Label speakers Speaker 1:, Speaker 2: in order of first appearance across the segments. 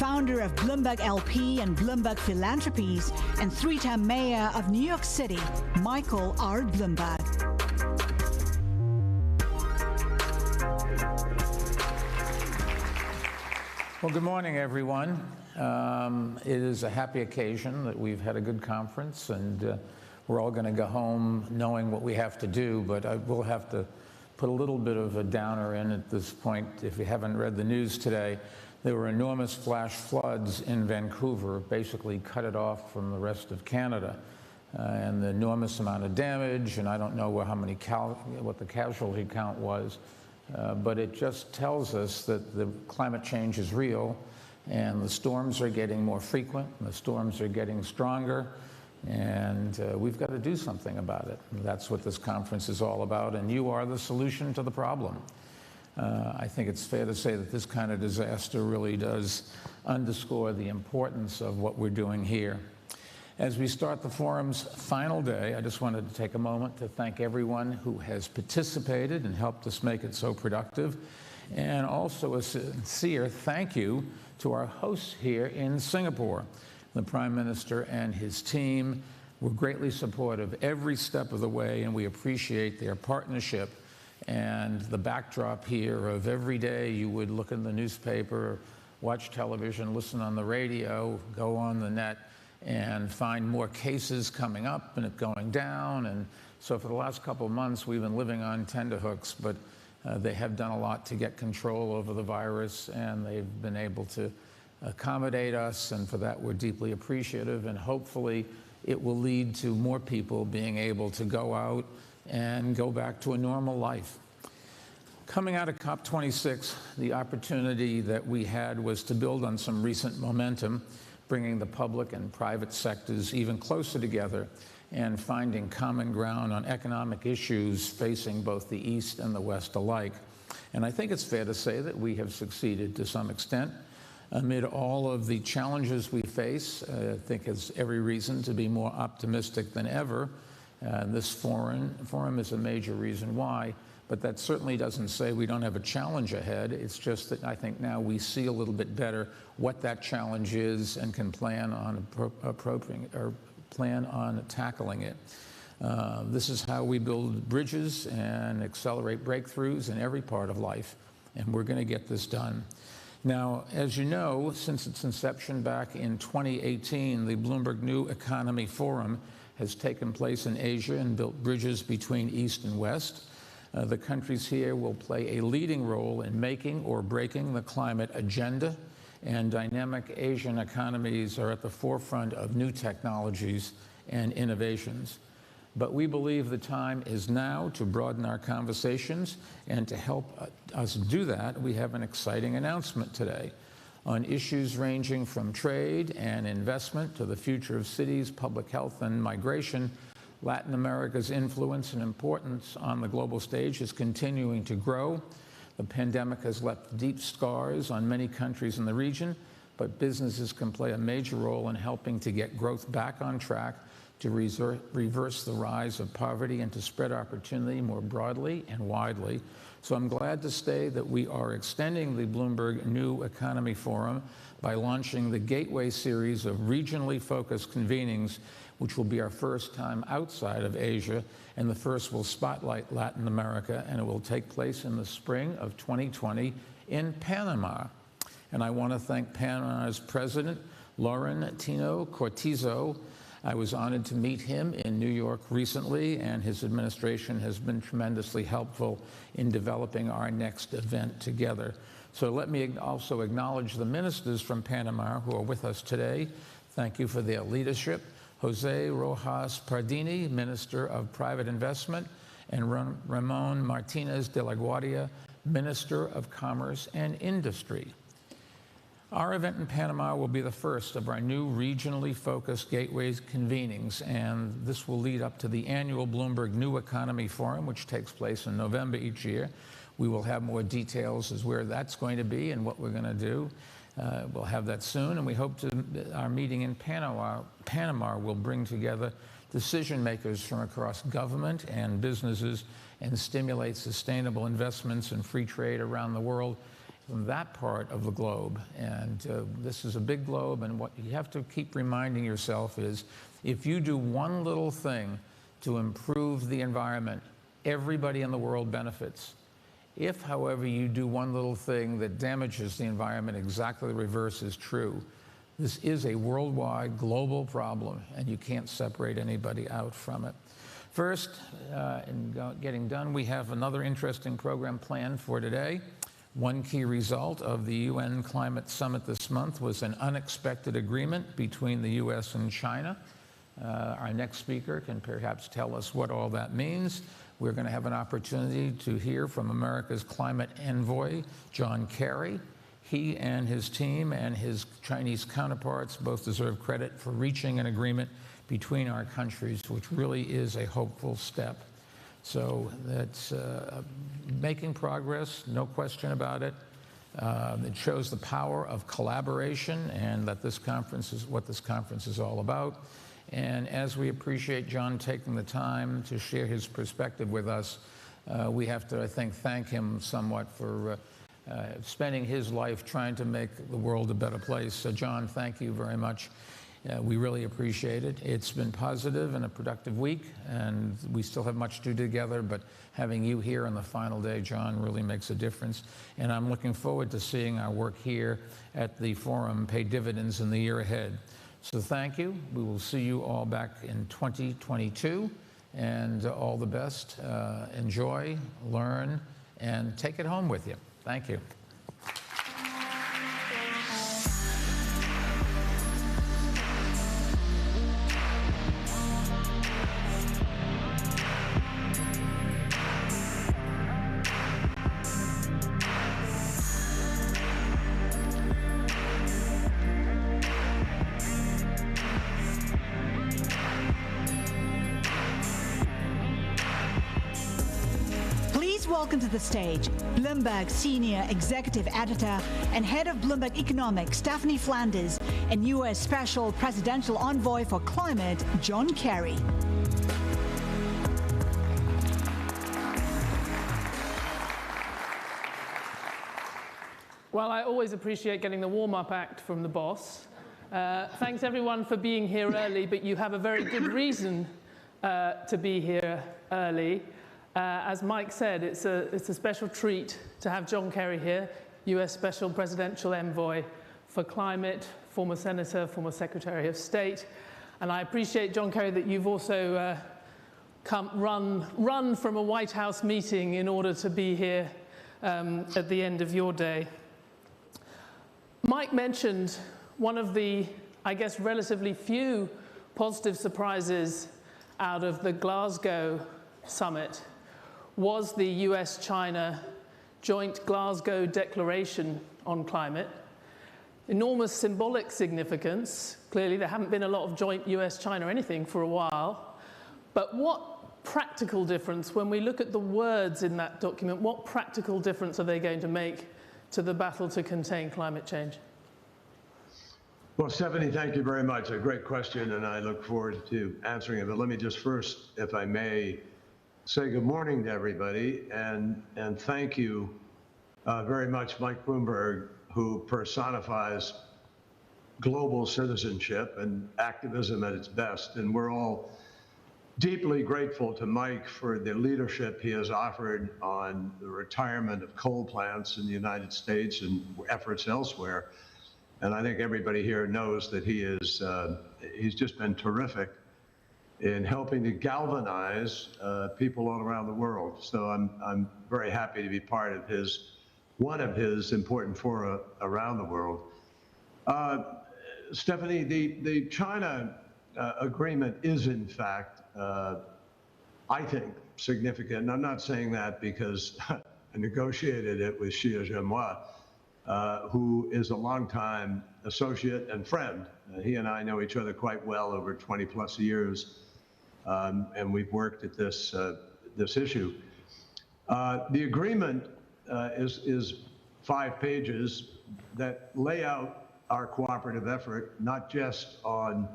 Speaker 1: founder of Bloomberg LP and Bloomberg Philanthropies, and three-time mayor of New York City, Michael R. Bloomberg.
Speaker 2: Well, good morning, everyone. It is a happy occasion that we've had a good conference, and we're all going to go home knowing what we have to do, but I will have to put a little bit of a downer in at this point. If you haven't read the news today, there were enormous flash floods in Vancouver, basically cut it off from the rest of Canada, and the enormous amount of damage, and I don't know what the casualty count was, but it just tells us that the climate change is real, and the storms are getting more frequent, and the storms are getting stronger, and we've got to do something about it. And that's what this conference is all about, and you are the solution to the problem. I think it's fair to say that this kind of disaster really does underscore the importance of what we're doing here. As we start the forum's final day, I just wanted to take a moment to thank everyone who has participated and helped us make it so productive, and also a sincere thank you to our hosts here in Singapore. The Prime Minister and his team were greatly supportive every step of the way, and we appreciate their partnership and the backdrop here of every day you would look in the newspaper, watch television, listen on the radio, go on the net, and find more cases coming up and it going down. And so for the last couple of months, we've been living on tenterhooks, but they have done a lot to get control over the virus, and they've been able to accommodate us, and for that we're deeply appreciative, and hopefully it will lead to more people being able to go out and go back to a normal life. Coming out of COP26, the opportunity that we had was to build on some recent momentum, bringing the public and private sectors even closer together and finding common ground on economic issues facing both the East and the West alike. And I think it's fair to say that we have succeeded to some extent. Amid all of the challenges we face, I think there's every reason to be more optimistic than ever. This forum is a major reason why, but that certainly doesn't say we don't have a challenge ahead. It's just that I think now we see a little bit better what that challenge is and can plan on tackling it. This is how we build bridges and accelerate breakthroughs in every part of life, and we're going to get this done. Now, as you know, since its inception back in 2018, the Bloomberg New Economy Forum has taken place in Asia and built bridges between East and West. The countries here will play a leading role in making or breaking the climate agenda, and dynamic Asian economies are at the forefront of new technologies and innovations. But we believe the time is now to broaden our conversations, and to help us do that, we have an exciting announcement today on issues ranging from trade and investment to the future of cities, public health, and migration. Latin America's influence and importance on the global stage is continuing to grow. The pandemic has left deep scars on many countries in the region, but businesses can play a major role in helping to get growth back on track, to reverse the rise of poverty, and to spread opportunity more broadly and widely. So I'm glad to say that we are extending the Bloomberg New Economy Forum by launching the Gateway series of regionally focused convenings, which will be our first time outside of Asia, and the first will spotlight Latin America, and it will take place in the spring of 2020 in Panama. And I want to thank Panama's President, Laurentino Cortizo. I was honored to meet him in New York recently, and his administration has been tremendously helpful in developing our next event together. So let me also acknowledge the ministers from Panama who are with us today. Thank you for their leadership. Jose Rojas Pardini, Minister of Private Investment, and Ramon Martinez de la Guardia, Minister of Commerce and Industry. Our event in Panama will be the first of our new regionally focused Gateways convenings, and this will lead up to the annual Bloomberg New Economy Forum, which takes place in November each year. We will have more details as where that's going to be and what we're going to do. We'll have that soon, and we hope our meeting in Panama will bring together decision makers from across government and businesses and stimulate sustainable investments and free trade around the world. from that part of the globe. And this is a big globe, and what you have to keep reminding yourself is, if you do one little thing to improve the environment, everybody in the world benefits. If, however, you do one little thing that damages the environment, exactly the reverse is true. This is a worldwide, global problem, and you can't separate anybody out from it. First, in getting done, we have another interesting program planned for today. One key result of the UN Climate Summit this month was an unexpected agreement between the US and China. Our next speaker can perhaps tell us what all that means. We're going to have an opportunity to hear from America's climate envoy, John Kerry. He and his team and his Chinese counterparts both deserve credit for reaching an agreement between our countries, which really is a hopeful step. So that's making progress, no question about it. It shows the power of collaboration, and that this conference is what this conference is all about. And as we appreciate John taking the time to share his perspective with us, we have to, I think, thank him somewhat for spending his life trying to make the world a better place. So John, thank you very much. We really appreciate it. It's been positive and a productive week, and we still have much to do together, but having you here on the final day, John, really makes a difference. And I'm looking forward to seeing our work here at the forum pay dividends in the year ahead. So thank you. We will see you all back in 2022, and all the best. Enjoy, learn, and take it home with you. Thank you.
Speaker 1: Welcome to the stage, Bloomberg Senior Executive Editor and Head of Bloomberg Economics, Stephanie Flanders, and U.S. Special Presidential Envoy for Climate, John Kerry.
Speaker 3: Well, I always appreciate getting the warm-up act from the boss. Thanks, everyone, for being here early, but you have a very good reason to be here early. As Mike said, it's a special treat to have John Kerry here, U.S. Special Presidential Envoy for Climate, former Senator, former Secretary of State. And I appreciate, John Kerry, that you've also run from a White House meeting in order to be here at the end of your day. Mike mentioned one of the, I guess, relatively few positive surprises out of the Glasgow summit was the US-China joint Glasgow Declaration on Climate. Enormous symbolic significance. Clearly, there haven't been a lot of joint US-China anything for a while. But what practical difference, when we look at the words in that document, what practical difference are they going to make to the battle to contain climate change?
Speaker 4: Well, Stephanie, thank you very much. A great question, and I look forward to answering it. But let me just first, if I may, say good morning to everybody, and thank you very much, Mike Bloomberg, who personifies global citizenship and activism at its best. And we're all deeply grateful to Mike for the leadership he has offered on the retirement of coal plants in the United States and efforts elsewhere. And I think everybody here knows that he's just been terrific in helping to galvanize people all around the world. So I'm very happy to be part of one of his important fora around the world. Stephanie, the China agreement is in fact, I think, significant. And I'm not saying that because I negotiated it with Xi Jinping, who is a longtime associate and friend. He and I know each other quite well over 20 plus years. And we've worked at this issue. The agreement is 5 pages that lay out our cooperative effort, not just on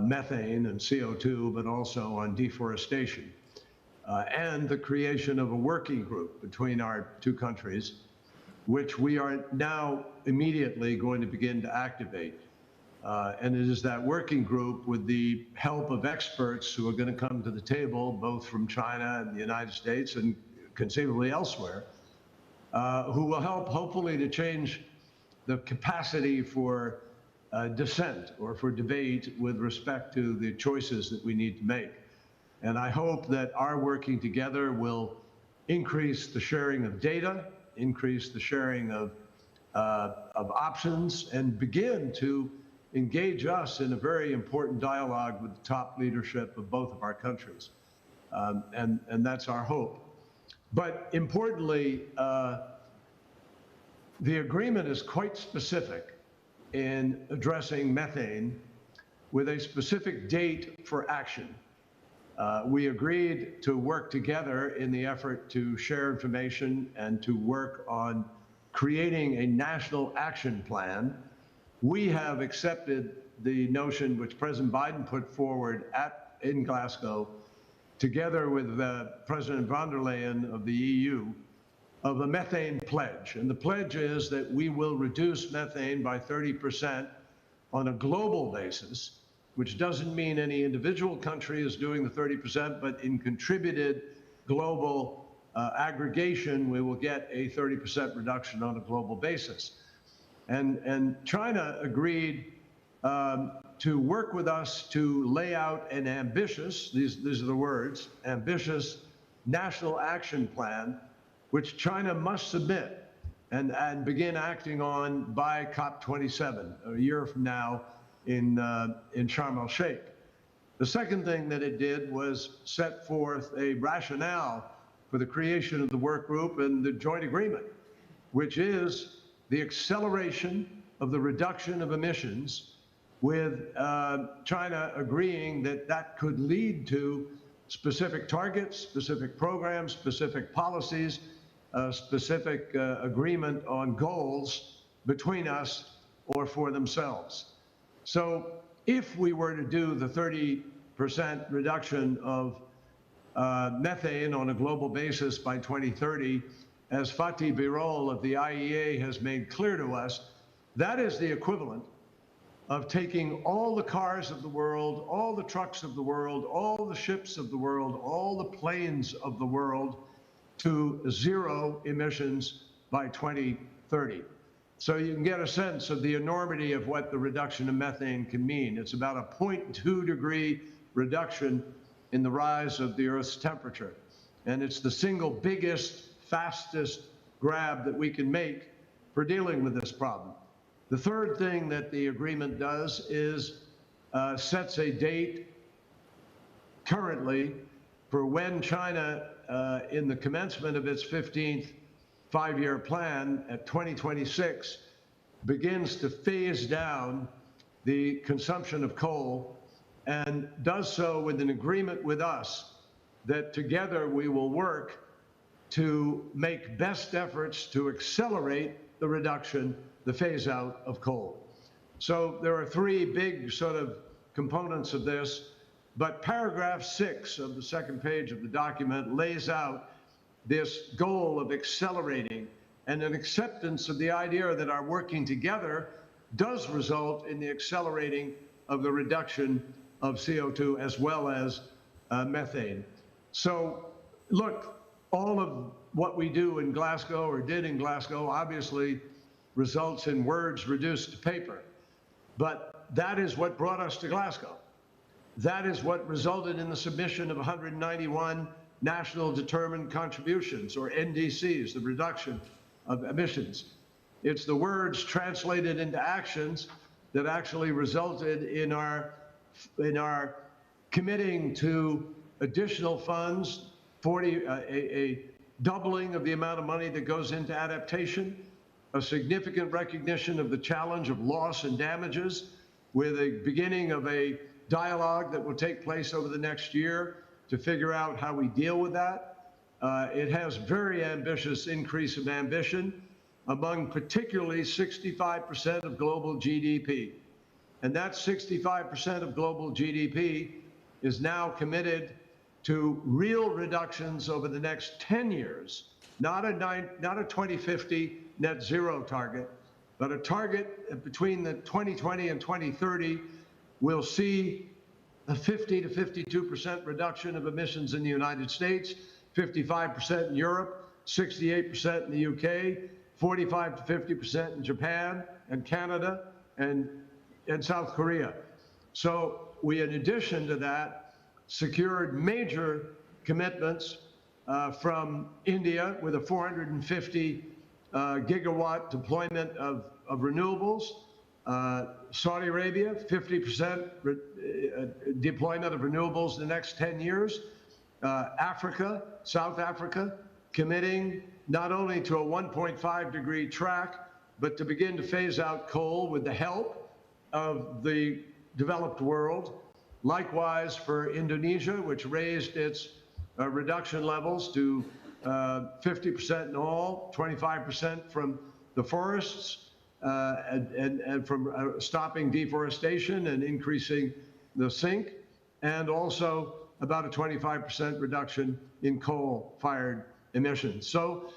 Speaker 4: methane and CO2, but also on deforestation, and the creation of a working group between our two countries which we are now immediately going to begin to activate. And it is that working group, with the help of experts who are going to come to the table, both from China and the United States and conceivably elsewhere, who will help hopefully to change the capacity for dissent or for debate with respect to the choices that we need to make. And I hope that our working together will increase the sharing of data, increase the sharing of options, and begin to engage us in a very important dialogue with the top leadership of both of our countries. And that's our hope. But importantly, the agreement is quite specific in addressing methane with a specific date for action. We agreed to work together in the effort to share information and to work on creating a national action plan. We have accepted the notion which President Biden put forward in Glasgow, together with President von der Leyen of the EU, of a methane pledge. And the pledge is that we will reduce methane by 30% on a global basis, which doesn't mean any individual country is doing the 30%, but in contributed global aggregation, we will get a 30% reduction on a global basis. And China agreed to work with us to lay out an ambitious, these are the words, ambitious national action plan, which China must submit and begin acting on by COP27, a year from now in Sharm el-Sheikh. The second thing that it did was set forth a rationale for the creation of the work group and the joint agreement, which is the acceleration of the reduction of emissions, with China agreeing that that could lead to specific targets, specific programs, specific policies, specific agreement on goals between us or for themselves. So if we were to do the 30% reduction of methane on a global basis by 2030, as Fatih Birol of the IEA has made clear to us, that is the equivalent of taking all the cars of the world, all the trucks of the world, all the ships of the world, all the planes of the world to zero emissions by 2030. So you can get a sense of the enormity of what the reduction of methane can mean. It's about a 0.2 degree reduction in the rise of the Earth's temperature. And it's the single biggest, fastest grab that we can make for dealing with this problem. The third thing that the agreement does is sets a date currently for when China, in the commencement of its 15th five-year plan at 2026, begins to phase down the consumption of coal, and does so with an agreement with us that together we will work to make best efforts to accelerate the reduction, the phase out of coal. So there are three big sort of components of this, but paragraph 6 of the second page of the document lays out this goal of accelerating and an acceptance of the idea that our working together does result in the accelerating of the reduction of CO2 as well as methane. So look, all of what we do in Glasgow or did in Glasgow obviously results in words reduced to paper. But that is what brought us to Glasgow. That is what resulted in the submission of 191 national determined contributions, or NDCs, the reduction of emissions. It's the words translated into actions that actually resulted in our committing to additional funds, a doubling of the amount of money that goes into adaptation, a significant recognition of the challenge of loss and damages, with a beginning of a dialogue that will take place over the next year to figure out how we deal with that. It has very ambitious increase of ambition among particularly 65% of global GDP. And that 65% of global GDP is now committed to real reductions over the next 10 years not a 2050 net zero target, but a target between the 2020 and 2030 will see a 50 to 52% reduction of emissions in the United States, 55% in Europe, 68% in the UK, 45 to 50% in Japan and Canada and South Korea. So we, in addition to that, secured major commitments from India with a 450 gigawatt deployment of renewables. Saudi Arabia, 50% deployment of renewables in the next 10 years. Africa, South Africa, committing not only to a 1.5 degree track, but to begin to phase out coal with the help of the developed world. Likewise for Indonesia, which raised its reduction levels to 50% in all, 25% from the forests, and from stopping deforestation and increasing the sink, and also about a 25% reduction in coal-fired emissions. So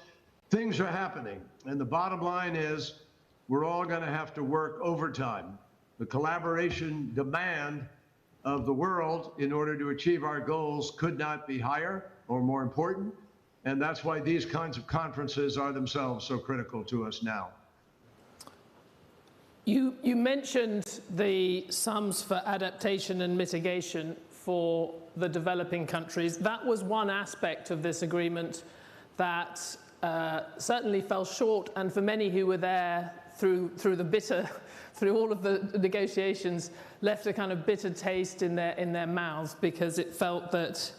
Speaker 4: things are happening, and the bottom line is we're all going to have to work overtime. The collaboration demand of the world in order to achieve our goals could not be higher or more important, and that's why these kinds of conferences are themselves so critical to us now.
Speaker 3: You mentioned the sums for adaptation and mitigation for the developing countries. That was one aspect of this agreement that certainly fell short, and for many who were there through all of the negotiations, left a kind of bitter taste in their mouths, because it felt that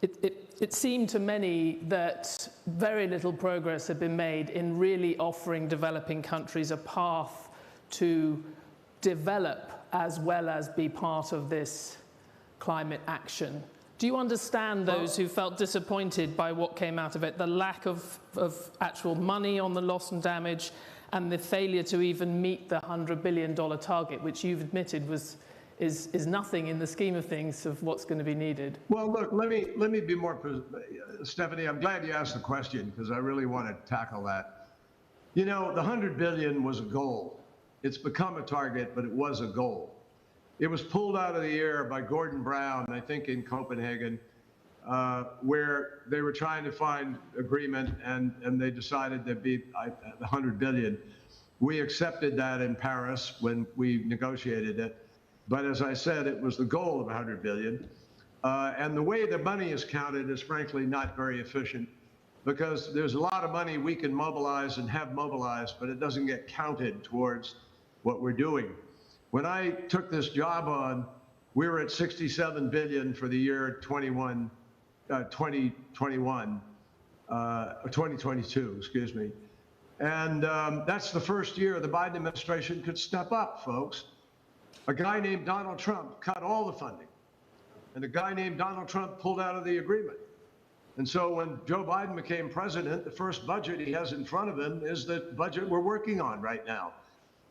Speaker 3: it seemed to many that very little progress had been made in really offering developing countries a path to develop as well as be part of this climate action. Do you understand those who felt disappointed by what came out of it, the lack of actual money on the loss and damage, and the failure to even meet the $100 billion target, which you've admitted is nothing in the scheme of things of what's going to be needed?
Speaker 4: Well, look, let me be more, Stephanie, I'm glad you asked the question, because I really want to tackle that. You know, the $100 billion was a goal. It's become a target, but it was a goal. It was pulled out of the air by Gordon Brown, I think in Copenhagen, where they were trying to find agreement, and they decided there'd be $100 billion. We accepted that in Paris when we negotiated it. But as I said, it was the goal of $100 billion. And the way the money is counted is frankly not very efficient, because there's a lot of money we can mobilize and have mobilized, but it doesn't get counted towards what we're doing. When I took this job on, we were at 67 billion for the year 2022, excuse me. And that's the first year the Biden administration could step up, folks. A guy named Donald Trump cut all the funding, and a guy named Donald Trump pulled out of the agreement. And so when Joe Biden became president, the first budget he has in front of him is the budget we're working on right now.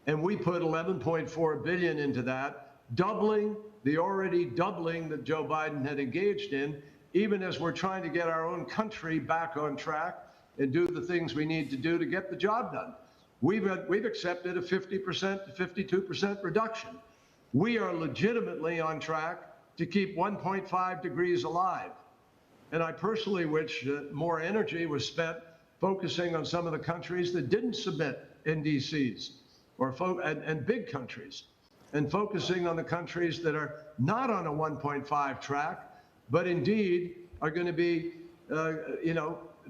Speaker 4: And we put 11.4 billion into that, already doubling that Joe Biden had engaged in, even as we're trying to get our own country back on track and do the things we need to do to get the job done. We've accepted a 50% to 52% reduction. We are legitimately on track to keep 1.5 degrees alive. And I personally wish more energy was spent focusing on some of the countries that didn't submit NDCs, and big countries, and focusing on the countries that are not on a 1.5 track, but indeed are going to be,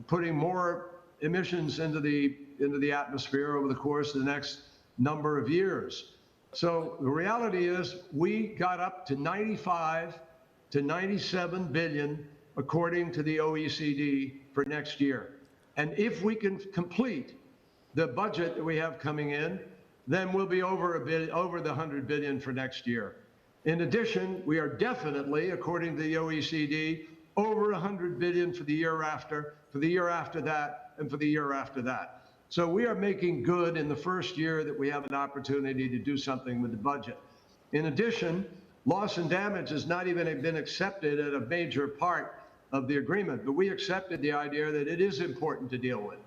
Speaker 4: putting more emissions into the atmosphere over the course of the next number of years. So the reality is we got up to 95 to 97 billion, according to the OECD, for next year. And if we can complete the budget that we have coming in, then we'll be over the 100 billion for next year. In addition, we are definitely, according to the OECD, over 100 billion for the year after that, and for the year after that. So we are making good in the first year that we have an opportunity to do something with the budget. In addition, loss and damage has not even been accepted as a major part of the agreement, but we accepted the idea that it is important to deal with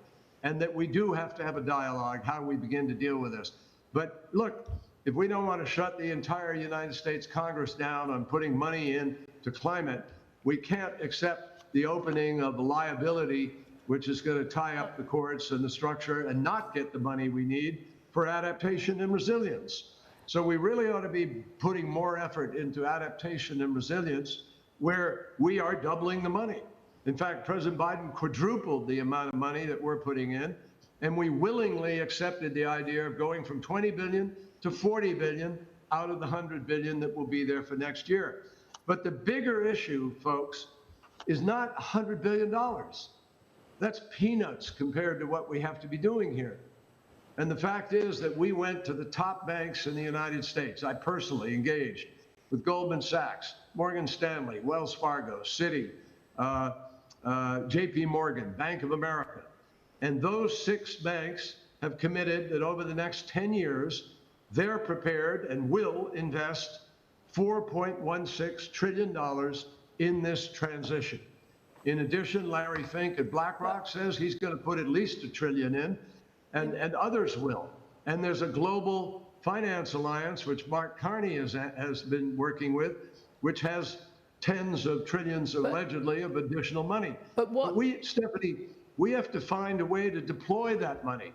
Speaker 4: and that we do have to have a dialogue how we begin to deal with this. But look, if we don't want to shut the entire United States Congress down on putting money into climate, we can't accept the opening of the liability, which is going to tie up the courts and the structure and not get the money we need for adaptation and resilience. So we really ought to be putting more effort into adaptation and resilience, where we are doubling the money. In fact, President Biden quadrupled the amount of money that we're putting in, and we willingly accepted the idea of going from 20 billion to 40 billion out of the 100 billion that will be there for next year. But the bigger issue, folks, is not $100 billion. That's peanuts compared to what we have to be doing here. And the fact is that we went to the top banks in the United States. I personally engaged with Goldman Sachs, Morgan Stanley, Wells Fargo, Citi, JP Morgan, Bank of America. And those 6 banks have committed that over the next 10 years, they're prepared and will invest $4.16 trillion in this transition. In addition, Larry Fink at BlackRock says he's going to put at least $1 trillion in, and others will. And there's a global finance alliance, which Mark Carney has been working with, which has tens of trillions allegedly of additional money. But Stephanie, we have to find a way to deploy that money.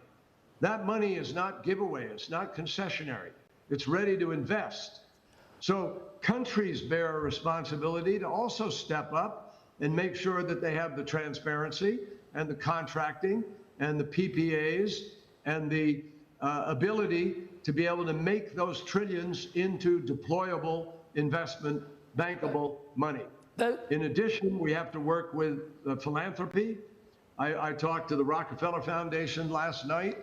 Speaker 4: That money is not giveaway, it's not concessionary, it's ready to invest. So countries bear a responsibility to also step up and make sure that they have the transparency and the contracting and the PPAs and the ability to be able to make those trillions into deployable investment, bankable money. In addition, we have to work with philanthropy. I talked to the Rockefeller Foundation last night.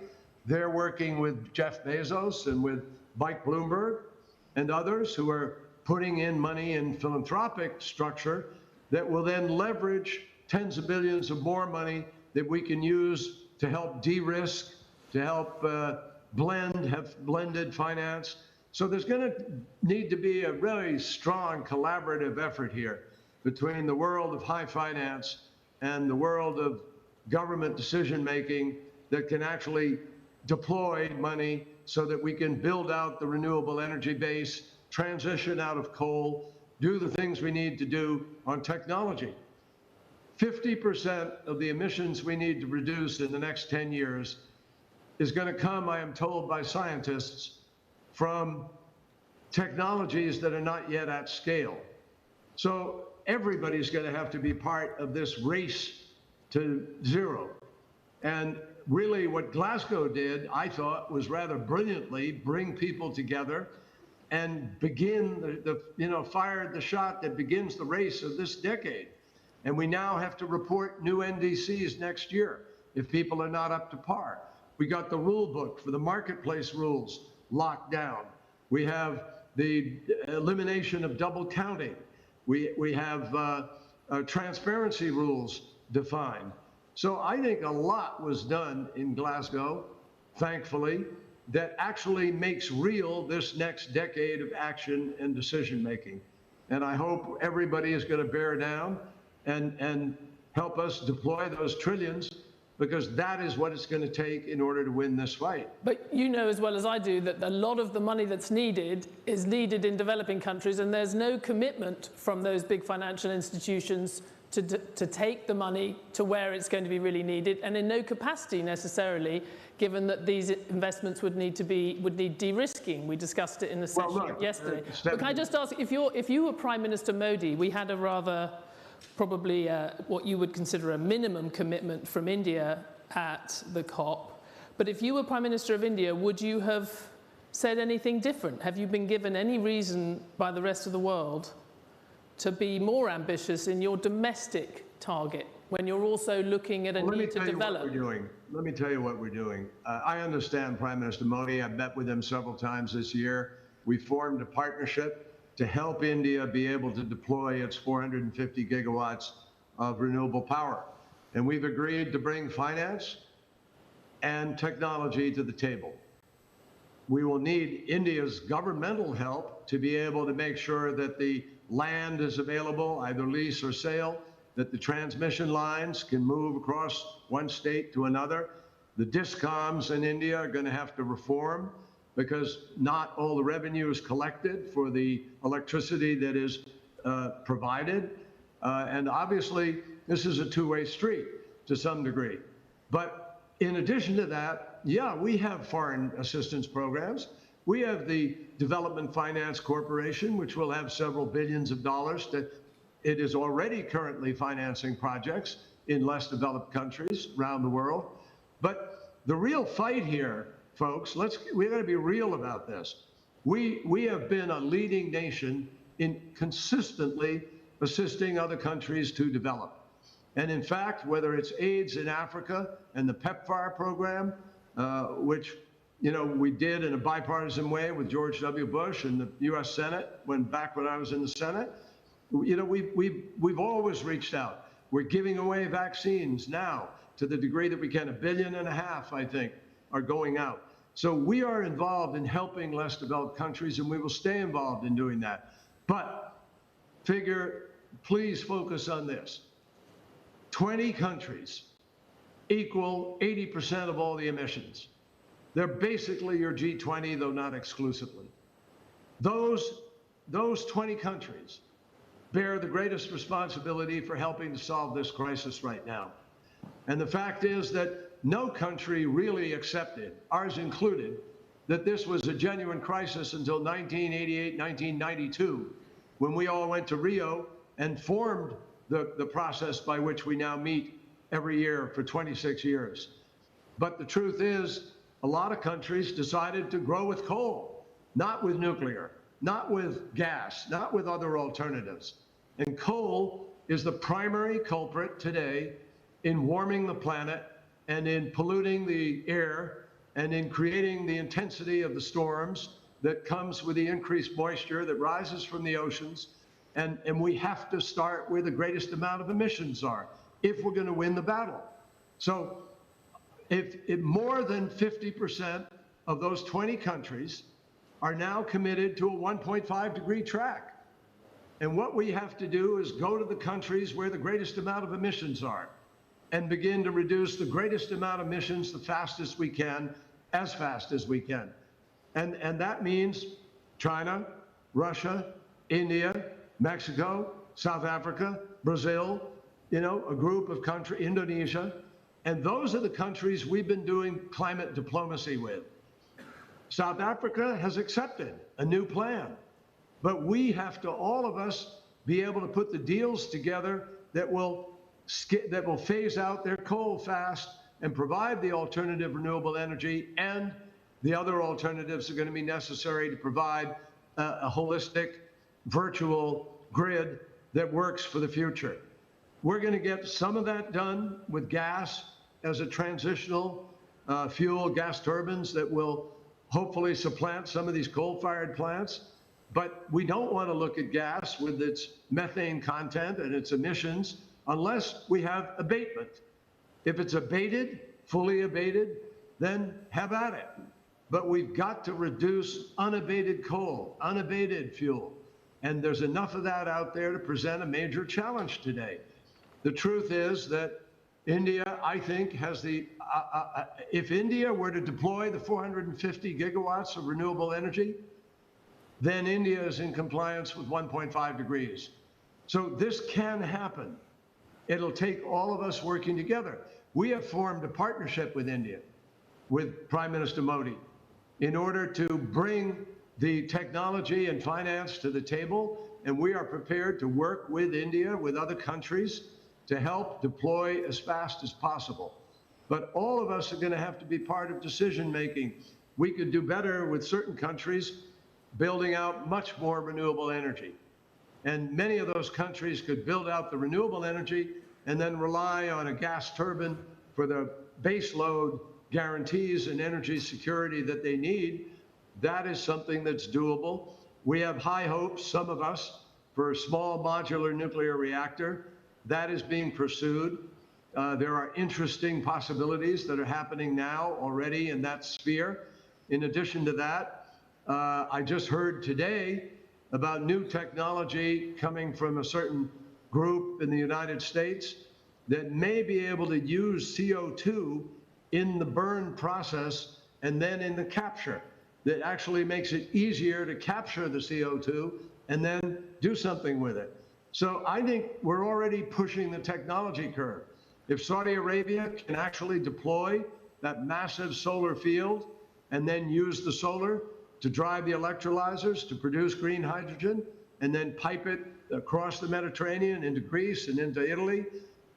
Speaker 4: They're working with Jeff Bezos and with Mike Bloomberg and others who are putting in money in philanthropic structure that will then leverage tens of billions of more money that we can use to help de-risk, to help have blended finance. So there's going to need to be a really strong collaborative effort here between the world of high finance and the world of government decision-making that can actually deploy money so that we can build out the renewable energy base, transition out of coal, do the things we need to do on technology. 50% of the emissions we need to reduce in the next 10 years is going to come, I am told by scientists, from technologies that are not yet at scale. So everybody's going to have to be part of this race to zero. And really what Glasgow did, I thought, was rather brilliantly bring people together and begin fire the shot that begins the race of this decade. And we now have to report new NDCs next year if people are not up to par. We got the rule book for the marketplace rules locked down. We have the elimination of double counting. We have transparency rules defined. So I think a lot was done in Glasgow, thankfully, that actually makes real this next decade of action and decision making. And I hope everybody is going to bear down and help us deploy those trillions, because that is what it's going to take in order to win this fight.
Speaker 3: But you know as well as I do that a lot of the money that's needed is needed in developing countries, and there's no commitment from those big financial institutions to take the money to where it's going to be really needed, and in no capacity necessarily, given that these investments would need de-risking. We discussed it in the session yesterday. But can I just ask, if you were Prime Minister Modi, we had a rather probably what you would consider a minimum commitment from India at the COP. But if you were Prime Minister of India, would you have said anything different? Have you been given any reason by the rest of the world to be more ambitious in your domestic target when you're also looking at a need to develop?
Speaker 4: Let me tell you what we're doing. I understand Prime Minister Modi. I've met with him several times this year. We formed a partnership to help India be able to deploy its 450 gigawatts of renewable power. And we've agreed to bring finance and technology to the table. We will need India's governmental help to be able to make sure that the land is available, either lease or sale, that the transmission lines can move across one state to another. The discoms in India are going to have to reform because not all the revenue is collected for the electricity that is provided. And obviously, this is a two-way street to some degree. But in addition to that, yeah, we have foreign assistance programs. We have the Development Finance Corporation, which will have several billions of dollars. It is already currently financing projects in less developed countries around the world. But the real fight here, folks, we got to be real about this. We have been a leading nation in consistently assisting other countries to develop. And in fact, whether it's AIDS in Africa and the PEPFAR program, which we did in a bipartisan way with George W. Bush and the U.S. Senate back when I was in the Senate, we've always reached out. We're giving away vaccines now to the degree that we can. $1.5 billion, I think, are going out. So we are involved in helping less developed countries, and we will stay involved in doing that. But please focus on this. 20 countries equal 80% of all the emissions. They're basically your G20, though not exclusively. Those 20 countries bear the greatest responsibility for helping to solve this crisis right now. And the fact is that no country really accepted, ours included, that this was a genuine crisis until 1988, 1992, when we all went to Rio and formed the process by which we now meet every year for 26 years. But the truth is, a lot of countries decided to grow with coal, not with nuclear, not with gas, not with other alternatives. And coal is the primary culprit today in warming the planet and in polluting the air and in creating the intensity of the storms that comes with the increased moisture that rises from the oceans. And we have to start where the greatest amount of emissions are if we're going to win the battle. So if more than 50% of those 20 countries are now committed to a 1.5 degree track. And what we have to do is go to the countries where the greatest amount of emissions are and begin to reduce the greatest amount of emissions the fastest we can, as fast as we can. And that means China, Russia, India, Mexico, South Africa, Brazil, a group of countries, Indonesia. And those are the countries we've been doing climate diplomacy with. South Africa has accepted a new plan, but we have to, all of us, be able to put the deals together that will phase out their coal fast and provide the alternative renewable energy, and the other alternatives are going to be necessary to provide a holistic, virtual grid that works for the future. We're going to get some of that done with gas as a transitional fuel, gas turbines that will hopefully supplant some of these coal-fired plants. But we don't want to look at gas with its methane content and its emissions unless we have abatement. If it's abated, fully abated, then have at it. But we've got to reduce unabated coal, unabated fuel. And there's enough of that out there to present a major challenge today. The truth is that India, I think, has if India were to deploy the 450 gigawatts of renewable energy, then India is in compliance with 1.5 degrees. So this can happen. It'll take all of us working together. We have formed a partnership with India, with Prime Minister Modi, in order to bring the technology and finance to the table, and we are prepared to work with India, with other countries, to help deploy as fast as possible. But all of us are going to have to be part of decision-making. We could do better with certain countries building out much more renewable energy. And many of those countries could build out the renewable energy and then rely on a gas turbine for the base load guarantees and energy security that they need. That is something that's doable. We have high hopes, some of us, for a small modular nuclear reactor. That is being pursued. There are interesting possibilities that are happening now already in that sphere. In addition to that, I just heard today about new technology coming from a certain group in the United States that may be able to use CO2 in the burn process and then in the capture, that actually makes it easier to capture the CO2 and then do something with it. So I think we're already pushing the technology curve. If Saudi Arabia can actually deploy that massive solar field and then use the solar to drive the electrolyzers to produce green hydrogen and then pipe it across the Mediterranean into Greece and into Italy,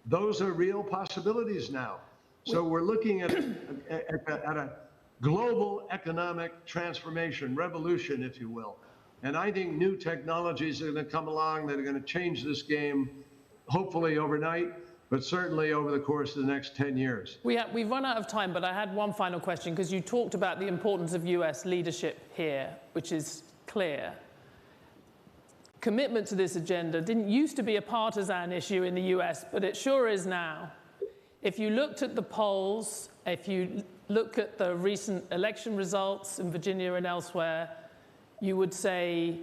Speaker 4: those are real possibilities now. So we're looking at a global economic transformation, revolution, if you will. And I think new technologies are going to come along that are going to change this game, hopefully overnight, but certainly over the course of the next 10 years.
Speaker 3: We've run out of time, but I had one final question, because you talked about the importance of US leadership here, which is clear. Commitment to this agenda didn't used to be a partisan issue in the US, but it sure is now. If you looked at the polls, if you look at the recent election results in Virginia and elsewhere, you would say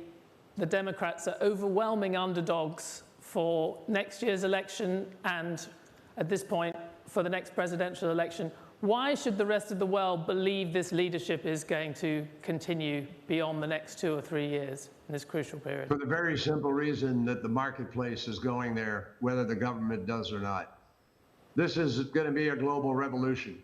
Speaker 3: the Democrats are overwhelming underdogs for next year's election and, at this point, for the next presidential election. Why should the rest of the world believe this leadership is going to continue beyond the next 2 or 3 years in this crucial period?
Speaker 4: For the very simple reason that the marketplace is going there, whether the government does or not. This is going to be a global revolution.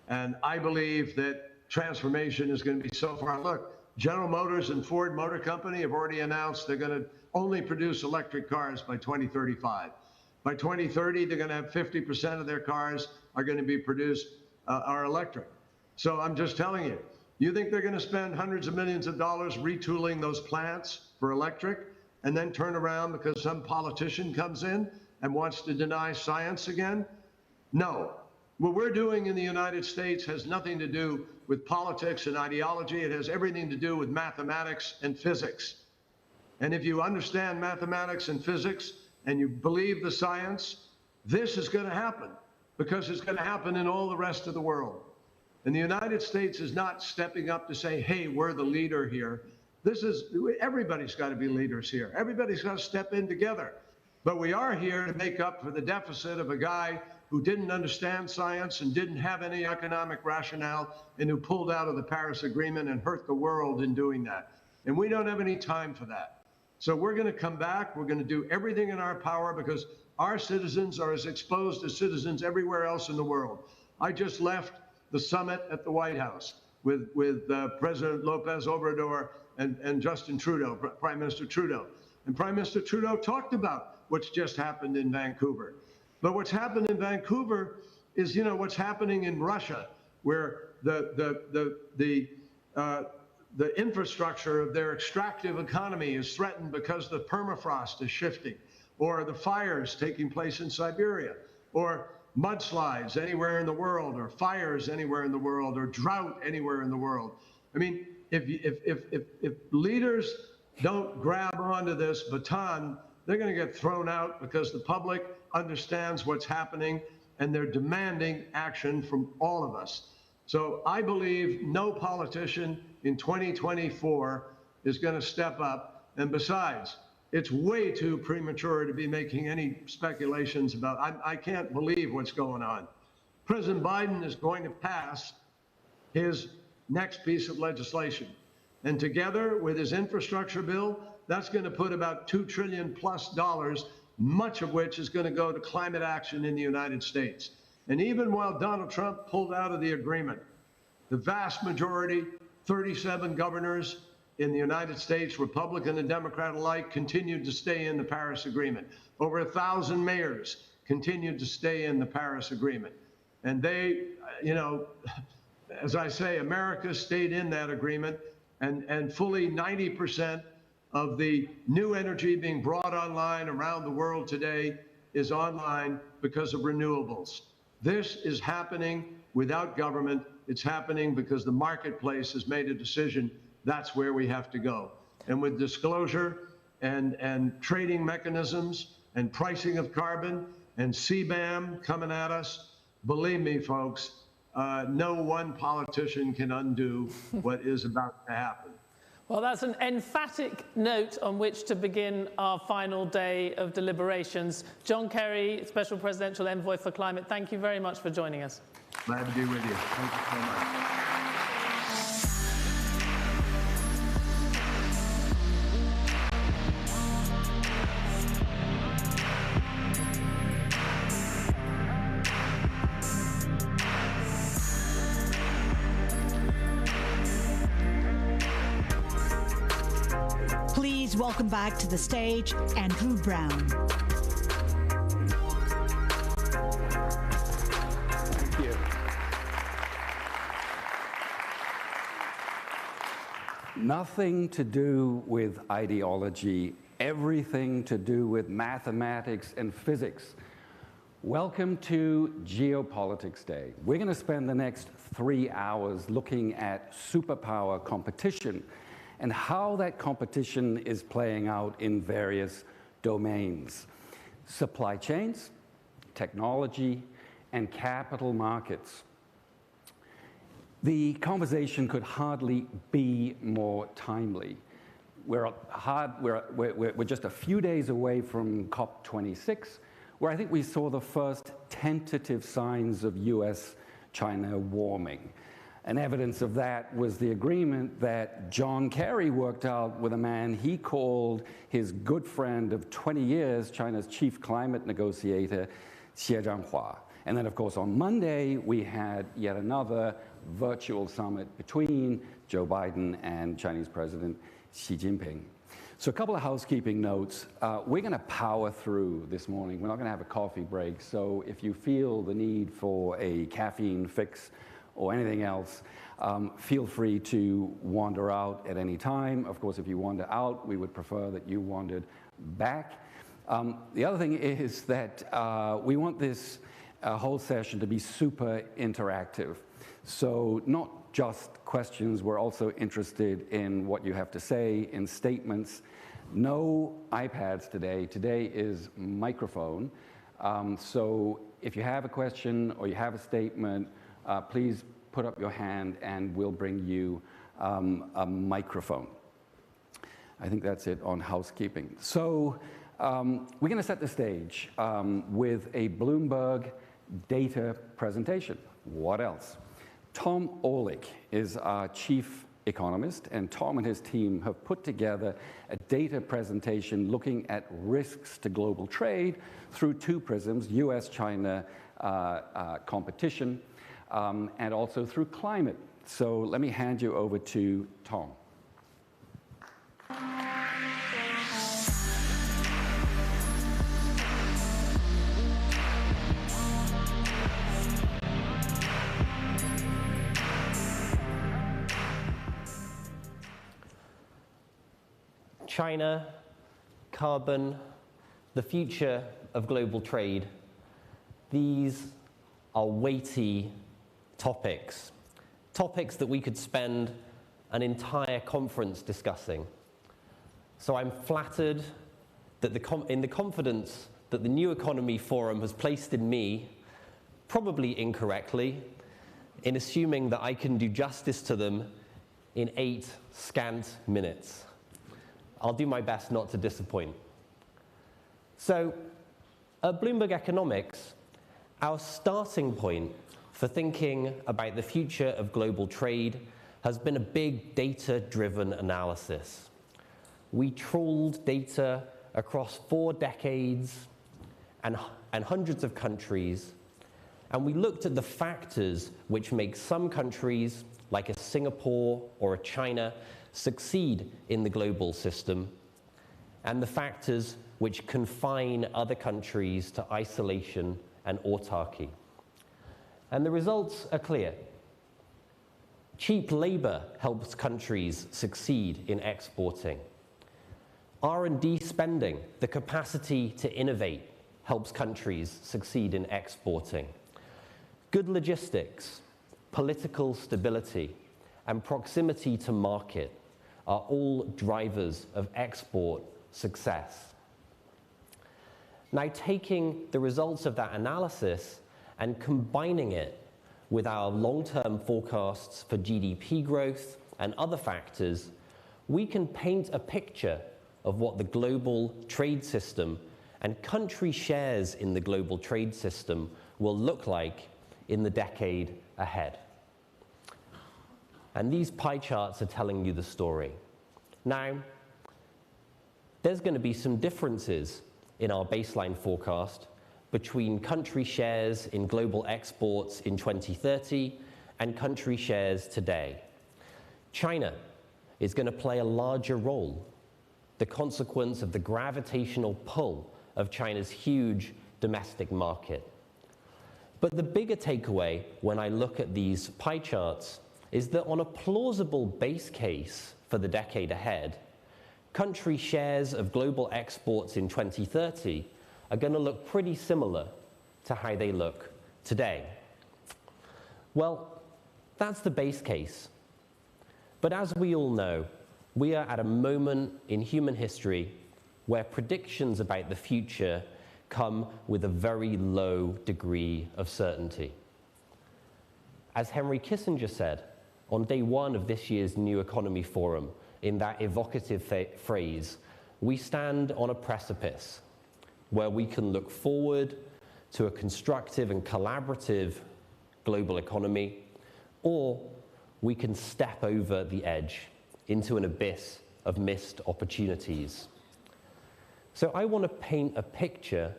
Speaker 4: And I believe that transformation is going to be so far. Look, General Motors and Ford Motor Company have already announced they're going to only produce electric cars by 2035. By 2030, they're going to have 50% of their cars are going to be produced are electric. So I'm just telling you, you think they're going to spend hundreds of millions of dollars retooling those plants for electric and then turn around because some politician comes in and wants to deny science again? No. What we're doing in the United States has nothing to do with politics and ideology. It has everything to do with mathematics and physics. And if you understand mathematics and physics and you believe the science, this is going to happen, because it's going to happen in all the rest of the world. And the United States is not stepping up to say, hey, we're the leader here. Everybody's got to be leaders here. Everybody's got to step in together. But we are here to make up for the deficit of a guy who didn't understand science and didn't have any economic rationale and who pulled out of the Paris Agreement and hurt the world in doing that. And we don't have any time for that. So we're going to come back. We're going to do everything in our power, because our citizens are as exposed as citizens everywhere else in the world. I just left the summit at the White House with President Lopez Obrador and Justin Trudeau, Prime Minister Trudeau. And Prime Minister Trudeau talked about what's just happened in Vancouver. But what's happened in Vancouver is, you know, what's happening in Russia, where the infrastructure of their extractive economy is threatened because the permafrost is shifting, or the fires taking place in Siberia, or mudslides anywhere in the world, or fires anywhere in the world, or drought anywhere in the world. I mean, if leaders don't grab onto this baton, they're going to get thrown out, because the public understands what's happening and they're demanding action from all of us. So I believe no politician in 2024 is going to step up. And besides, it's way too premature to be making any speculations about. I can't believe what's going on. President Biden is going to pass his next piece of legislation. And together with his infrastructure bill, that's going to put about $2 trillion plus, much of which is going to go to climate action in the United States. And even while Donald Trump pulled out of the agreement, the vast majority, 37 governors in the United States, Republican and Democrat alike, continued to stay in the Paris Agreement. Over 1,000 mayors continued to stay in the Paris Agreement. And they, you know, as I say, America stayed in that agreement, and fully 90% of the new energy being brought online around the world today is online because of renewables. This is happening without government. It's happening because the marketplace has made a decision. That's where we have to go. And with disclosure and trading mechanisms and pricing of carbon and CBAM coming at us, believe me, folks, no one politician can undo what is about to happen.
Speaker 3: Well, that's an emphatic note on which to begin our final day of deliberations. John Kerry, Special Presidential Envoy for Climate, thank you very much for joining us.
Speaker 4: Glad to be with you. Thank you so much.
Speaker 1: Please welcome back to the stage Andrew Brown.
Speaker 5: Thank you. Nothing to do with ideology, everything to do with mathematics and physics. Welcome to Geopolitics Day. We're going to spend the next 3 hours looking at superpower competition and how that competition is playing out in various domains: supply chains, technology, and capital markets. The conversation could hardly be more timely. We're just a few days away from COP26, where I think we saw the first tentative signs of US-China warming. And evidence of that was the agreement that John Kerry worked out with a man he called his good friend of 20 years, China's chief climate negotiator, Xie Zhanghua. And then, of course, on Monday, we had yet another virtual summit between Joe Biden and Chinese President Xi Jinping. So a couple of housekeeping notes. We're going to power through this morning. We're not going to have a coffee break. So if you feel the need for a caffeine fix or anything else, feel free to wander out at any time. Of course, if you wander out, we would prefer that you wandered back. The other thing is that we want this whole session to be super interactive. So not just questions, we're also interested in what you have to say in statements. No iPads today. Today is microphone. So if you have a question or you have a statement, please put up your hand and we'll bring you a microphone. I think that's it on housekeeping. So we're going to set the stage with a Bloomberg data presentation. What else? Tom Orlik is our chief economist, and Tom and his team have put together a data presentation looking at risks to global trade through two prisms: US-China competition, and also through climate. So let me hand you over to Tom.
Speaker 6: China, carbon, the future of global trade. These are weighty topics that we could spend an entire conference discussing. So I'm flattered that in the confidence that the New Economy Forum has placed in me, probably incorrectly, in assuming that I can do justice to them in 8 scant minutes. I'll do my best not to disappoint. So, at Bloomberg Economics, our starting point for thinking about the future of global trade has been a big data-driven analysis. We trawled data across 4 decades and hundreds of countries, and we looked at the factors which make some countries, like a Singapore or a China, succeed in the global system, and the factors which confine other countries to isolation and autarky. And the results are clear. Cheap labor helps countries succeed in exporting. R&D spending, the capacity to innovate, helps countries succeed in exporting. Good logistics, political stability, and proximity to market are all drivers of export success. Now, taking the results of that analysis and combining it with our long-term forecasts for GDP growth and other factors, we can paint a picture of what the global trade system and country shares in the global trade system will look like in the decade ahead. And these pie charts are telling you the story. Now, there's going to be some differences in our baseline forecast between country shares in global exports in 2030 and country shares today. China is going to play a larger role, the consequence of the gravitational pull of China's huge domestic market. But the bigger takeaway when I look at these pie charts is that on a plausible base case for the decade ahead, country shares of global exports in 2030 are going to look pretty similar to how they look today. Well, that's the base case. But as we all know, we are at a moment in human history where predictions about the future come with a very low degree of certainty. As Henry Kissinger said on day one of this year's New Economy Forum, in that evocative phrase, we stand on a precipice where we can look forward to a constructive and collaborative global economy, or we can step over the edge into an abyss of missed opportunities. So I want to paint a picture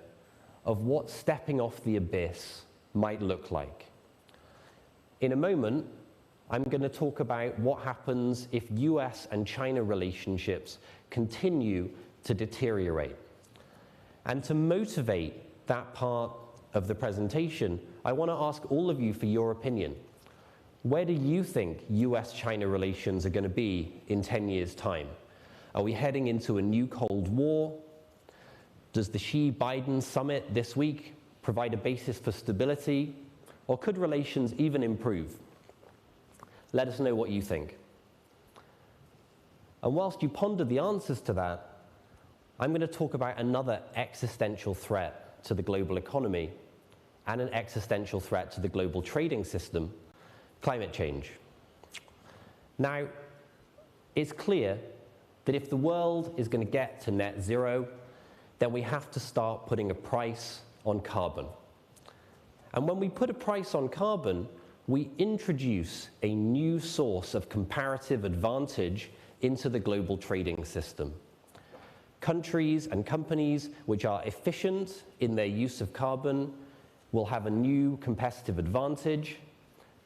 Speaker 6: of what stepping off the abyss might look like. In a moment, I'm going to talk about what happens if US and China relationships continue to deteriorate. And to motivate that part of the presentation, I want to ask all of you for your opinion. Where do you think US-China relations are going to be in 10 years' time? Are we heading into a new Cold War? Does the Xi-Biden summit this week provide a basis for stability? Or could relations even improve? Let us know what you think. And whilst you ponder the answers to that, I'm going to talk about another existential threat to the global economy and an existential threat to the global trading system: climate change. Now, it's clear that if the world is going to get to net zero, then we have to start putting a price on carbon. And when we put a price on carbon, we introduce a new source of comparative advantage into the global trading system. Countries and companies which are efficient in their use of carbon will have a new competitive advantage.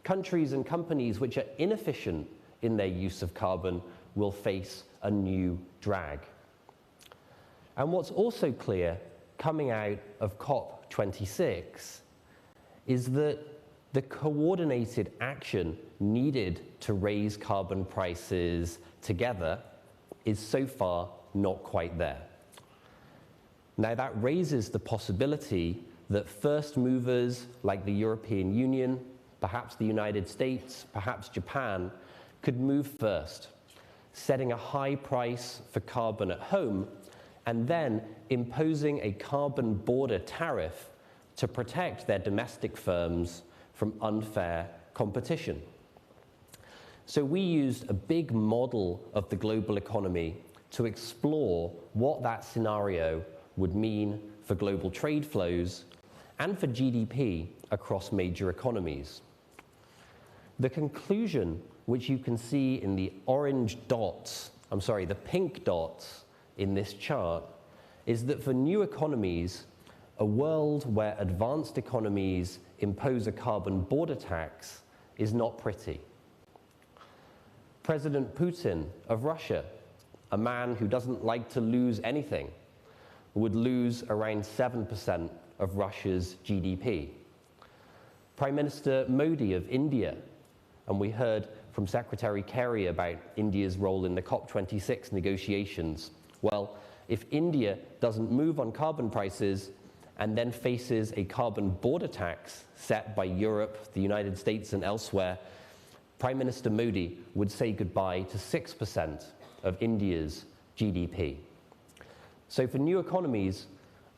Speaker 6: Countries and companies which are inefficient in their use of carbon will face a new drag. And what's also clear coming out of COP26 is that the coordinated action needed to raise carbon prices together is so far not quite there. Now, that raises the possibility that first movers like the European Union, perhaps the United States, perhaps Japan, could move first, setting a high price for carbon at home and then imposing a carbon border tariff to protect their domestic firms from unfair competition. So we used a big model of the global economy to explore what that scenario would mean for global trade flows and for GDP across major economies. The conclusion, which you can see in the the pink dots in this chart, is that for new economies, a world where advanced economies impose a carbon border tax is not pretty. President Putin of Russia, a man who doesn't like to lose anything, would lose around 7% of Russia's GDP. Prime Minister Modi of India, and we heard from Secretary Kerry about India's role in the COP26 negotiations. Well, if India doesn't move on carbon prices and then faces a carbon border tax set by Europe, the United States, and elsewhere, Prime Minister Modi would say goodbye to 6% of India's GDP. So for new economies,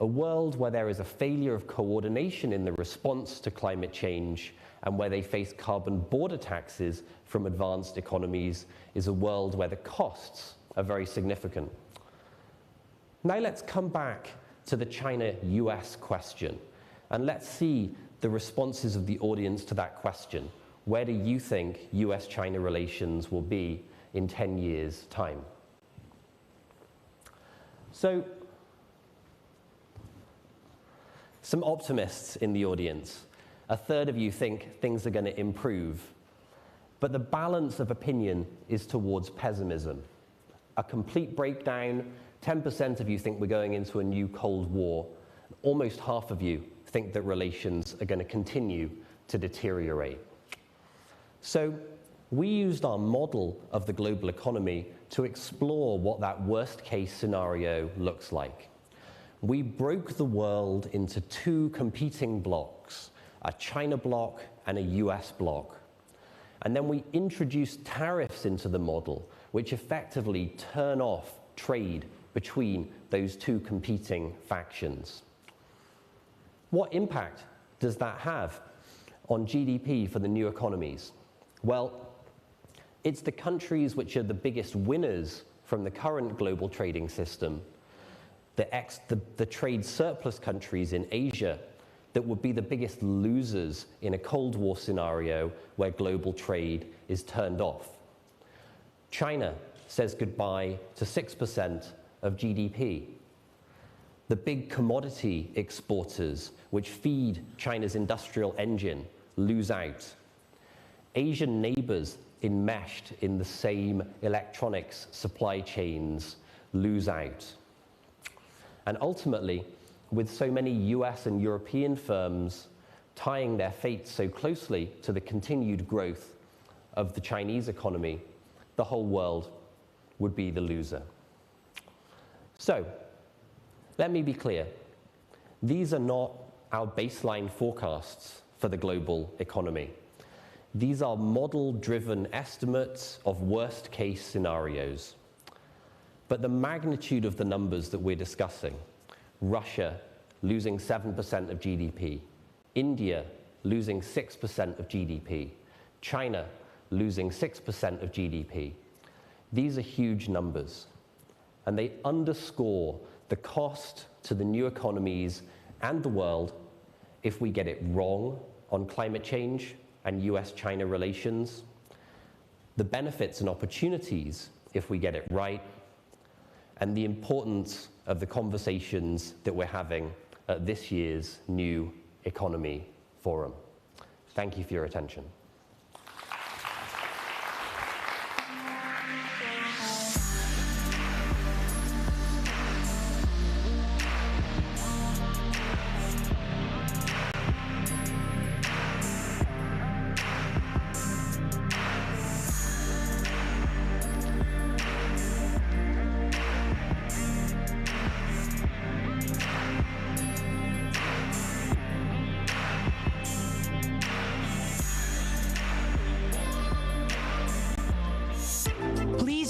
Speaker 6: a world where there is a failure of coordination in the response to climate change and where they face carbon border taxes from advanced economies is a world where the costs are very significant. Now let's come back to the China-US question, and let's see the responses of the audience to that question. Where do you think US-China relations will be in 10 years' time? So, some optimists in the audience. A third of you think things are going to improve. But the balance of opinion is towards pessimism. A complete breakdown, 10% of you think we're going into a new Cold War. Almost half of you think that relations are going to continue to deteriorate. So we used our model of the global economy to explore what that worst-case scenario looks like. We broke the world into two competing blocks, a China bloc and a US bloc. And then we introduced tariffs into the model, which effectively turn off trade between those two competing factions. What impact does that have on GDP for the new economies? Well, it's the countries which are the biggest winners from the current global trading system, the trade surplus countries in Asia, that would be the biggest losers in a Cold War scenario where global trade is turned off. China says goodbye to 6% of GDP. The big commodity exporters, which feed China's industrial engine, lose out. Asian neighbors enmeshed in the same electronics supply chains lose out. And ultimately, with so many US and European firms tying their fate so closely to the continued growth of the Chinese economy, the whole world would be the loser. So, let me be clear. These are not our baseline forecasts for the global economy. These are model-driven estimates of worst-case scenarios. But the magnitude of the numbers that we're discussing, Russia losing 7% of GDP, India losing 6% of GDP, China losing 6% of GDP, these are huge numbers. And they underscore the cost to the new economies and the world if we get it wrong on climate change and US-China relations, the benefits and opportunities if we get it right, and the importance of the conversations that we're having at this year's New Economy Forum. Thank you for your attention.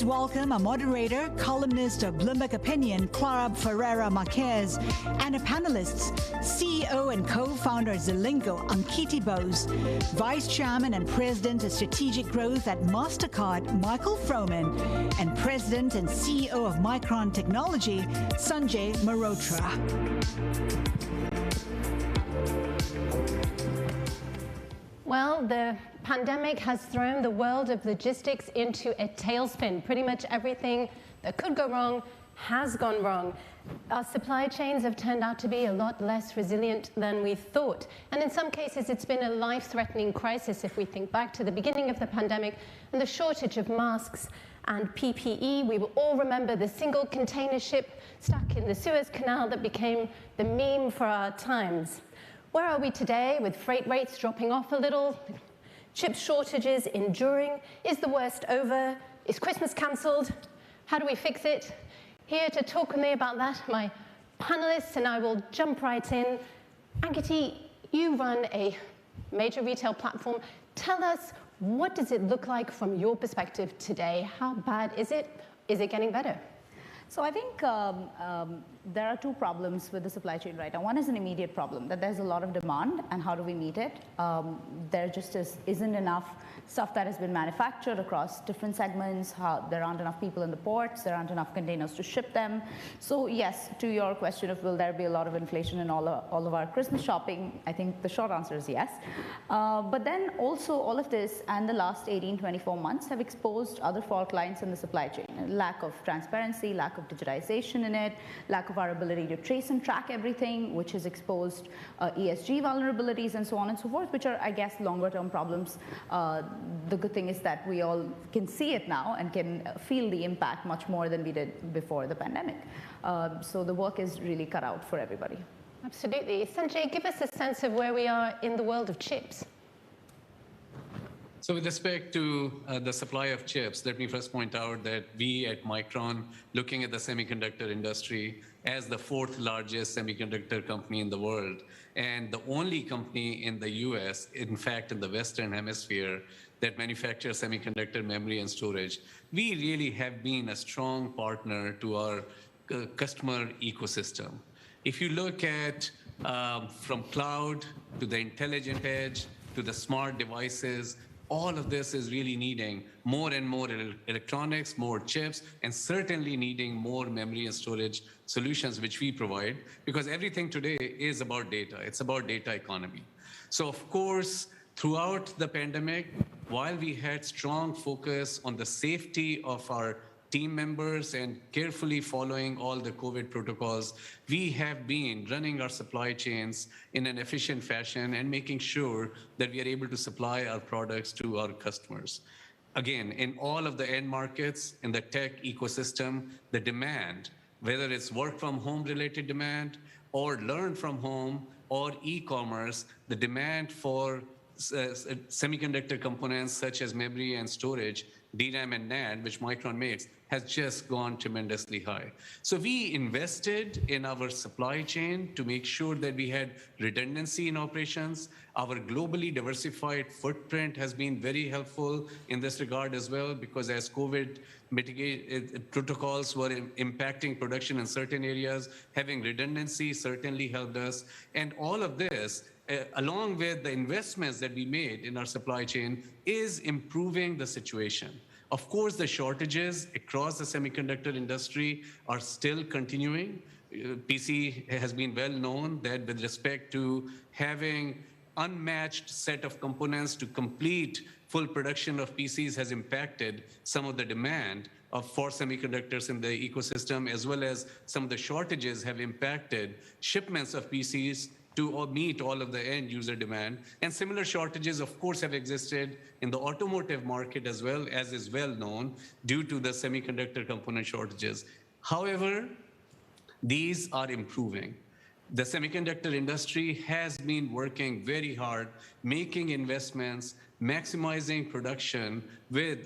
Speaker 1: Welcome a moderator, columnist of Bloomberg Opinion, Clara Ferreira Marquez, and a panelists, CEO and co-founder of Zelingo, Ankiti Bose, Vice Chairman and President of Strategic Growth at MasterCard, Michael Froman, and President and CEO of Micron Technology, Sanjay Mehrotra.
Speaker 7: Well, the pandemic has thrown the world of logistics into a tailspin. Pretty much everything that could go wrong has gone wrong. Our supply chains have turned out to be a lot less resilient than we thought. And in some cases, it's been a life-threatening crisis if we think back to the beginning of the pandemic and the shortage of masks and PPE. We will all remember the single container ship stuck in the Suez Canal that became the meme for our times. Where are we today with freight rates dropping off a little? Chip shortages enduring? Is the worst over? Is Christmas cancelled? How do we fix it? Here to talk with me about that, my panelists, and I will jump right in. Ankiti, you run a major retail platform. Tell us, what does it look like from your perspective today? How bad is it? Is it getting better?
Speaker 8: So I think there are two problems with the supply chain right now. One is an immediate problem, that there's a lot of demand, and how do we meet it? There just isn't enough stuff that has been manufactured across different segments. There aren't enough people in the ports. There aren't enough containers to ship them. So yes, to your question of will there be a lot of inflation in all of our Christmas shopping, I think the short answer is yes. But then also all of this and the last 18, 24 months have exposed other fault lines in the supply chain. Lack of transparency, lack of digitization in it, lack of our ability to trace and track everything, which has exposed ESG vulnerabilities and so on and so forth, which are, I guess, longer term problems. The good thing is that we all can see it now and can feel the impact much more than we did before the pandemic. So the work is really cut out for everybody.
Speaker 7: Absolutely. Sanjay, give us a sense of where we are in the world of chips.
Speaker 9: So with respect to the supply of chips, let me first point out that we at Micron, looking at the semiconductor industry as the fourth largest semiconductor company in the world, and the only company in the US, in fact, in the Western Hemisphere, that manufactures semiconductor memory and storage, we really have been a strong partner to our customer ecosystem. If you look at from cloud to the intelligent edge to the smart devices, all of this is really needing more and more electronics, more chips, and certainly needing more memory and storage solutions, which we provide, because everything today is about data. It's about data economy. So of course, throughout the pandemic, while we had strong focus on the safety of our team members and carefully following all the COVID protocols, we have been running our supply chains in an efficient fashion and making sure that we are able to supply our products to our customers. Again, in all of the end markets, in the tech ecosystem, the demand, whether it's work from home related demand or learn from home or e-commerce, the demand for semiconductor components such as memory and storage, DRAM and NAND, which Micron makes, has just gone tremendously high. So we invested in our supply chain to make sure that we had redundancy in operations. Our globally diversified footprint has been very helpful in this regard as well, because as COVID protocols were impacting production in certain areas, having redundancy certainly helped us. And all of this, along with the investments that we made in our supply chain, is improving the situation. Of course, the shortages across the semiconductor industry are still continuing. PC has been well known that with respect to having unmatched set of components to complete full production of PCs has impacted some of the demand for semiconductors in the ecosystem, as well as some of the shortages have impacted shipments of PCs to meet all of the end user demand. And similar shortages, of course, have existed in the automotive market as well, as is well known, due to the semiconductor component shortages. However, these are improving. The semiconductor industry has been working very hard, making investments, maximizing production with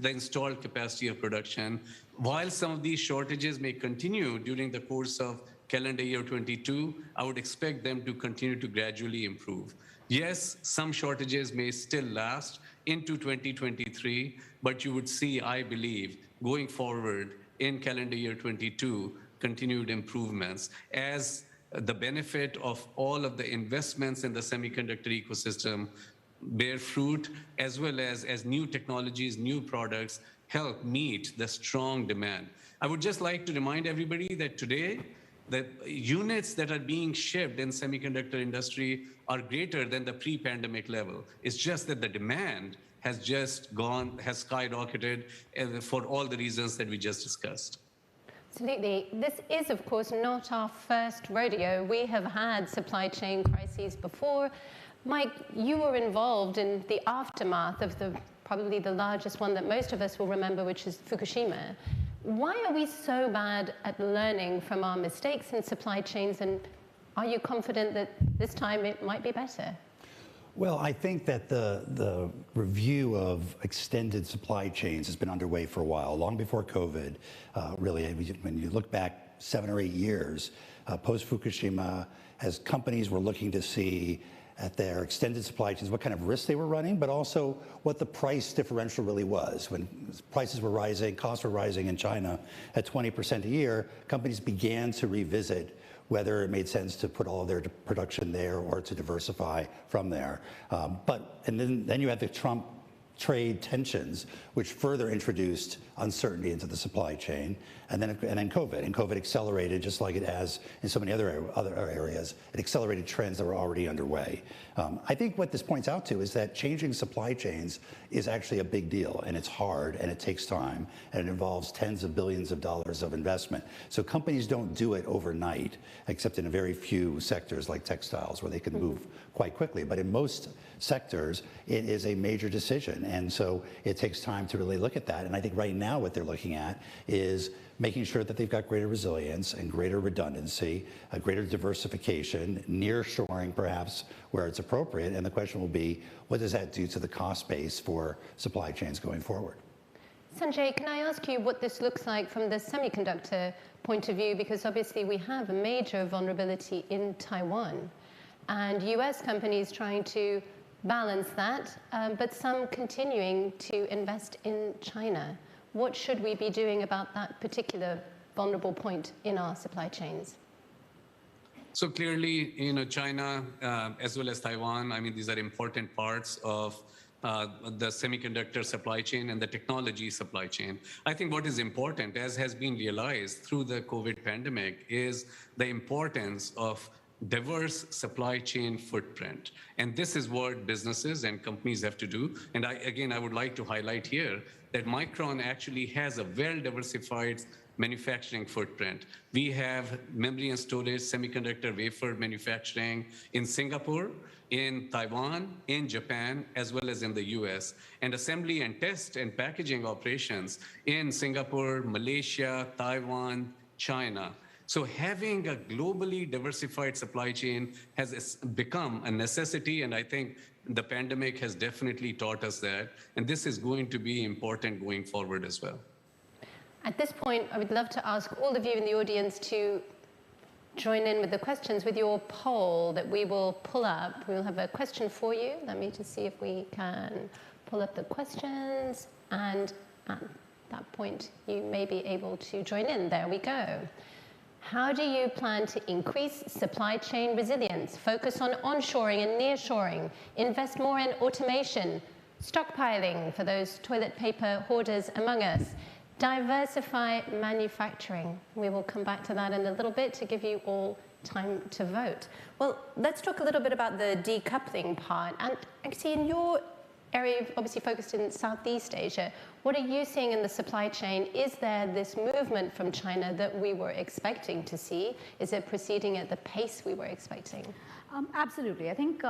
Speaker 9: the installed capacity of production. While some of these shortages may continue during the course of calendar year 22, I would expect them to continue to gradually improve. Yes, some shortages may still last into 2023, but you would see, I believe, going forward in calendar year 22, continued improvements as the benefit of all of the investments in the semiconductor ecosystem bear fruit, as well as new technologies, new products help meet the strong demand. I would just like to remind everybody that today, the units that are being shipped in semiconductor industry are greater than the pre-pandemic level. It's just that the demand has just has skyrocketed for all the reasons that we just discussed.
Speaker 7: Absolutely. This is, of course, not our first rodeo. We have had supply chain crises before. Mike, you were involved in the aftermath of probably the largest one that most of us will remember, which is Fukushima. Why are we so bad at learning from our mistakes in supply chains, and are you confident that this time it might be better?
Speaker 10: Well, I think that the review of extended supply chains has been underway for a while, long before COVID. Really, when you look back 7 or 8 years, post-Fukushima, as companies were looking to see at their extended supply chains, what kind of risks they were running, but also what the price differential really was. When prices were rising, costs were rising in China at 20% a year, companies began to revisit whether it made sense to put all of their production there or to diversify from there. And then you had the Trump trade tensions, which further introduced uncertainty into the supply chain, and then COVID. And COVID accelerated, just like it has in so many other areas, it accelerated trends that were already underway. I think what this points out to is that changing supply chains is actually a big deal, and it's hard, and it takes time, and it involves tens of billions of dollars of investment. So companies don't do it overnight, except in a very few sectors like textiles, where they can move quite quickly. But in most sectors, it is a major decision, and so it takes time to really look at that. And I think right now what they're looking at is making sure that they've got greater resilience and greater redundancy, a greater diversification, nearshoring perhaps where it's appropriate. And the question will be, what does that do to the cost base for supply chains going forward?
Speaker 7: Sanjay, can I ask you what this looks like from the semiconductor point of view? Because obviously we have a major vulnerability in Taiwan, and US companies trying to balance that, but some continuing to invest in China. What should we be doing about that particular vulnerable point in our supply chains?
Speaker 9: So clearly, China as well as Taiwan, I mean, these are important parts of the semiconductor supply chain and the technology supply chain. I think what is important, as has been realized through the COVID pandemic, is the importance of diverse supply chain footprint. And this is what businesses and companies have to do. And I would like to highlight here that Micron actually has a well-diversified manufacturing footprint. We have memory and storage, semiconductor wafer manufacturing in Singapore, in Taiwan, in Japan, as well as in the US, and assembly and test and packaging operations in Singapore, Malaysia, Taiwan, China. So having a globally diversified supply chain has become a necessity, and I think the pandemic has definitely taught us that, and this is going to be important going forward as well.
Speaker 7: At this point, I would love to ask all of you in the audience to join in with the questions with your poll that we will pull up. We'll have a question for you. Let me just see if we can pull up the questions, and at that point, you may be able to join in. There we go. How do you plan to increase supply chain resilience, focus on onshoring and nearshoring, invest more in automation, stockpiling for those toilet paper hoarders among us, diversify manufacturing? We will come back to that in a little bit to give you all time to vote. Well, let's talk a little bit about the decoupling part. And actually, in your area, you've obviously focused in Southeast Asia. What are you seeing in the supply chain? Is there this movement from China that we were expecting to see? Is it proceeding at the pace we were expecting?
Speaker 8: Absolutely. I think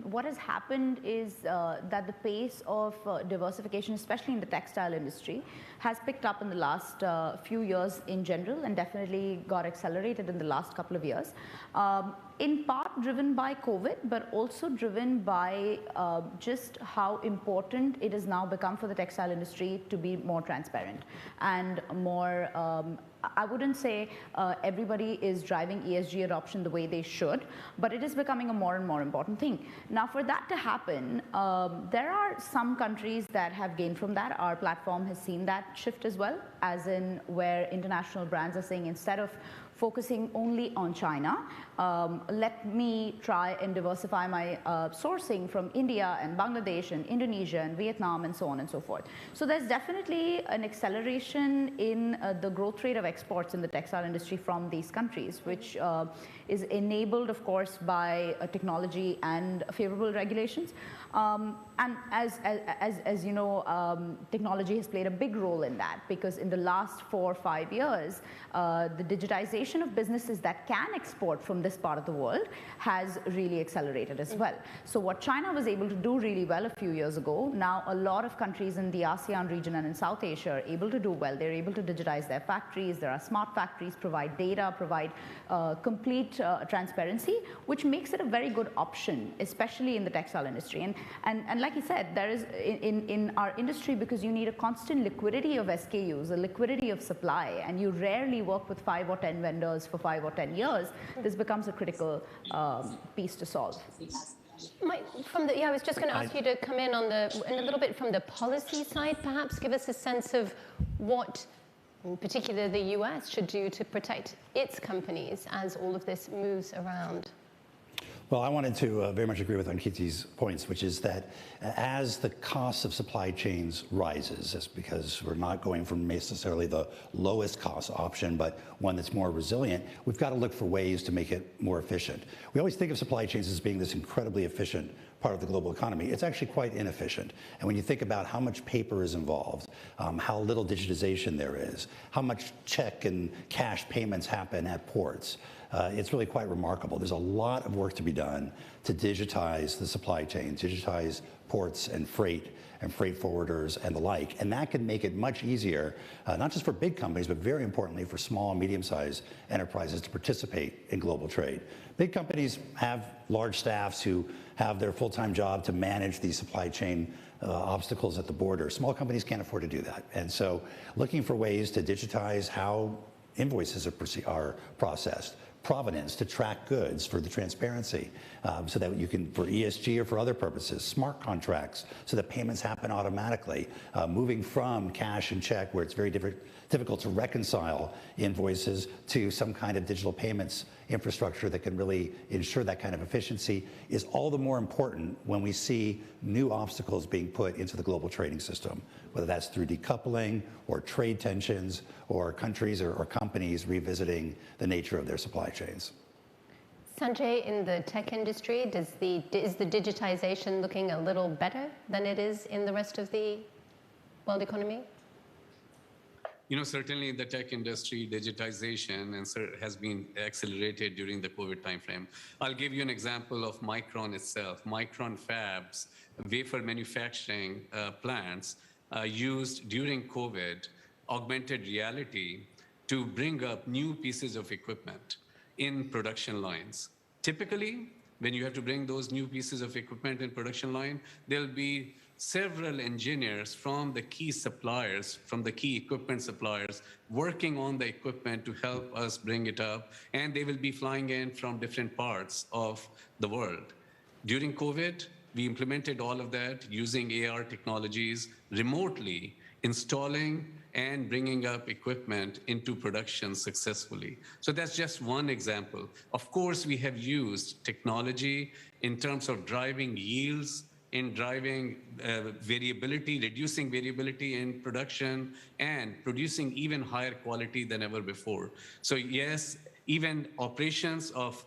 Speaker 8: what has happened is that the pace of diversification, especially in the textile industry, has picked up in the last few years in general, and definitely got accelerated in the last couple of years. In part driven by COVID, but also driven by just how important it has now become for the textile industry to be more transparent and more, I wouldn't say everybody is driving ESG adoption the way they should, but it is becoming a more and more important thing. Now, for that to happen, there are some countries that have gained from that. Our platform has seen that shift as well, as in where international brands are saying, instead of focusing only on China, let me try and diversify my sourcing from India and Bangladesh and Indonesia and Vietnam and so on and so forth. So there's definitely an acceleration in the growth rate of exports in the textile industry from these countries, which is enabled, of course, by technology and favorable regulations. And as you know, technology has played a big role in that, because in the last 4 or 5 years, the digitization of businesses that can export from this part of the world has really accelerated as well. So what China was able to do really well a few years ago, now a lot of countries in the ASEAN region and in South Asia are able to do well. They're able to digitize their factories. There are smart factories, provide data, provide complete transparency, which makes it a very good option, especially in the textile industry. And like you said, there is in our industry, because you need a constant liquidity of SKUs, a liquidity of supply, and you rarely work with 5 or 10 vendors for 5 or 10 years, this becomes a critical piece to solve.
Speaker 7: I was just going to ask you to come in on a little bit from the policy side, perhaps give us a sense of what, in particular, the US should do to protect its companies as all of this moves around.
Speaker 10: Well, I wanted to very much agree with Ankiti's points, which is that as the cost of supply chains rises, that's because we're not going from necessarily the lowest cost option, but one that's more resilient, we've got to look for ways to make it more efficient. We always think of supply chains as being this incredibly efficient part of the global economy. It's actually quite inefficient. And when you think about how much paper is involved, how little digitization there is, how much check and cash payments happen at ports, it's really quite remarkable. There's a lot of work to be done to digitize the supply chain, digitize ports and freight forwarders and the like. And that can make it much easier, not just for big companies, but very importantly for small and medium-sized enterprises to participate in global trade. Big companies have large staffs who have their full-time job to manage these supply chain obstacles at the border. Small companies can't afford to do that. And so looking for ways to digitize how invoices are processed, provenance to track goods for the transparency, so that you can, for ESG or for other purposes, smart contracts so that payments happen automatically, moving from cash and check where it's very difficult to reconcile invoices to some kind of digital payments infrastructure that can really ensure that kind of efficiency is all the more important when we see new obstacles being put into the global trading system, whether that's through decoupling or trade tensions or countries or companies revisiting the nature of their supply chains.
Speaker 7: Sanjay, in the tech industry, is the digitization looking a little better than it is in the rest of the world economy?
Speaker 9: You know, certainly in the tech industry, digitization has been accelerated during the COVID timeframe. I'll give you an example of Micron itself. Micron fabs, wafer manufacturing plants used during COVID augmented reality to bring up new pieces of equipment in production lines. Typically, when you have to bring those new pieces of equipment in production line, there'll be several engineers from the key suppliers, from the key equipment suppliers, working on the equipment to help us bring it up, and they will be flying in from different parts of the world. During COVID, we implemented all of that using AR technologies, remotely installing and bringing up equipment into production successfully. So that's just one example. Of course, we have used technology in terms of driving yields, in driving variability, reducing variability in production, and producing even higher quality than ever before. So yes, even operations of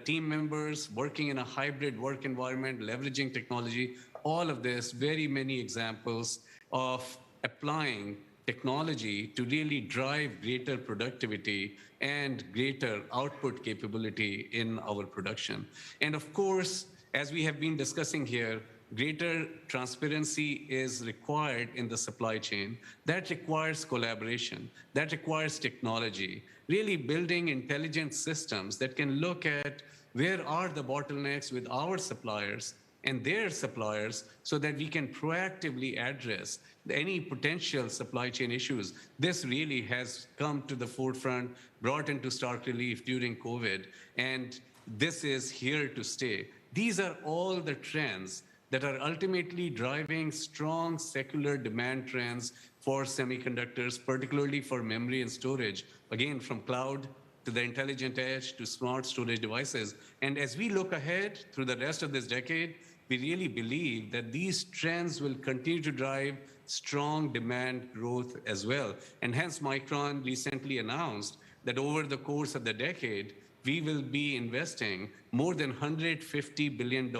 Speaker 9: team members working in a hybrid work environment, leveraging technology, all of this, very many examples of applying technology to really drive greater productivity and greater output capability in our production. And of course, as we have been discussing here, greater transparency is required in the supply chain. That requires collaboration. That requires technology, really building intelligent systems that can look at where are the bottlenecks with our suppliers and their suppliers so that we can proactively address any potential supply chain issues. This really has come to the forefront, brought into stark relief during COVID, and this is here to stay. These are all the trends that are ultimately driving strong secular demand trends for semiconductors, particularly for memory and storage, again, from cloud to the intelligent edge to smart storage devices. And as we look ahead through the rest of this decade, we really believe that these trends will continue to drive strong demand growth as well. And hence, Micron recently announced that over the course of the decade, we will be investing more than $150 billion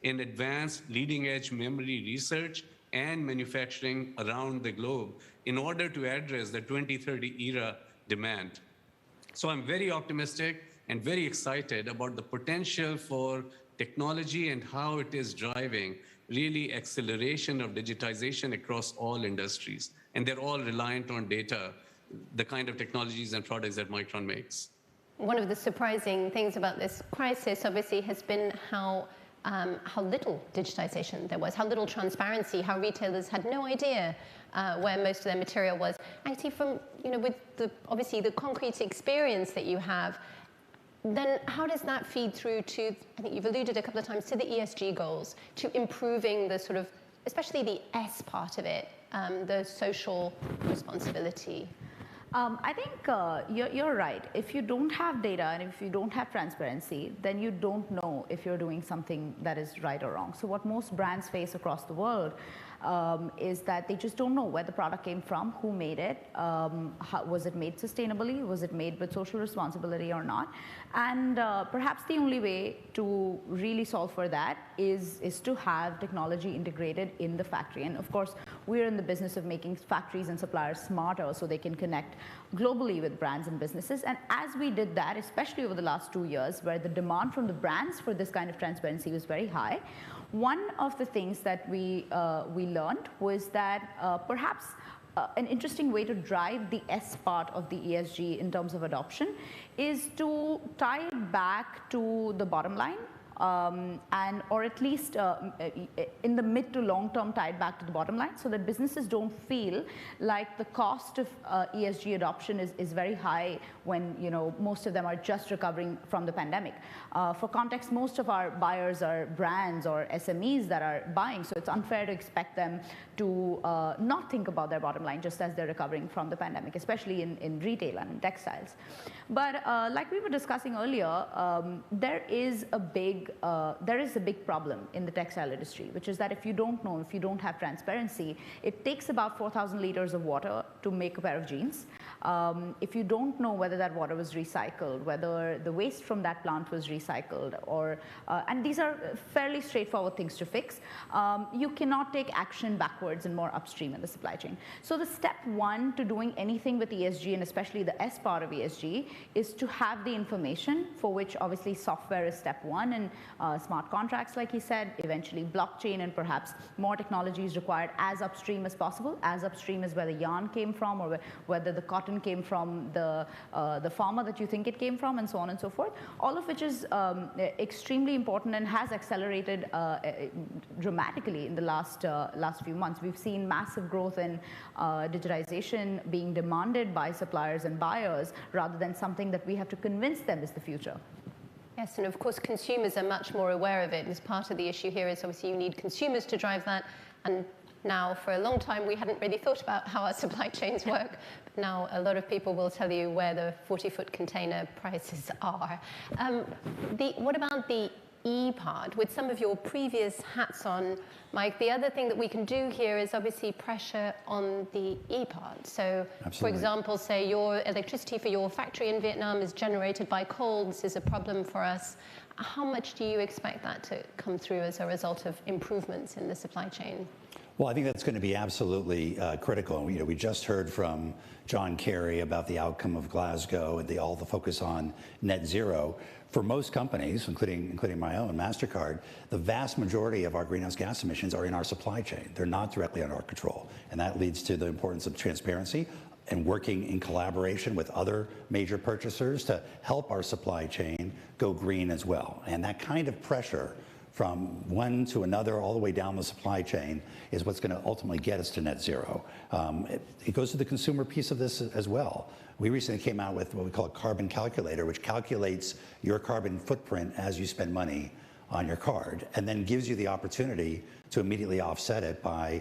Speaker 9: in advanced leading-edge memory research and manufacturing around the globe in order to address the 2030 era demand. So I'm very optimistic and very excited about the potential for technology and how it is driving really acceleration of digitization across all industries. And they're all reliant on data, the kind of technologies and products that Micron makes.
Speaker 7: One of the surprising things about this crisis, obviously, has been how little digitization there was, how little transparency, how retailers had no idea where most of their material was. Actually, from with obviously the concrete experience that you have, then how does that feed through to, I think you've alluded a couple of times, to the ESG goals, to improving the sort of, especially the S part of it, the social responsibility?
Speaker 8: I think you're right. If you don't have data and if you don't have transparency, then you don't know if you're doing something that is right or wrong. So what most brands face across the world is that they just don't know where the product came from, who made it, was it made sustainably, was it made with social responsibility or not. And perhaps the only way to really solve for that is to have technology integrated in the factory. And of course, we're in the business of making factories and suppliers smarter so they can connect globally with brands and businesses. And as we did that, especially over the last 2 years, where the demand from the brands for this kind of transparency was very high, one of the things that we learned was that perhaps an interesting way to drive the S part of the ESG in terms of adoption is to tie it back to the bottom line. And or at least in the mid to long term tied back to the bottom line, so that businesses don't feel like the cost of ESG adoption is very high when most of them are just recovering from the pandemic. For context, most of our buyers are brands or SMEs that are buying, so it's unfair to expect them to not think about their bottom line just as they're recovering from the pandemic, especially in retail and in textiles. But like we were discussing earlier, there is a big problem in the textile industry, which is that if you don't know, if you don't have transparency, it takes about 4,000 liters of water to make a pair of jeans. If you don't know whether that water was recycled, whether the waste from that plant was recycled, or and these are fairly straightforward things to fix, you cannot take action backwards and more upstream in the supply chain. So the step one to doing anything with ESG, and especially the S part of ESG, is to have the information, for which obviously software is step one, and smart contracts, like he said, eventually blockchain, and perhaps more technology is required as upstream as possible. As upstream as where the yarn came from, or whether the cotton came from the farmer that you think it came from, and so on and so forth. All of which is extremely important and has accelerated dramatically in the last few months. We've seen massive growth in digitization being demanded by suppliers and buyers, rather than something that we have to convince them is the future.
Speaker 7: Yes, and of course consumers are much more aware of it. And part of the issue here is obviously you need consumers to drive that. And now for a long time we hadn't really thought about how our supply chains work. But now a lot of people will tell you where the 40-foot container prices are. What about the E part? With some of your previous hats on, Mike, the other thing that we can do here is obviously pressure on the E part. So, absolutely. For example, say your electricity for your factory in Vietnam is generated by coal. This is a problem for us. How much do you expect that to come through as a result of improvements in the supply chain?
Speaker 10: Well, I think that's going to be absolutely critical. We just heard from John Kerry about the outcome of Glasgow and all the focus on net zero. For most companies, including my own, MasterCard, the vast majority of our greenhouse gas emissions are in our supply chain. They're not directly under our control. And that leads to the importance of transparency and working in collaboration with other major purchasers to help our supply chain go green as well. And that kind of pressure from one to another all the way down the supply chain is what's going to ultimately get us to net zero. It goes to the consumer piece of this as well. We recently came out with what we call a carbon calculator, which calculates your carbon footprint as you spend money on your card, and then gives you the opportunity to immediately offset it by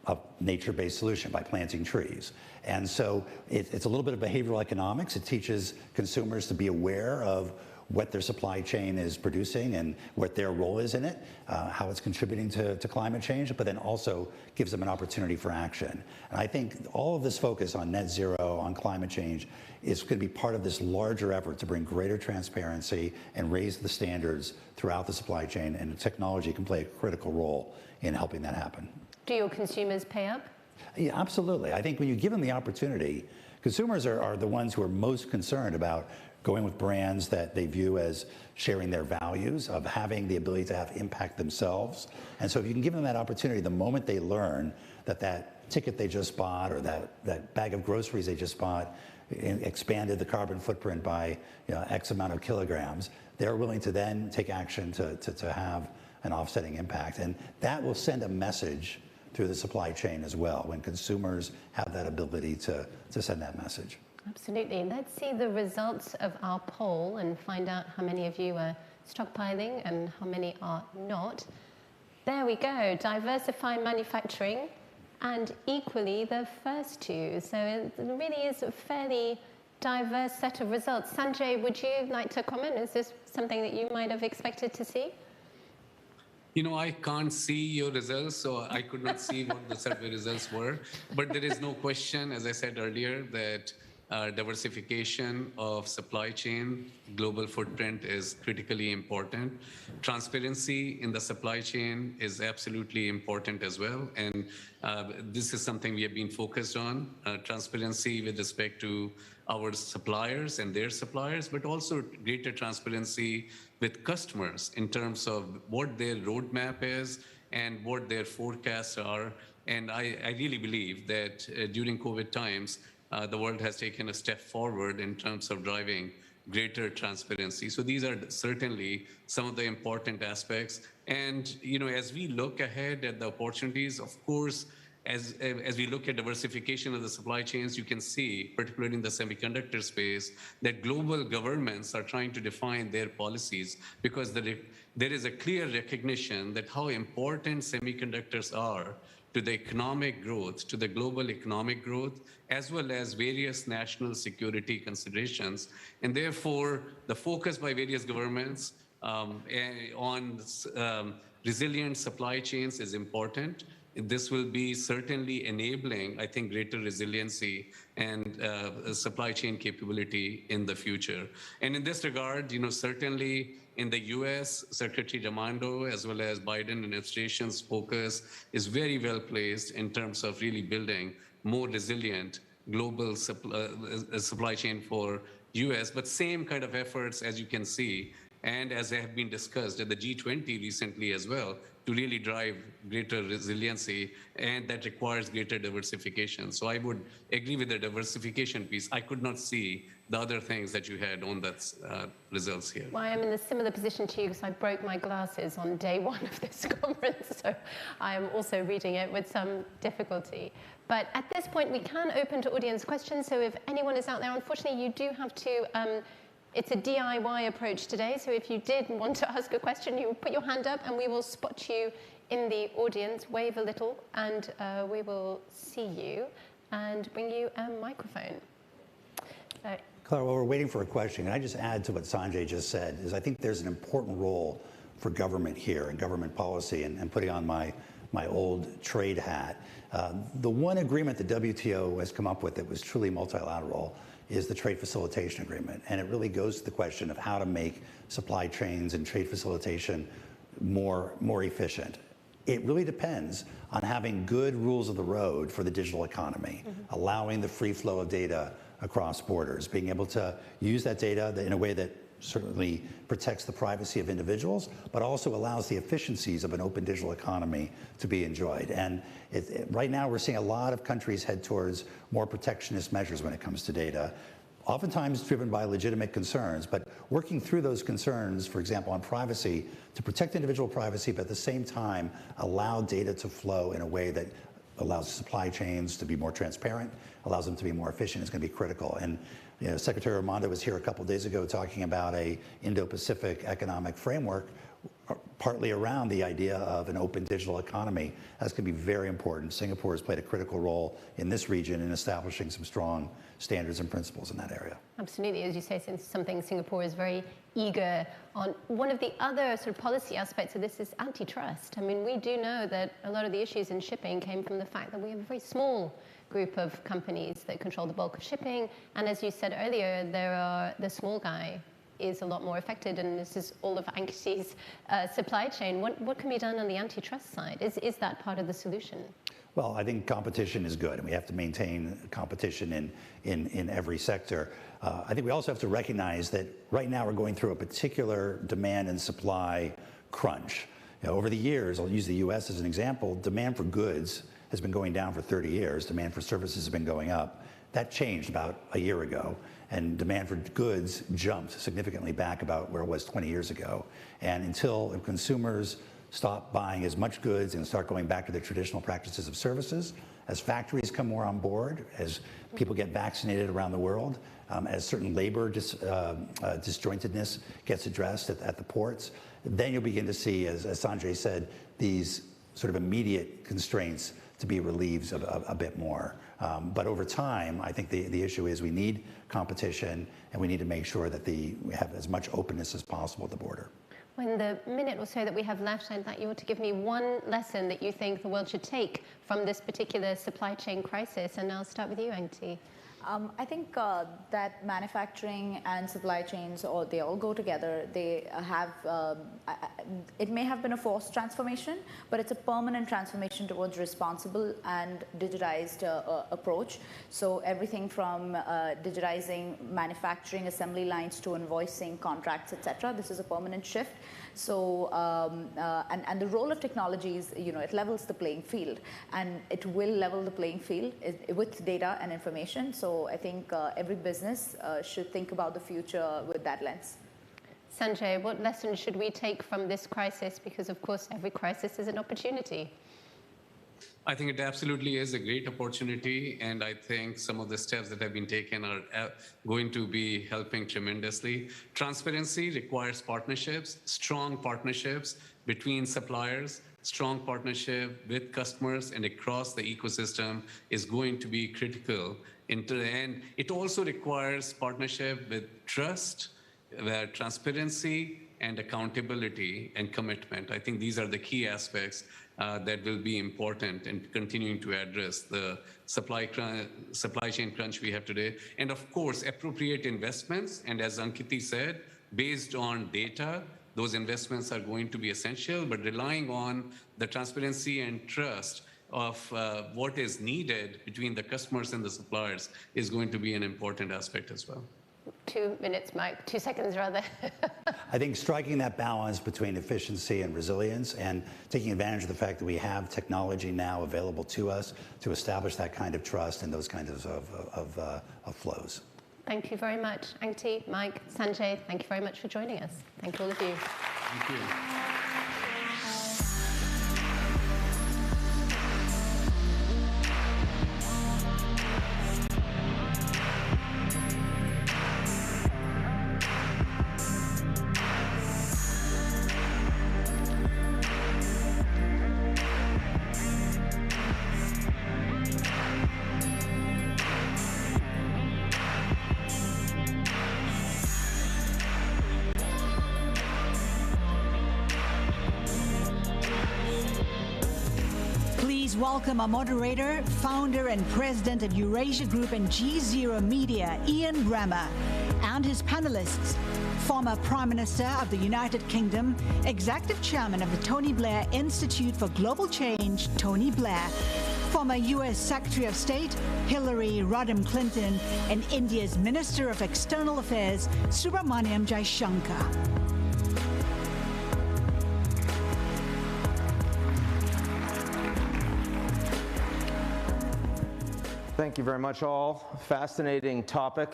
Speaker 10: a nature-based solution, by planting trees. And so it's a little bit of behavioral economics. It teaches consumers to be aware of what their supply chain is producing and what their role is in it, how it's contributing to climate change, but then also gives them an opportunity for action. And I think all of this focus on net zero, on climate change, is going to be part of this larger effort to bring greater transparency and raise the standards throughout the supply chain, and technology can play a critical role in helping that happen.
Speaker 7: Do your consumers pay up?
Speaker 10: Yeah, absolutely. I think when you give them the opportunity, consumers are the ones who are most concerned about going with brands that they view as sharing their values, of having the ability to have impact themselves. And so if you can give them that opportunity, the moment they learn that that ticket they just bought or that bag of groceries they just bought expanded the carbon footprint by X amount of kilograms, they're willing to then take action to have an offsetting impact. And that will send a message through the supply chain as well, when consumers have that ability to send that message.
Speaker 7: Absolutely. Let's see the results of our poll and find out how many of you are stockpiling and how many are not. There we go, diversify manufacturing and equally the first two. So it really is a fairly diverse set of results. Sanjay, would you like to comment? Is this something that you might have expected to see?
Speaker 9: You know, I can't see your results, so I could not see what the survey results were. But there is no question, as I said earlier, that diversification of supply chain, global footprint is critically important. Transparency in the supply chain is absolutely important as well. And this is something we have been focused on, transparency with respect to our suppliers and their suppliers, but also greater transparency with customers in terms of what their roadmap is and what their forecasts are. And I really believe that during COVID times, the world has taken a step forward in terms of driving greater transparency. So these are certainly some of the important aspects. And you know, as we look ahead at the opportunities, of course, as we look at diversification of the supply chains, you can see, particularly in the semiconductor space, that global governments are trying to define their policies because there is a clear recognition that how important semiconductors are to the economic growth, to the global economic growth, as well as various national security considerations. And therefore, the focus by various governments on resilient supply chains is important. This will be certainly enabling, I think, greater resiliency and supply chain capability in the future. And in this regard, you know, certainly in the US, Secretary Raimondo, as well as Biden administration's focus is very well placed in terms of really building more resilient global supply chain for US, but same kind of efforts, as you can see, and as have been discussed at the G20 recently as well, to really drive greater resiliency, and that requires greater diversification. So I would agree with the diversification piece. I could not see the other things that you had on that results here.
Speaker 7: Well, I am in a similar position to you because I broke my glasses on day one of this conference, so I am also reading it with some difficulty. But at this point, we can open to audience questions. So if anyone is out there, unfortunately, you do have to it's a DIY approach today, so if you did want to ask a question, you put your hand up and we will spot you in the audience, wave a little, and we will see you and bring you a microphone.
Speaker 10: Clara, while we're waiting for a question, can I just add to what Sanjay just said, is I think there's an important role for government here and government policy, and putting on my old trade hat. The one agreement the WTO has come up with that was truly multilateral is the trade facilitation agreement. And it really goes to the question of how to make supply chains and trade facilitation more efficient. It really depends on having good rules of the road for the digital economy, allowing the free flow of data across borders, being able to use that data in a way that certainly protects the privacy of individuals, but also allows the efficiencies of an open digital economy to be enjoyed. And right now, we're seeing a lot of countries head towards more protectionist measures when it comes to data, oftentimes driven by legitimate concerns, but working through those concerns, for example, on privacy, to protect individual privacy, but at the same time, allow data to flow in a way that allows supply chains to be more transparent, allows them to be more efficient, is going to be critical. And you know, Secretary Raimondo was here a couple of days ago talking about a Indo-Pacific economic framework, partly around the idea of an open digital economy. That's going to be very important. Singapore has played a critical role in this region in establishing some strong standards and principles in that area.
Speaker 7: Absolutely, as you say, since something Singapore is very eager on. One of the other sort of policy aspects of this is antitrust. I mean, we do know that a lot of the issues in shipping came from the fact that we have a very small group of companies that control the bulk of shipping. And as you said earlier, the small guy is a lot more affected, and this is all of Ankiti's supply chain. What can be done on the antitrust side? Is that part of the solution?
Speaker 10: Well, I think competition is good, and we have to maintain competition in every sector. I think we also have to recognize that right now we're going through a particular demand and supply crunch. You know, over the years, I'll use the US as an example, demand for goods has been going down for 30 years. Demand for services has been going up. That changed about a year ago, and demand for goods jumped significantly back about where it was 20 years ago. And until consumers stop buying as much goods and start going back to their traditional practices of services, As factories come more on board, as people get vaccinated around the world, as certain labor disjointedness gets addressed at the ports, then you'll begin to see, as Sanjay said, these sort of immediate constraints to be relieved a bit more. But over time, I think the issue is we need competition, and we need to make sure that we have as much openness as possible at the border.
Speaker 7: In the minute or so that we have left, I'd like you to give me one lesson that you think the world should take from this particular supply chain crisis. And I'll start with you, Auntie.
Speaker 8: I think that manufacturing and supply chains, they all go together. They have, it may have been a forced transformation, but it's a permanent transformation towards responsible and digitized approach. So everything from digitizing manufacturing assembly lines to invoicing, contracts, etc. This is a permanent shift. So, and the role of technology is, it levels the playing field, and it will level the playing field with data and information. So I think every business should think about the future with that lens.
Speaker 7: Sanjay, what lessons should we take from this crisis? Because of course, every crisis is an opportunity.
Speaker 9: I think it absolutely is a great opportunity, and I think some of the steps that have been taken are going to be helping tremendously. Transparency requires partnerships, strong partnerships between suppliers, strong partnership with customers and across the ecosystem is going to be critical. And it also requires partnership with trust, transparency, and accountability and commitment. I think these are the key aspects that will be important in continuing to address the supply chain crunch we have today. And of course, appropriate investments. And as Ankiti said, based on data, those investments are going to be essential, but relying on the transparency and trust of what is needed between the customers and the suppliers is going to be an important aspect as well.
Speaker 7: 2 minutes, Mike. 2 seconds, rather.
Speaker 10: I think striking that balance between efficiency and resilience and taking advantage of the fact that we have technology now available to us to establish that kind of trust and those kinds of flows.
Speaker 7: Thank you very much, Ankiti, Mike, Sanjay. Thank you very much for joining us. Thank all of you.
Speaker 9: Thank you.
Speaker 1: Welcome our moderator, founder and president of Eurasia Group and G0 Media, Ian Bremmer, and his panelists, former Prime Minister of the United Kingdom, Executive Chairman of the Tony Blair Institute for Global Change, Tony Blair, former U.S. Secretary of State, Hillary Rodham Clinton, and India's Minister of External Affairs, Subramaniam Jaishankar.
Speaker 11: Thank you very much, all. Fascinating topic,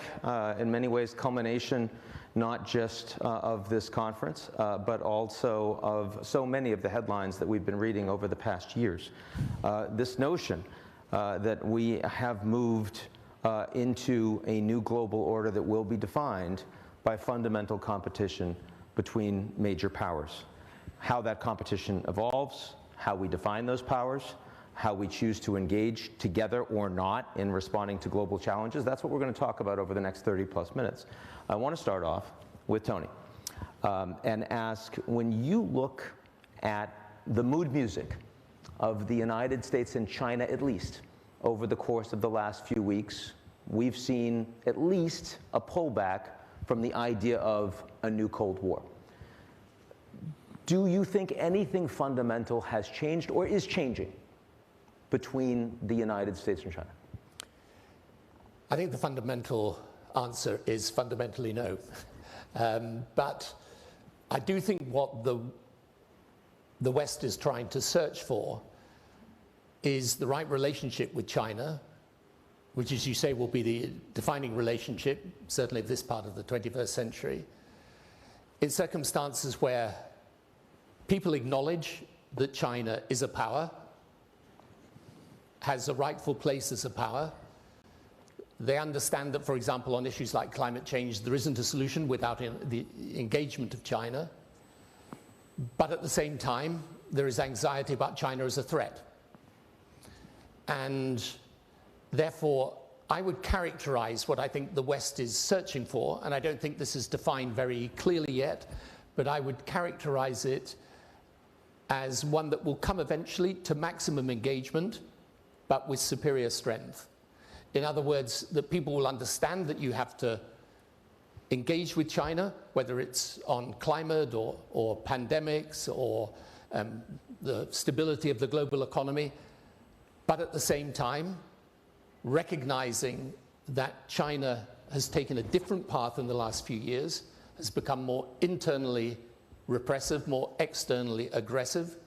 Speaker 11: in many ways culmination not just of this conference, but also of so many of the headlines that we've been reading over the past years. This notion that we have moved into a new global order that will be defined by fundamental competition between major powers. How that competition evolves, how we define those powers, how we choose to engage together or not in responding to global challenges. That's what we're going to talk about over the next 30+ minutes. I want to start off with Tony and ask, when you look at the mood music of the United States and China, at least over the course of the last few weeks, we've seen at least a pullback from the idea of a new Cold War. Do you think anything fundamental has changed or is changing between the United States and China?
Speaker 12: I think the fundamental answer is fundamentally no. But I do think what the West is trying to search for is the right relationship with China, which, as you say, will be the defining relationship, certainly of this part of the 21st century, in circumstances where people acknowledge that China is a power, has a rightful place as a power. They understand that, for example, on issues like climate change, there isn't a solution without the engagement of China. But at the same time, there is anxiety about China as a threat. And therefore, I would characterize what I think the West is searching for, and I don't think this is defined very clearly yet, but I would characterize it as one that will come eventually to maximum engagement, but with superior strength. In other words, that people will understand that you have to engage with China, whether it's on climate or pandemics or the stability of the global economy, but at the same time, recognizing that China has taken a different path in the last few years, has become more internally repressive, more externally aggressive.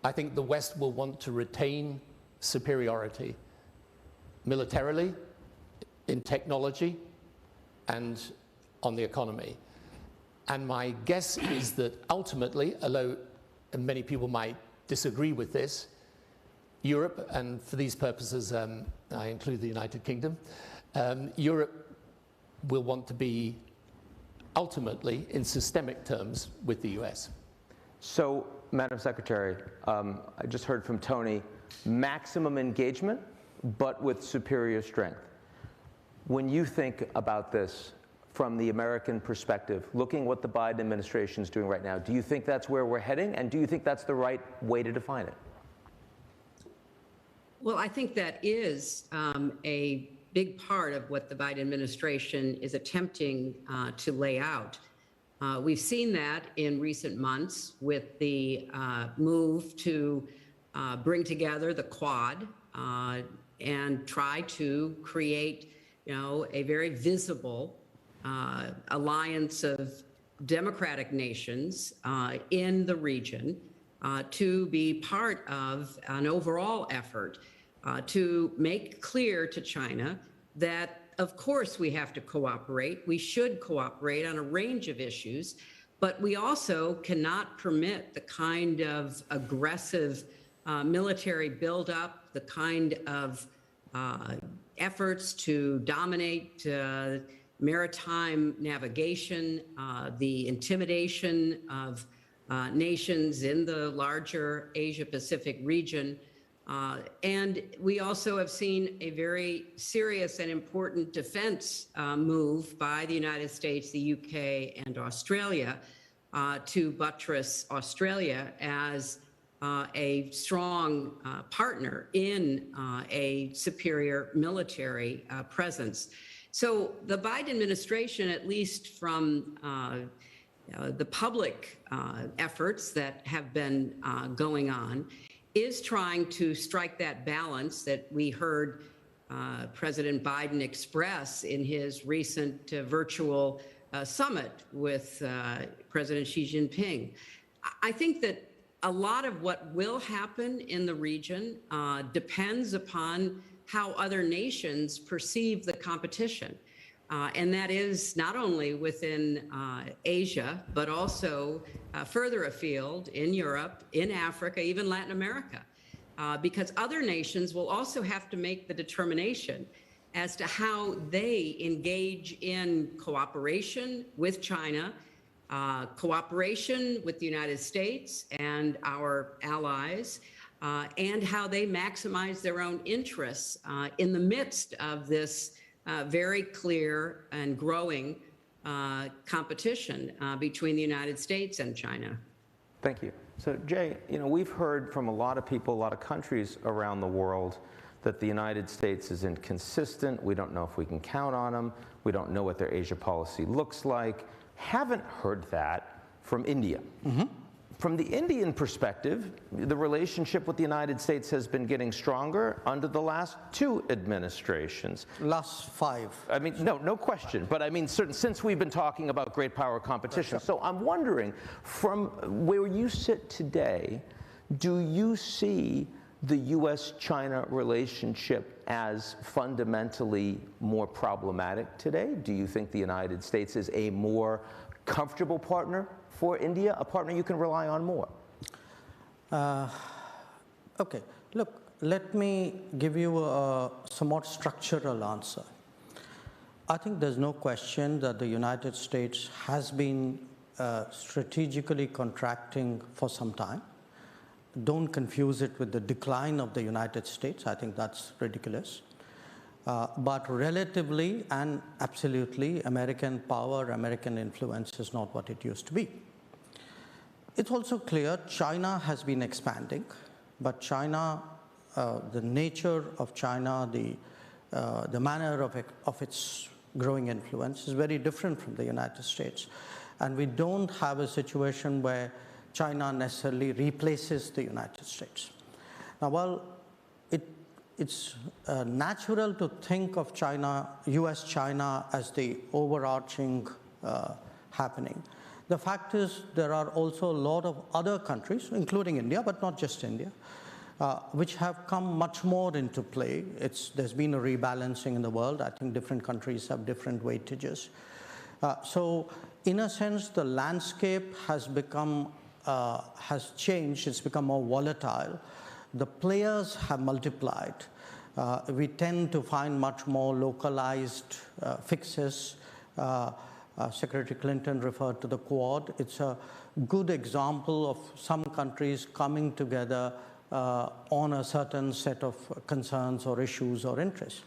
Speaker 12: I think the West will want to retain superiority militarily, in technology, and on the economy. And my guess is that ultimately, although many people might disagree with this, Europe, and for these purposes I include the United Kingdom, Europe will want to be ultimately in systemic terms with the US.
Speaker 11: So, Madam Secretary, I just heard from Tony, maximum engagement, but with superior strength. When you think about this from the American perspective, looking what the Biden administration is doing right now, do you think that's where we're heading, and do you think that's the right way to define it?
Speaker 13: Well, I think that is a big part of what the Biden administration is attempting to lay out. We've seen that in recent months with the move to bring together the Quad and try to create, a very visible alliance of democratic nations in the region to be part of an overall effort to make clear to China that, of course, we have to cooperate. We should cooperate on a range of issues, but we also cannot permit the kind of aggressive military buildup, the kind of efforts to dominate maritime navigation, the intimidation of nations in the larger Asia-Pacific region. And we also have seen a very serious and important defense move by the United States, the UK, and Australia to buttress Australia as a strong partner in a superior military presence. So the Biden administration, at least from the public efforts that have been going on, is trying to strike that balance that we heard President Biden express in his recent virtual summit with President Xi Jinping. I think that a lot of what will happen in the region depends upon how other nations perceive the competition. And that is not only within Asia, but also further afield in Europe, in Africa, even Latin America, because other nations will also have to make the determination as to how they engage in cooperation with China, cooperation with the United States and our allies, and how they maximize their own interests in the midst of this very clear and growing competition between the United States and China.
Speaker 11: Thank you. So, Jay, we've heard from a lot of people, a lot of countries around the world that the United States is inconsistent. We don't know if we can count on them. We don't know what their Asia policy looks like. Haven't heard that from India. Mm-hmm. From the Indian perspective, the relationship with the United States has been getting stronger under the last 2 administrations.
Speaker 14: Last 5.
Speaker 11: I mean, no question. But I mean, since we've been talking about great power competition. So I'm wondering, from where you sit today, do you see the U.S.-China relationship as fundamentally more problematic today? Do you think the United States is a more comfortable partner for India, a partner you can rely on more?
Speaker 14: Okay. Look, let me give you a somewhat structural answer. I think there's no question that the United States has been strategically contracting for some time. Don't confuse it with the decline of the United States. I think that's ridiculous. But relatively and absolutely, American power, American influence is not what it used to be. It's also clear China has been expanding, but China, the nature of China, the manner of its growing influence is very different from the United States. And we don't have a situation where China necessarily replaces the United States. Now, while it's natural to think of China, US-China as the overarching happening, the fact is there are also a lot of other countries, including India, but not just India, which have come much more into play. There's been a rebalancing in the world. I think different countries have different weightages. So in a sense, the landscape has changed. It's become more volatile. The players have multiplied. We tend to find much more localized fixes. Secretary Clinton referred to the Quad. It's a good example of some countries coming together on a certain set of concerns or issues or interests.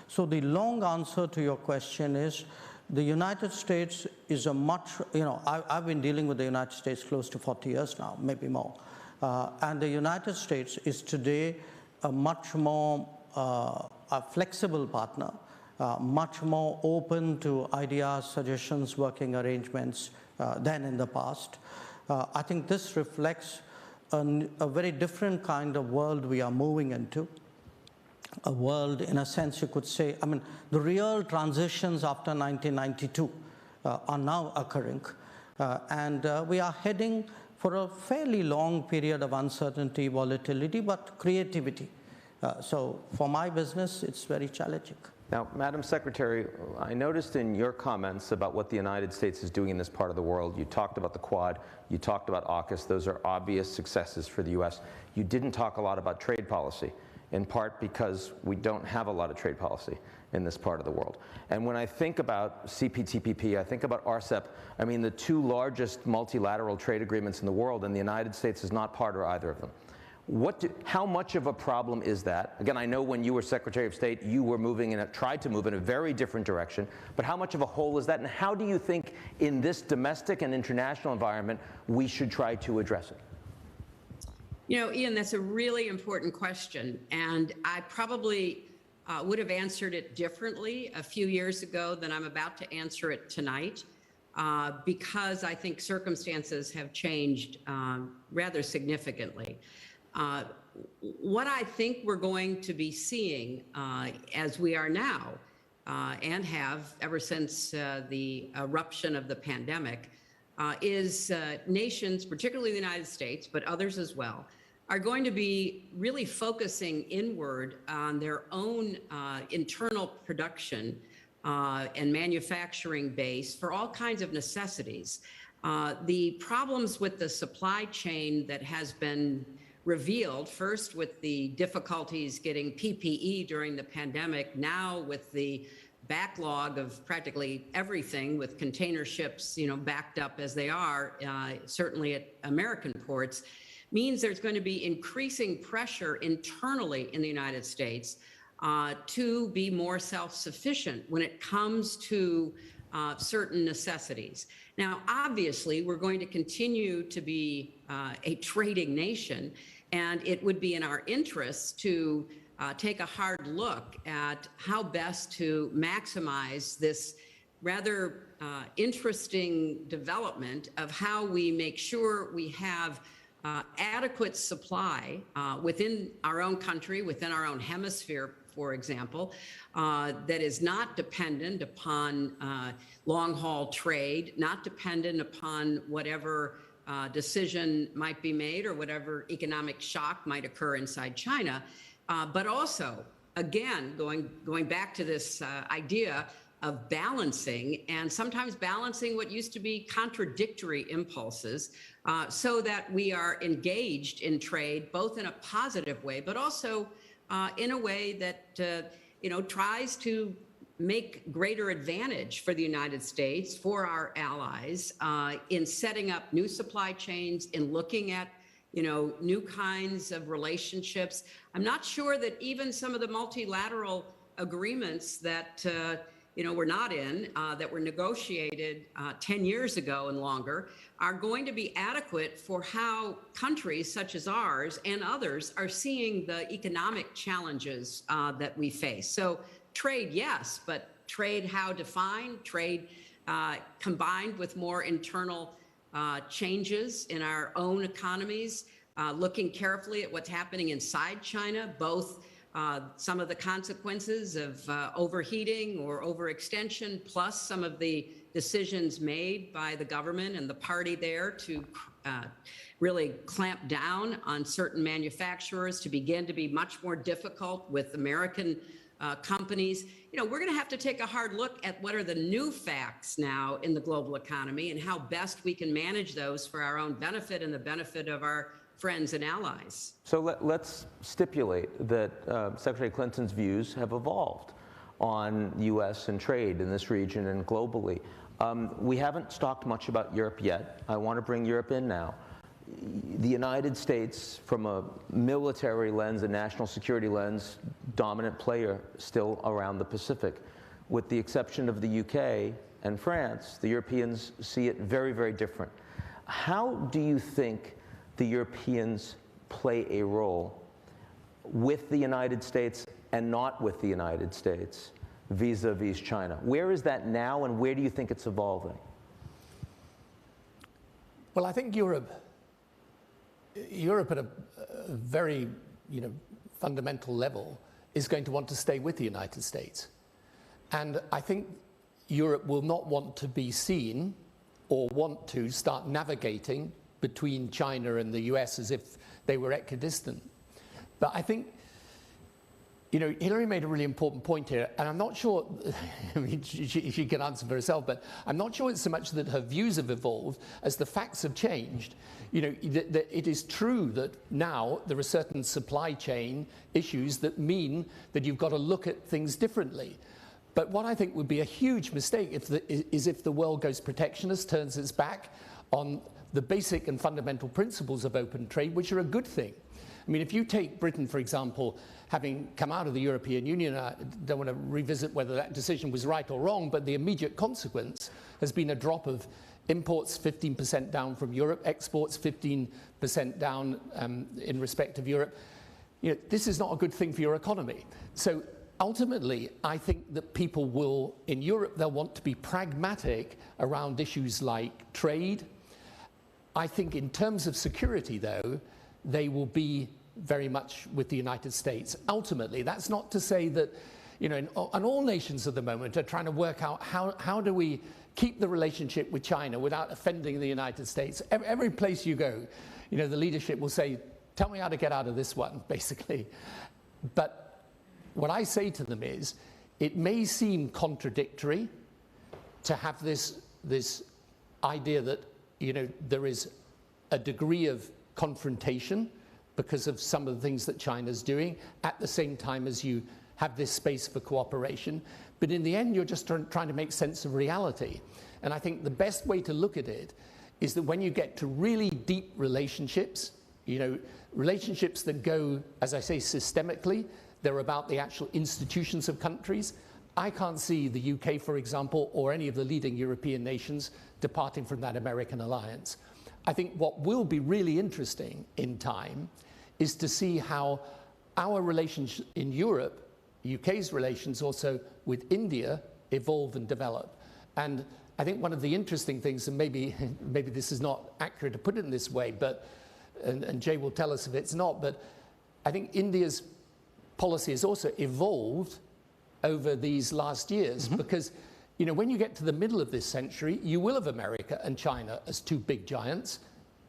Speaker 14: So the long answer to your question is the United States is a much, I've been dealing with the United States close to 40 years now, maybe more. And the United States is today a much more a flexible partner, much more open to ideas, suggestions, working arrangements than in the past. I think this reflects a very different kind of world we are moving into. A world, in a sense, you could say, the real transitions after 1992 are now occurring. And we are heading for a fairly long period of uncertainty, volatility, but creativity. So for my business, it's very challenging.
Speaker 11: Now, Madam Secretary, I noticed in your comments about what the United States is doing in this part of the world, you talked about the Quad, you talked about AUKUS, those are obvious successes for the U.S. You didn't talk a lot about trade policy, in part because we don't have a lot of trade policy in this part of the world. And when I think about CPTPP, I think about RCEP, the two largest multilateral trade agreements in the world, and the United States is not part of either of them. How much of a problem is that? Again, I know when you were Secretary of State, you were tried to move in a very different direction, but how much of a hole is that? And how do you think in this domestic and international environment we should try to address it?
Speaker 13: Ian, that's a really important question. And I probably would have answered it differently a few years ago than I'm about to answer it tonight, because I think circumstances have changed rather significantly. What I think we're going to be seeing as we are now and have ever since the eruption of the pandemic is nations, particularly the United States, but others as well, are going to be really focusing inward on their own internal production and manufacturing base for all kinds of necessities. The problems with the supply chain that has been revealed, first with the difficulties getting PPE during the pandemic, now with the backlog of practically everything with container ships, backed up as they are, certainly at American ports, means there's going to be increasing pressure internally in the United States to be more self-sufficient when it comes to certain necessities. Now, obviously, we're going to continue to be a trading nation, and it would be in our interests to take a hard look at how best to maximize this rather interesting development of how we make sure we have adequate supply within our own country, within our own hemisphere, for example, that is not dependent upon long-haul trade, not dependent upon whatever decision might be made or whatever economic shock might occur inside China, but also, again, going back to this idea of balancing, and sometimes balancing what used to be contradictory impulses, so that we are engaged in trade, both in a positive way, but also in a way that tries to make greater advantage for the United States, for our allies, in setting up new supply chains, in looking at new kinds of relationships. I'm not sure that even some of the multilateral agreements that we're not in, that were negotiated 10 years ago and longer, are going to be adequate for how countries such as ours and others are seeing the economic challenges that we face. So trade, yes, but trade how defined, trade combined with more internal changes in our own economies, looking carefully at what's happening inside China, both some of the consequences of overheating or overextension, plus some of the decisions made by the government and the party there to really clamp down on certain manufacturers, to begin to be much more difficult with American companies. We're going to have to take a hard look at what are the new facts now in the global economy and how best we can manage those for our own benefit and the benefit of our friends and allies.
Speaker 11: So let's stipulate that Secretary Clinton's views have evolved on U.S. and trade in this region and globally. We haven't talked much about Europe yet. I want to bring Europe in now. The United States, from a military lens, a national security lens, dominant player still around the Pacific. With the exception of the UK and France, the Europeans see it very, very different. How do you think the Europeans play a role with the United States and not with the United States vis-a-vis China? Where is that now, and where do you think it's evolving?
Speaker 12: Well, I think Europe at a very fundamental level is going to want to stay with the United States. And I think Europe will not want to be seen or want to start navigating between China and the US as if they were equidistant. But I think, Hillary made a really important point here, and I'm not sure, I mean, she can answer for herself, but I'm not sure it's so much that her views have evolved as the facts have changed. It is true that now there are certain supply chain issues that mean that you've got to look at things differently. But what I think would be a huge mistake is if the world goes protectionist, turns its back on the basic and fundamental principles of open trade, which are a good thing. I mean, if you take Britain, for example, having come out of the European Union, I don't want to revisit whether that decision was right or wrong, but the immediate consequence has been a drop of imports 15% down from Europe, exports 15% down in respect of Europe. This is not a good thing for your economy. So ultimately, I think that people will, in Europe, they'll want to be pragmatic around issues like trade. I think in terms of security, though, they will be very much with the United States. Ultimately, that's not to say that, and all nations at the moment are trying to work out how do we keep the relationship with China without offending the United States. Every place you go, the leadership will say, tell me how to get out of this one, basically. But what I say to them is, it may seem contradictory to have this idea that, there is a degree of confrontation because of some of the things that China's doing, at the same time as you have this space for cooperation. But in the end, you're just trying to make sense of reality. And I think the best way to look at it is that when you get to really deep relationships, relationships that go, as I say, systemically, they're about the actual institutions of countries. I can't see the UK, for example, or any of the leading European nations departing from that American alliance. I think what will be really interesting in time is to see how our relations in Europe, UK's relations also with India, evolve and develop. And I think one of the interesting things, and maybe this is not accurate to put it in this way, but and Jay will tell us if it's not, but I think India's policy has also evolved over these last years, because when you get to the middle of this century, you will have America and China as two big giants.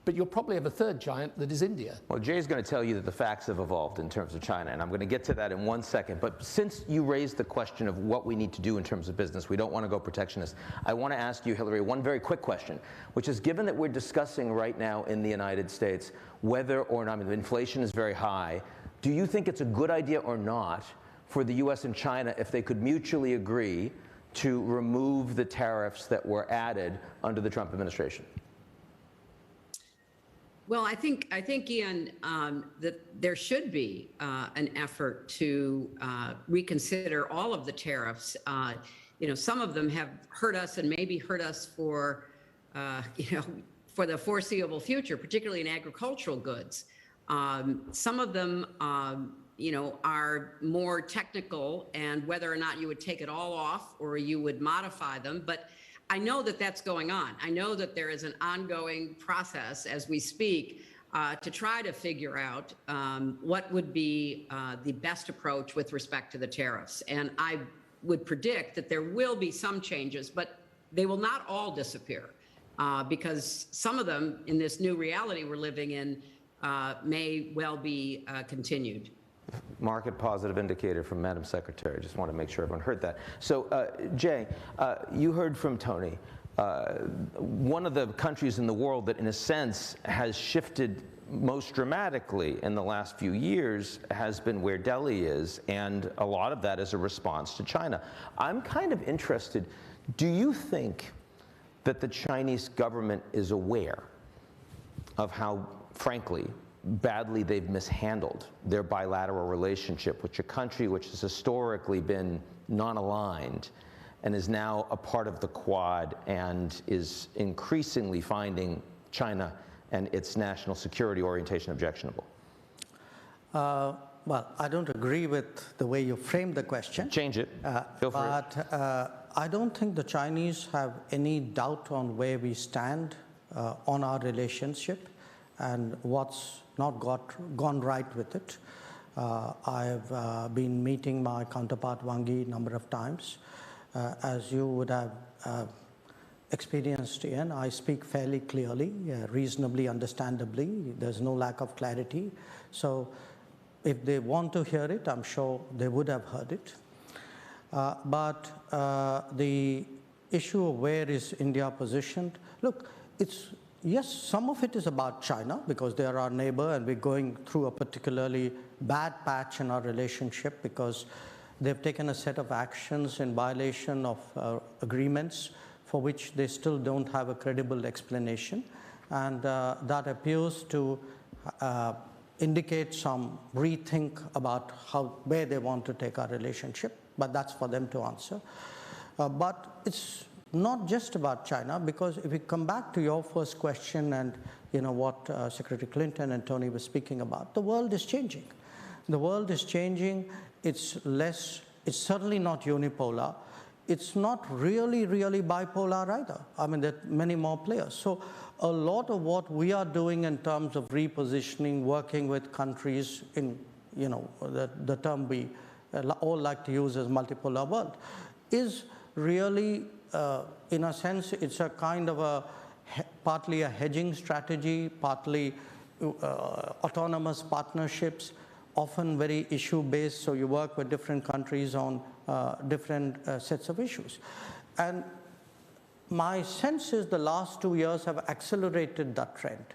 Speaker 12: But you'll probably have a third giant that is India.
Speaker 11: Well, Jay's going to tell you that the facts have evolved in terms of China, and I'm going to get to that in 1 second. But since you raised the question of what we need to do in terms of business, we don't want to go protectionist. I want to ask you, Hillary, one very quick question, which is, given that we're discussing right now in the United States whether or not, I mean, inflation is very high, do you think it's a good idea or not for the U.S. and China, if they could mutually agree, to remove the tariffs that were added under the Trump administration?
Speaker 13: Well, I think Ian, that there should be an effort to reconsider all of the tariffs. Some of them have hurt us and maybe hurt us for, for the foreseeable future, particularly in agricultural goods. Some of them, are more technical, and whether or not you would take it all off or you would modify them. But I know that that's going on. I know that there is an ongoing process as we speak to try to figure out what would be the best approach with respect to the tariffs. And I would predict that there will be some changes, but they will not all disappear because some of them in this new reality we're living in may well be continued.
Speaker 11: Market positive indicator from Madam Secretary. Just want to make sure everyone heard that. So, Jay, you heard from Tony. One of the countries in the world that, in a sense, has shifted most dramatically in the last few years has been where Delhi is, and a lot of that is a response to China. I'm kind of interested, do you think that the Chinese government is aware of how, frankly, badly they've mishandled their bilateral relationship with a country which has historically been non-aligned and is now a part of the Quad and is increasingly finding China and its national security orientation objectionable?
Speaker 14: Well, I don't agree with the way you framed the question.
Speaker 11: Change it. Feel free.
Speaker 14: But I don't think the Chinese have any doubt on where we stand on our relationship and what's not gone right with it. I've been meeting my counterpart Wang Yi a number of times. As you would have experienced, Ian, I speak fairly clearly, reasonably understandably. There's no lack of clarity. So if they want to hear it, I'm sure they would have heard it. But the issue of where is India positioned, look, yes, some of it is about China because they are our neighbor and we're going through a particularly bad patch in our relationship because they've taken a set of actions in violation of agreements for which they still don't have a credible explanation. And that appears to indicate some rethink about where they want to take our relationship, but that's for them to answer. But it's not just about China, because if we come back to your first question and what Secretary Clinton and Tony were speaking about, the world is changing. The world is changing. It's certainly not unipolar. It's not really bipolar either. I mean, there are many more players. So a lot of what we are doing in terms of repositioning, working with countries in, the term we all like to use as multipolar world, is really in a sense, it's a kind of partly a hedging strategy, partly autonomous partnerships, often very issue-based, so you work with different countries on different sets of issues. And my sense is the last 2 years have accelerated that trend,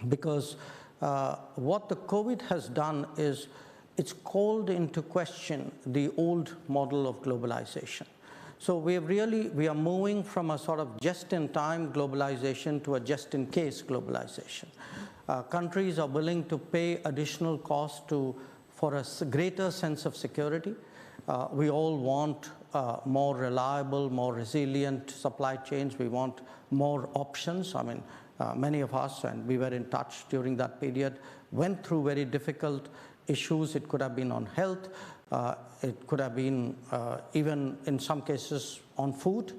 Speaker 14: because what the COVID has done is it's called into question the old model of globalization. So we are moving from a sort of just-in-time globalization to a just-in-case globalization. Countries are willing to pay additional costs for a greater sense of security. We all want more reliable, more resilient supply chains. We want more options. I mean, many of us, and we were in touch during that period, went through very difficult issues. It could have been on health. It could have been even in some cases on food.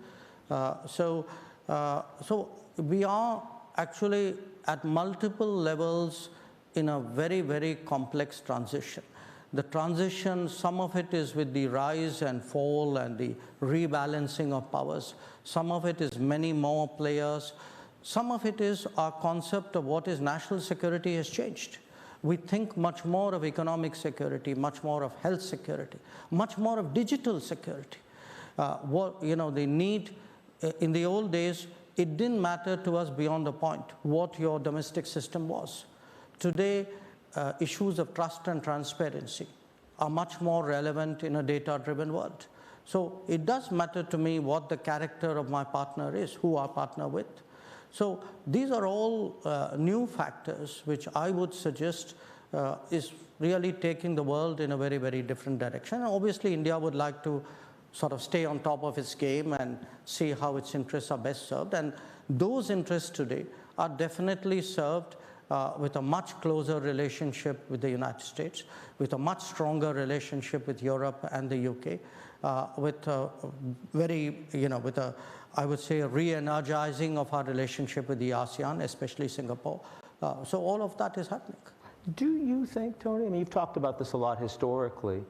Speaker 14: So we are actually at multiple levels in a very complex transition. The transition, some of it is with the rise and fall and the rebalancing of powers. Some of it is many more players. Some of it is our concept of what is national security has changed. We think much more of economic security, much more of health security, much more of digital security. The need, in the old days, it didn't matter to us beyond the point what your domestic system was. Today, issues of trust and transparency are much more relevant in a data-driven world. So it does matter to me what the character of my partner is, who I partner with. So these are all new factors which I would suggest is really taking the world in a very, very different direction. And obviously, India would like to sort of stay on top of its game and see how its interests are best served. And those interests today are definitely served with a much closer relationship with the United States, with a much stronger relationship with Europe and the UK, with a very, with a, I would say, a re-energizing of our relationship with the ASEAN, especially Singapore. So all of that is happening.
Speaker 11: Do you think, Tony, I mean, you've talked about this a lot historically,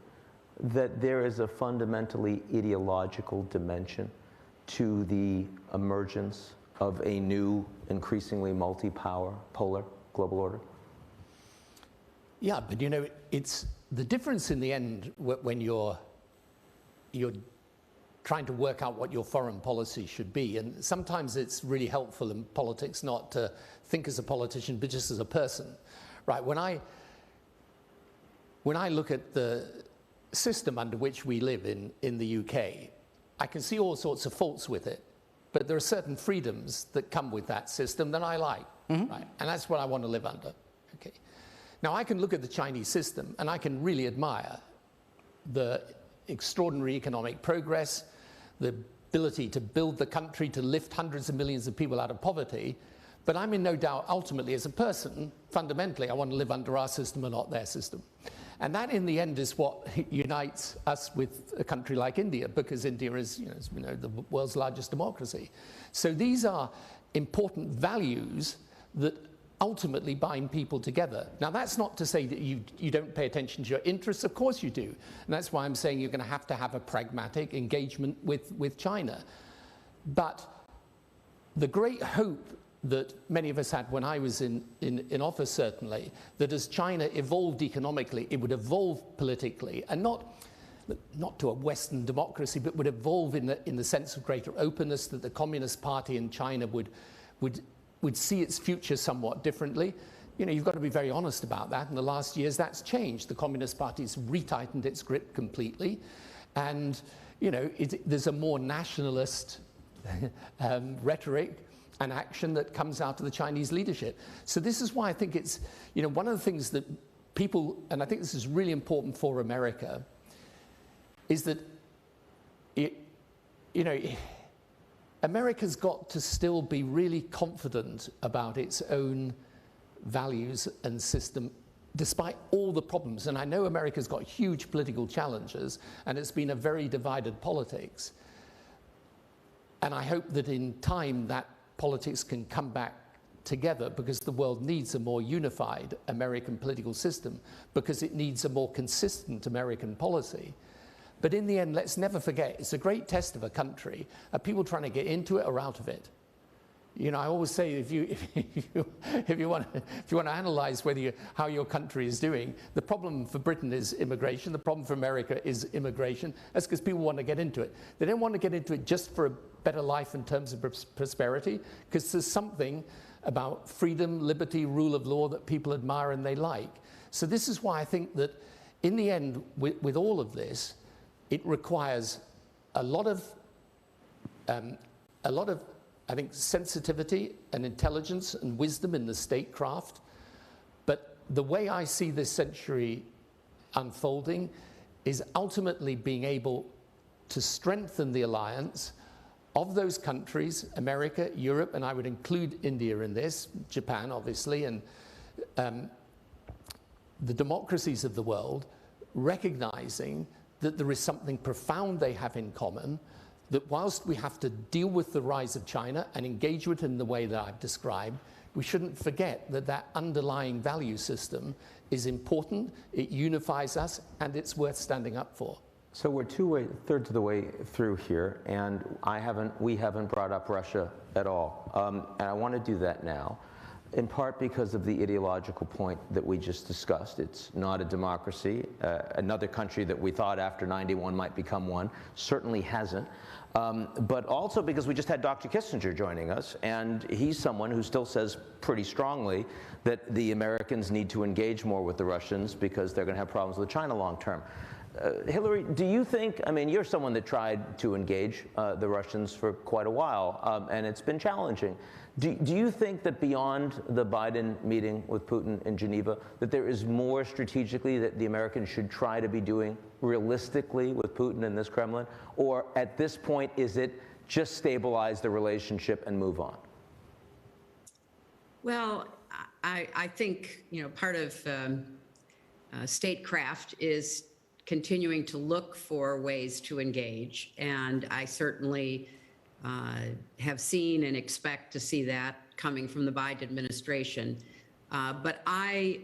Speaker 11: that there is a fundamentally ideological dimension to the emergence of a new, increasingly multi-power, polar global order?
Speaker 12: Yeah, but it's the difference in the end when you're trying to work out what your foreign policy should be. And sometimes it's really helpful in politics not to think as a politician, but just as a person, right? When I look at the system under which we live in the UK, I can see all sorts of faults with it, but there are certain freedoms that come with that system that I like, right? And that's what I want to live under, okay? Now, I can look at the Chinese system and I can really admire the extraordinary economic progress, the ability to build the country, to lift hundreds of millions of people out of poverty. But I'm in no doubt, ultimately, as a person, fundamentally, I want to live under our system and not their system. And that, in the end, is what unites us with a country like India, because India is, as we know, the world's largest democracy. So these are important values that ultimately bind people together. Now, that's not to say that you don't pay attention to your interests. Of course you do. And that's why I'm saying you're going to have a pragmatic engagement with China. But the great hope that many of us had when I was in office, certainly, that as China evolved economically, it would evolve politically, and not to a Western democracy, but would evolve in the sense of greater openness, that the Communist Party in China would see its future somewhat differently. You've got to be very honest about that. In the last years, that's changed. The Communist Party's retightened its grip completely. And, there's a more nationalist rhetoric and action that comes out of the Chinese leadership. So this is why I think it's, one of the things that people, and I think this is really important for America, is that, America's got to still be really confident about its own values and system, despite all the problems. And I know America's got huge political challenges, and it's been a very divided politics. And I hope that in time that politics can come back together, because the world needs a more unified American political system, because it needs a more consistent American policy. But in the end, let's never forget, it's a great test of a country. Are people trying to get into it or out of it? I always say, if you want to analyze how your country is doing, the problem for Britain is immigration. The problem for America is immigration. That's because people want to get into it. They don't want to get into it just for a better life in terms of prosperity, because there's something about freedom, liberty, rule of law that people admire and they like. So this is why I think that in the end, with all of this, it requires a lot of, I think, sensitivity and intelligence and wisdom in the statecraft. But the way I see this century unfolding is ultimately being able to strengthen the alliance of those countries, America, Europe, and I would include India in this, Japan, obviously, and the democracies of the world, recognizing that there is something profound they have in common, that whilst we have to deal with the rise of China and engage with it in the way that I've described, we shouldn't forget that that underlying value system is important, it unifies us, and it's worth standing up for.
Speaker 11: So we're thirds of the way through here, and we haven't brought up Russia at all. And I want to do that now, in part because of the ideological point that we just discussed. It's not a democracy. Another country that we thought after '91 might become one certainly hasn't. But also because we just had Dr. Kissinger joining us, and he's someone who still says pretty strongly that the Americans need to engage more with the Russians because they're going to have problems with China long term. Hillary, do you think, I mean, you're someone that tried to engage the Russians for quite a while, and it's been challenging. Do you think that beyond the Biden meeting with Putin in Geneva, that there is more strategically that the Americans should try to be doing realistically with Putin and this Kremlin? Or at this point, is it just stabilize the relationship and move on?
Speaker 13: Well, I think, part of statecraft is continuing to look for ways to engage. And I certainly have seen and expect to see that coming from the Biden administration. But I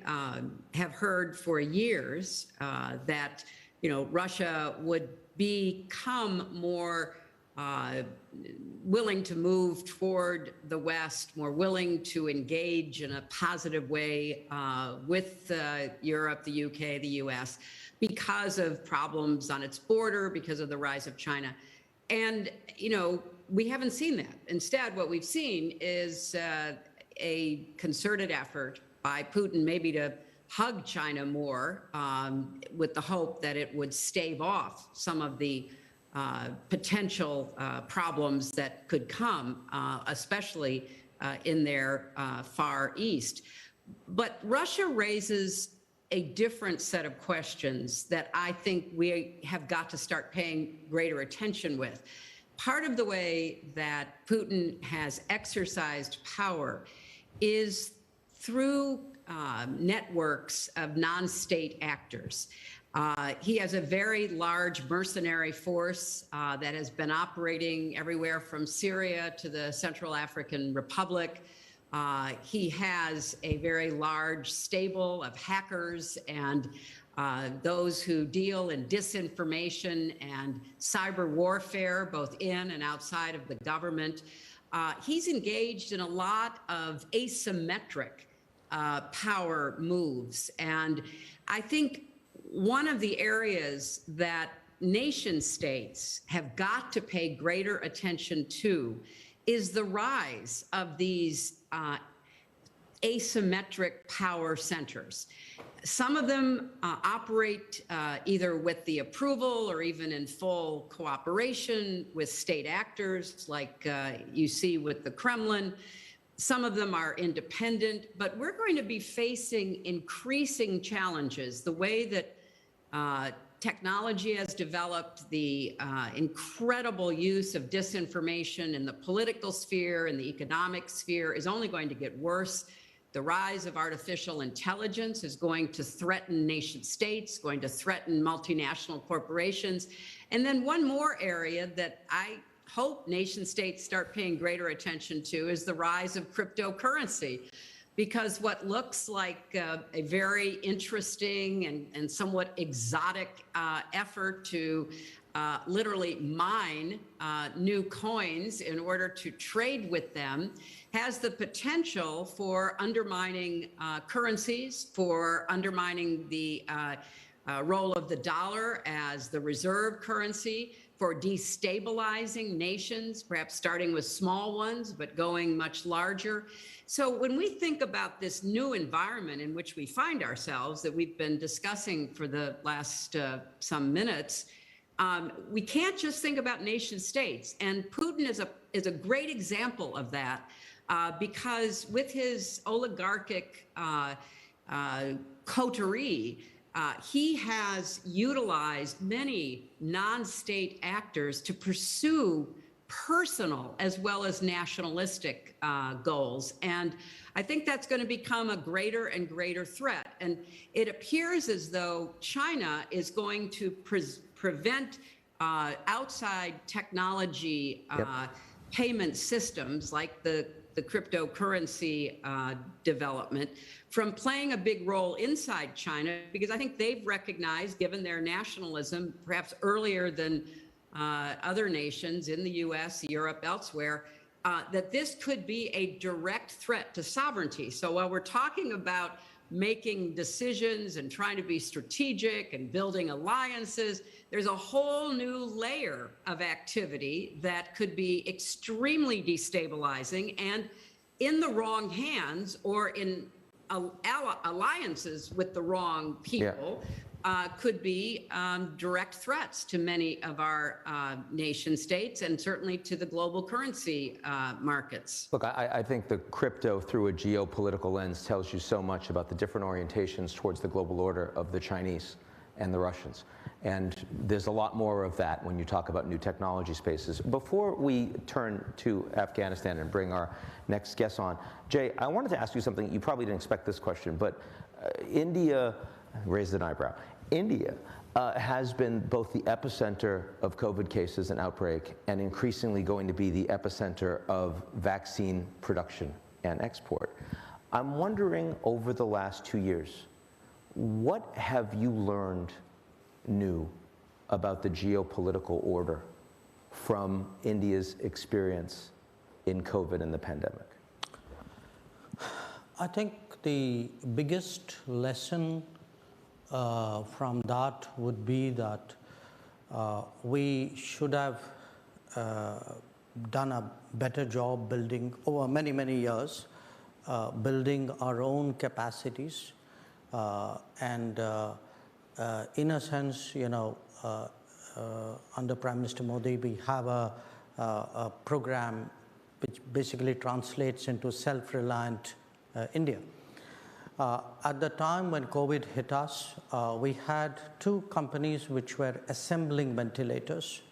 Speaker 13: have heard for years that, Russia would become more willing to move toward the West, more willing to engage in a positive way with Europe, the UK, the US, because of problems on its border, because of the rise of China. And, we haven't seen that. Instead, what we've seen is a concerted effort by Putin maybe to hug China more with the hope that it would stave off some of the potential problems that could come, especially in their Far East. But Russia raises a different set of questions that I think we have got to start paying greater attention with. Part of the way that Putin has exercised power is through networks of non-state actors. He has a very large mercenary force that has been operating everywhere from Syria to the Central African Republic. He has a very large stable of hackers and those who deal in disinformation and cyber warfare, both in and outside of the government. He's engaged in a lot of asymmetric power moves. And I think one of the areas that nation states have got to pay greater attention to is the rise of these asymmetric power centers. Some of them operate either with the approval or even in full cooperation with state actors, like you see with the Kremlin. Some of them are independent, but we're going to be facing increasing challenges. The way that technology has developed, the incredible use of disinformation in the political sphere and the economic sphere is only going to get worse. The rise of artificial intelligence is going to threaten nation states, going to threaten multinational corporations. And then one more area that I hope nation states start paying greater attention to is the rise of cryptocurrency. Because what looks like a very interesting and somewhat exotic effort to literally mine new coins in order to trade with them has the potential for undermining currencies, for undermining the role of the dollar as the reserve currency, for destabilizing nations, perhaps starting with small ones, but going much larger. So when we think about this new environment in which we find ourselves that we've been discussing for the last some minutes, we can't just think about nation states. And Putin is a great example of that because with his oligarchic coterie, he has utilized many non-state actors to pursue personal as well as nationalistic goals. And I think that's going to become a greater and greater threat. And it appears as though China is going to prevent outside technology payment systems like the the cryptocurrency development from playing a big role inside China, because I think they've recognized, given their nationalism, perhaps earlier than other nations in the US, Europe, elsewhere, that this could be a direct threat to sovereignty. So while we're talking about making decisions and trying to be strategic and building alliances, there's a whole new layer of activity that could be extremely destabilizing, and in the wrong hands or in alliances with the wrong people, could be direct threats to many of our nation states and certainly to the global currency markets.
Speaker 11: Look, I think the crypto through a geopolitical lens tells you so much about the different orientations towards the global order of the Chinese and the Russians. And there's a lot more of that when you talk about new technology spaces. Before we turn to Afghanistan and bring our next guest on, Jay, I wanted to ask you something. You probably didn't expect this question, but India raised an eyebrow. India has been both the epicenter of COVID cases and outbreak, and increasingly going to be the epicenter of vaccine production and export. I'm wondering, over the last 2 years, what have you learned new about the geopolitical order from India's experience in COVID and the pandemic?
Speaker 14: I think the biggest lesson from that would be that we should have done a better job building, over many, many years, building our own capacities. And in a sense, you know, under Prime Minister Modi, we have a program which basically translates into self-reliant India. At the time when COVID hit us, we had two companies which were assembling ventilators.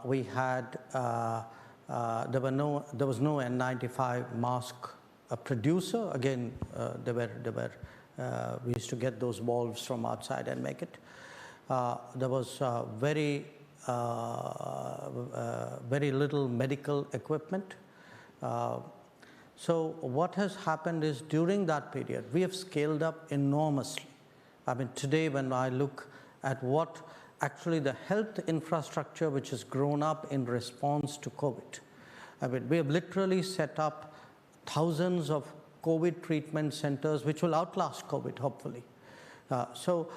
Speaker 14: We had, there was no N95 mask producer. Again, we used to get those valves from outside and make it. There was very little medical equipment. So what has happened is, during that period, we have scaled up enormously. I mean, today when I look at what actually the health infrastructure which has grown up in response to COVID, I mean, we have literally set up thousands of COVID treatment centers which will outlast COVID, hopefully. So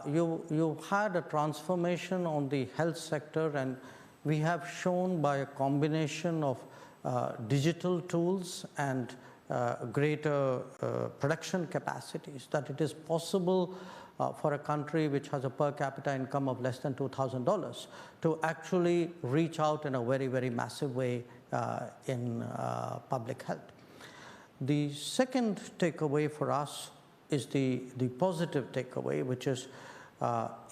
Speaker 14: you had a transformation on the health sector, and we have shown by a combination of digital tools and greater production capacities that it is possible for a country which has a per capita income of less than $2,000 to actually reach out in a very, very massive way in public health. The second takeaway for us is the positive takeaway, which is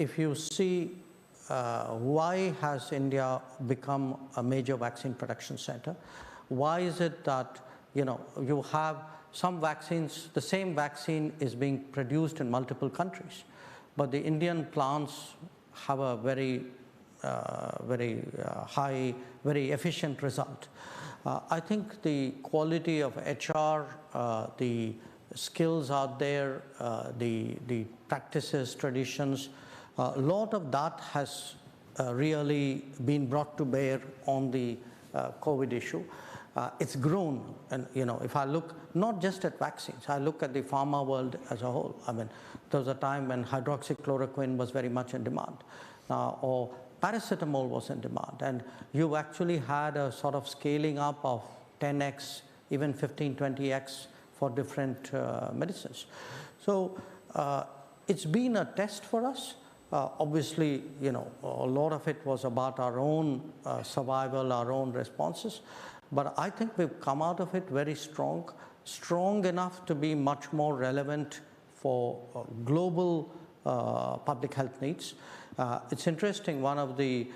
Speaker 14: if you see why has India become a major vaccine production center? Why is it that, you know, you have some vaccines, the same vaccine is being produced in multiple countries, but the Indian plants have a very high, very efficient result? I think the quality of HR, the skills out there, the practices, traditions, a lot of that has really been brought to bear on the COVID issue. It's grown, and you know, if I look not just at vaccines, I look at the pharma world as a whole. I mean, there was a time when hydroxychloroquine was very much in demand, or paracetamol was in demand, and you actually had a sort of scaling up of 10x, even 15, 20x for different medicines. So it's been a test for us. Obviously, you know, a lot of it was about our own survival, our own responses. But I think we've come out of it very strong enough to be much more relevant for global public health needs. It's interesting, one of the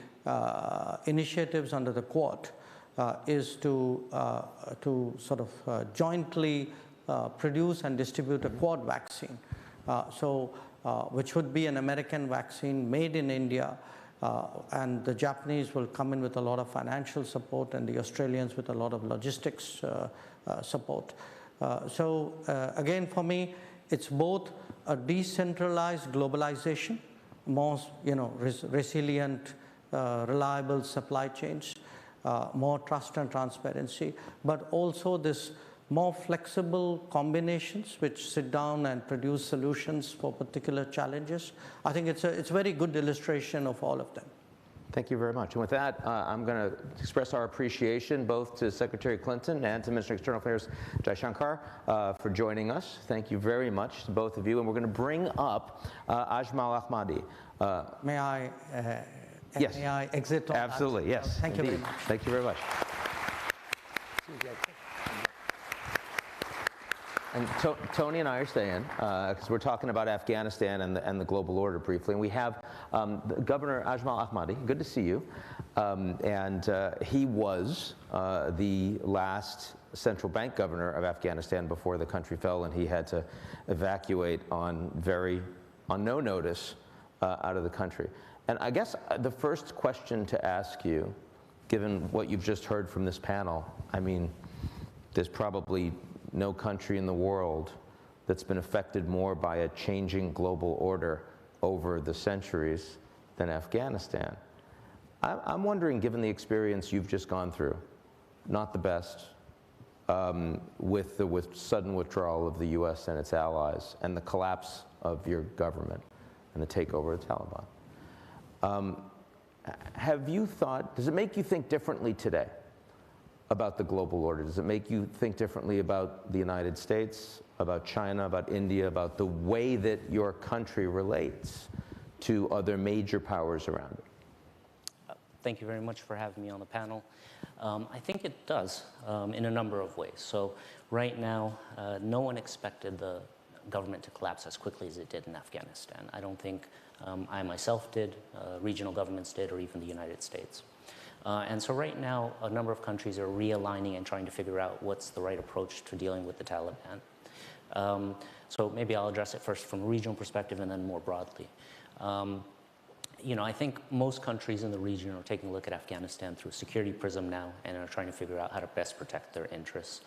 Speaker 14: initiatives under the Quad is to sort of jointly produce and distribute a Quad vaccine. Which would be an American vaccine made in India, And the Japanese will come in with a lot of financial support, and the Australians with a lot of logistics support. So again, for me, it's both a decentralized globalization, more resilient, reliable supply chains, more trust and transparency, but also this more flexible combinations which sit down and produce solutions for particular challenges. I think it's a very good illustration of all of them.
Speaker 11: Thank you very much. And with that, I'm going to express our appreciation both to Secretary Clinton and to Minister of External Affairs Jaishankar for joining us. Thank you very much to both of you. And we're going to bring up Ajmal Ahmadi.
Speaker 14: May I exit on
Speaker 11: Absolutely,
Speaker 14: that?
Speaker 11: yes.
Speaker 14: Thank you very much.
Speaker 11: Thank you very much. And Tony and I are staying because we're talking about Afghanistan and the global order briefly. And we have Governor Ajmal Ahmadi. Good to see you. He was the last central bank governor of Afghanistan before the country fell, and he had to evacuate on no notice out of the country. And I guess the first question to ask you, given what you've just heard from this panel, I mean, there's probably no country in the world that's been affected more by a changing global order over the centuries than Afghanistan. I'm wondering, given the experience you've just gone through, not the best, with the sudden withdrawal of the US and its allies and the collapse of your government and the takeover of the Taliban, have you thought, does it make you think differently today about the global order? Does it make you think differently about the United States, about China, about India, about the way that your country relates to other major powers around it?
Speaker 15: Thank you very much for having me on the panel. I think it does in a number of ways. So right now, no one expected the government to collapse as quickly as it did in Afghanistan. I don't think I myself did, regional governments did, or even the United States. And so right now, a number of countries are realigning and trying to figure out what's the right approach to dealing with the Taliban. So maybe I'll address it first from a regional perspective and then more broadly. I think most countries in the region are taking a look at Afghanistan through a security prism now and are trying to figure out how to best protect their interests.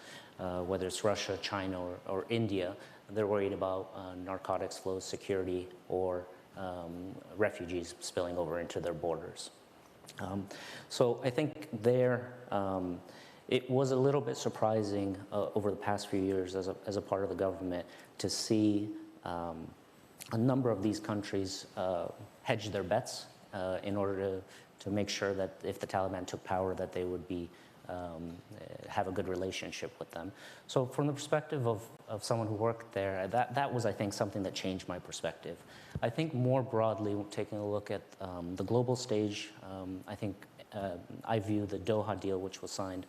Speaker 15: Whether it's Russia, China, or India, they're worried about narcotics flows, security, or refugees spilling over into their borders. So I think it was a little bit surprising over the past few years as a part of the government to see a number of these countries hedge their bets in order to make sure that if the Taliban took power, that they would have a good relationship with them. So from the perspective of someone who worked there, that was, I think, something that changed my perspective. I think more broadly, taking a look at the global stage, I think I view the Doha deal, which was signed,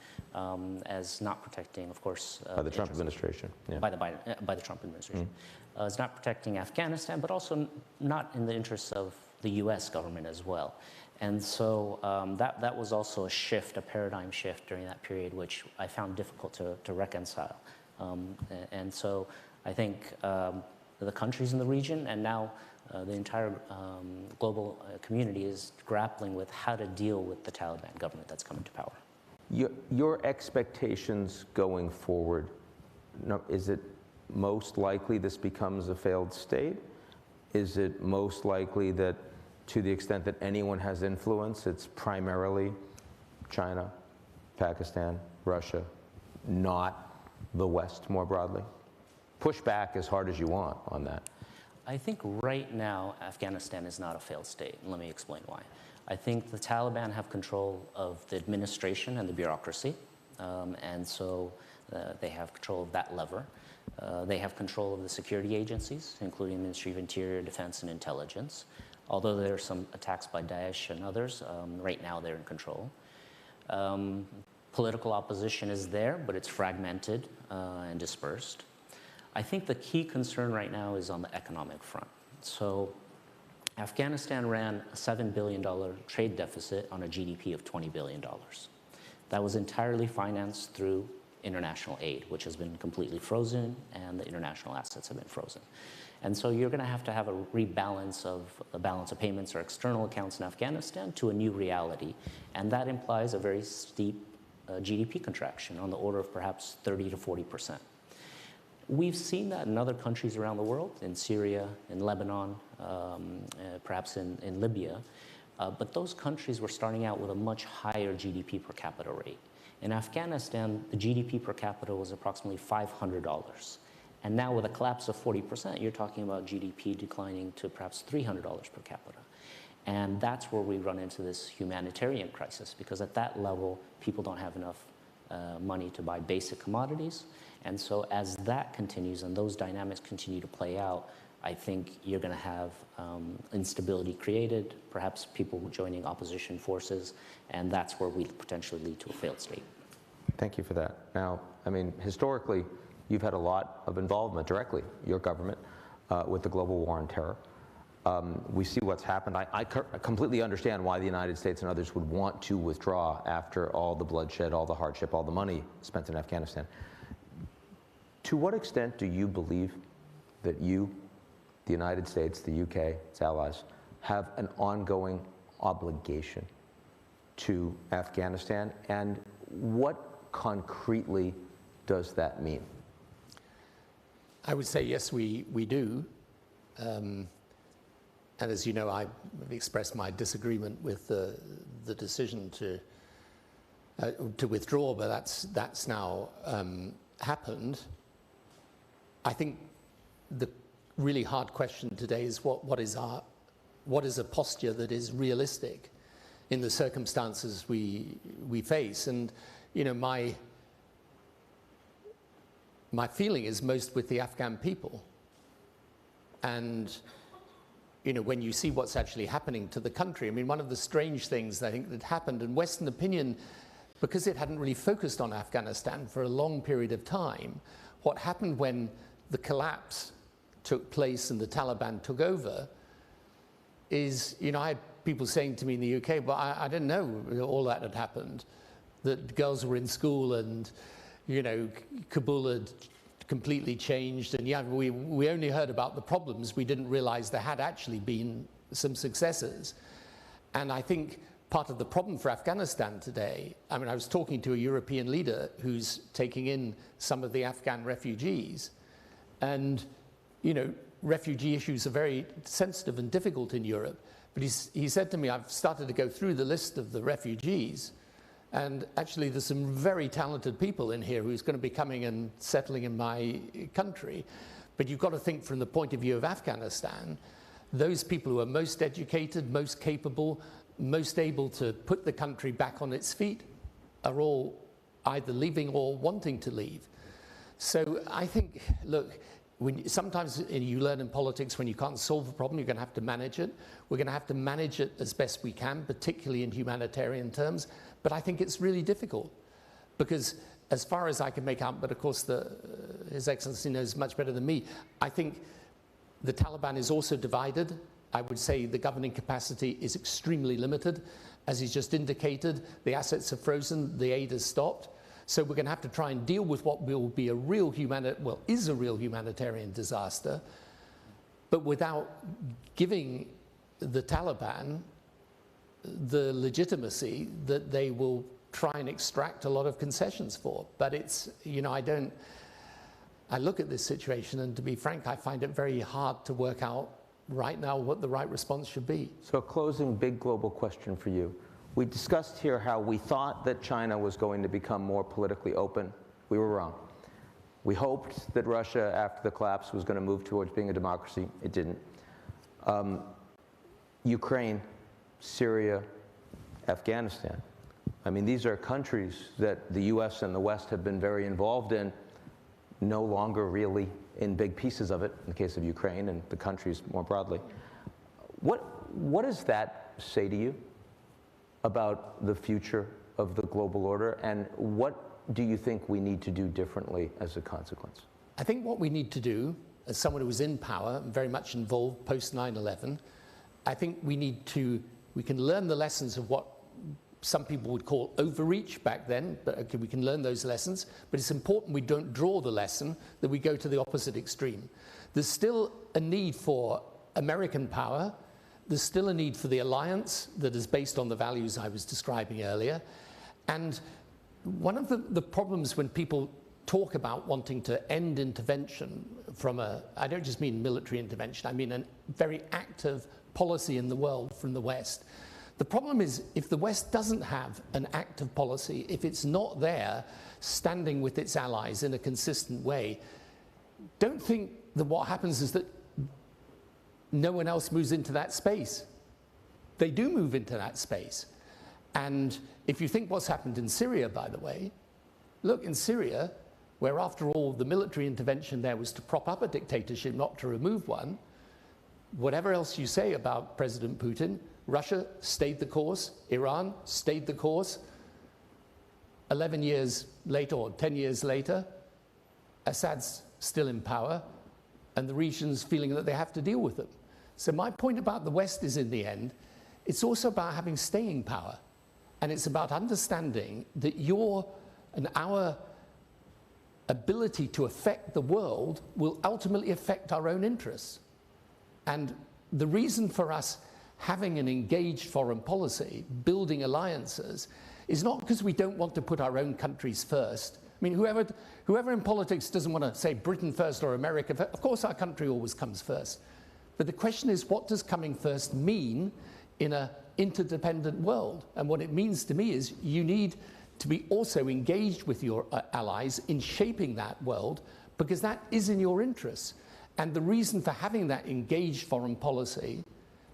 Speaker 15: as not protecting, of course,
Speaker 11: by the Trump administration. Yeah.
Speaker 15: By the Trump administration. It's not protecting Afghanistan, but also not in the interests of the U.S. government as well. And so that was also a paradigm shift during that period, which I found difficult to reconcile. And so I think the countries in the region and now the entire global community is grappling with how to deal with the Taliban government that's come into power.
Speaker 11: Your expectations going forward, is it most likely this becomes a failed state? Is it most likely that, to the extent that anyone has influence, it's primarily China, Pakistan, Russia, not the West more broadly? Push back as hard as you want on that.
Speaker 15: I think right now, Afghanistan is not a failed state, and let me explain why. I think the Taliban have control of the administration and the bureaucracy, and so they have control of that lever. They have control of the security agencies, including the Ministry of Interior, Defense, and Intelligence. Although there are some attacks by Daesh and others, right now they're in control. Political opposition is there, but it's fragmented and dispersed. I think the key concern right now is on the economic front. So Afghanistan ran a $7 billion trade deficit on a GDP of $20 billion. That was entirely financed through international aid, which has been completely frozen, and the international assets have been frozen. And so you're going to have a rebalance of the balance of payments or external accounts in Afghanistan to a new reality. And that implies a very steep GDP contraction on the order of perhaps 30 to 40%. We've seen that in other countries around the world, in Syria, in Lebanon, perhaps in Libya. But those countries were starting out with a much higher GDP per capita rate. In Afghanistan, the GDP per capita was approximately $500. And now with a collapse of 40%, you're talking about GDP declining to perhaps $300 per capita. And that's where we run into this humanitarian crisis, because at that level, people don't have enough money to buy basic commodities. And so as that continues and those dynamics continue to play out, I think you're going to have instability created, perhaps people joining opposition forces, and that's where we potentially lead to a failed state.
Speaker 11: Thank you for that. Now, I mean, historically, you've had a lot of involvement directly, your government, with the global war on terror. We see what's happened. I completely understand why the United States and others would want to withdraw after all the bloodshed, all the hardship, all the money spent in Afghanistan. To what extent do you believe that you, the United States, the UK, its allies, have an ongoing obligation to Afghanistan, and what concretely does that mean?
Speaker 12: I would say yes, we do. And as you know, I expressed my disagreement with the decision to withdraw, but that's now happened. I think the really hard question today is what is a posture that is realistic in the circumstances we face. And you know, my feeling is most with the Afghan people. And you know, when you see what's actually happening to the country, I mean, one of the strange things I think that happened in Western opinion, because it hadn't really focused on Afghanistan for a long period of time, what happened when the collapse took place and the Taliban took over is, you know, I had people saying to me in the UK, but I didn't know all that had happened, that girls were in school and, you know, Kabul had completely changed, and yeah, we only heard about the problems. We didn't realize there had actually been some successes. And I think part of the problem for Afghanistan today, I mean, I was talking to a European leader who's taking in some of the Afghan refugees, and you know, refugee issues are very sensitive and difficult in Europe. But he said to me, I've started to go through the list of the refugees, and actually there's some very talented people in here who's going to be coming and settling in my country. But you've got to think from the point of view of Afghanistan, those people who are most educated, most capable, most able to put the country back on its feet are all either leaving or wanting to leave. So I think, look, sometimes you learn in politics when you can't solve a problem, you're going to have to manage it. We're going to have to manage it as best we can, particularly in humanitarian terms. But I think it's really difficult because as far as I can make out, but of course His Excellency knows much better than me, I think the Taliban is also divided. I would say the governing capacity is extremely limited. As he's just indicated, the assets are frozen, the aid has stopped. So we're going to have to try and deal with what will be a real humanitarian disaster, but without giving the Taliban the legitimacy that they will try and extract a lot of concessions for. But it's, you know, I look at this situation, and to be frank, I find it very hard to work out right now what the right response should be.
Speaker 11: So a closing big global question for you. We discussed here how we thought that China was going to become more politically open. We were wrong. We hoped that Russia, after the collapse, was going to move towards being a democracy. It didn't. Ukraine, Syria, Afghanistan. I mean, these are countries that the US and the West have been very involved in, no longer really in big pieces of it, in the case of Ukraine and the countries more broadly. What does that say to you about the future of the global order, and what do you think we need to do differently as a consequence?
Speaker 12: I think what we need to do, as someone who was in power and very much involved post 9/11, I think we can learn the lessons of what some people would call overreach back then, but okay, we can learn those lessons, but it's important we don't draw the lesson that we go to the opposite extreme. There's still a need for American power. There's still a need for the alliance that is based on the values I was describing earlier. And one of the problems when people talk about wanting to end intervention from I don't just mean military intervention, I mean a very active policy in the world from the West. The problem is if the West doesn't have an active policy, if it's not there standing with its allies in a consistent way, don't think that what happens is that no one else moves into that space. They do move into that space. And if you think what's happened in Syria, by the way, look, in Syria, where after all the military intervention there was to prop up a dictatorship, not to remove one, whatever else you say about President Putin, Russia stayed the course, Iran stayed the course. 11 years later, or 10 years later, Assad's still in power, and the region's feeling that they have to deal with them. So my point about the West is, in the end, it's also about having staying power. And it's about understanding that your and our ability to affect the world will ultimately affect our own interests. And the reason for us having an engaged foreign policy, building alliances, is not because we don't want to put our own countries first. I mean, whoever in politics doesn't want to say Britain first or America first, of course our country always comes first. But the question is, what does coming first mean in an interdependent world? And what it means to me is you need to be also engaged with your allies in shaping that world, because that is in your interests. And the reason for having that engaged foreign policy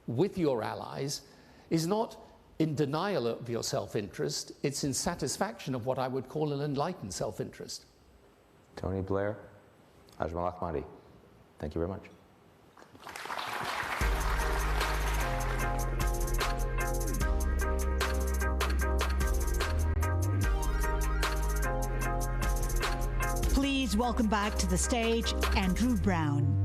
Speaker 12: with your allies is not in denial of your self-interest, it's in satisfaction of what I would call an enlightened self-interest.
Speaker 11: Tony Blair, Ajmal Ahmadi, thank you very much.
Speaker 1: Please welcome back to the stage Andrew Brown.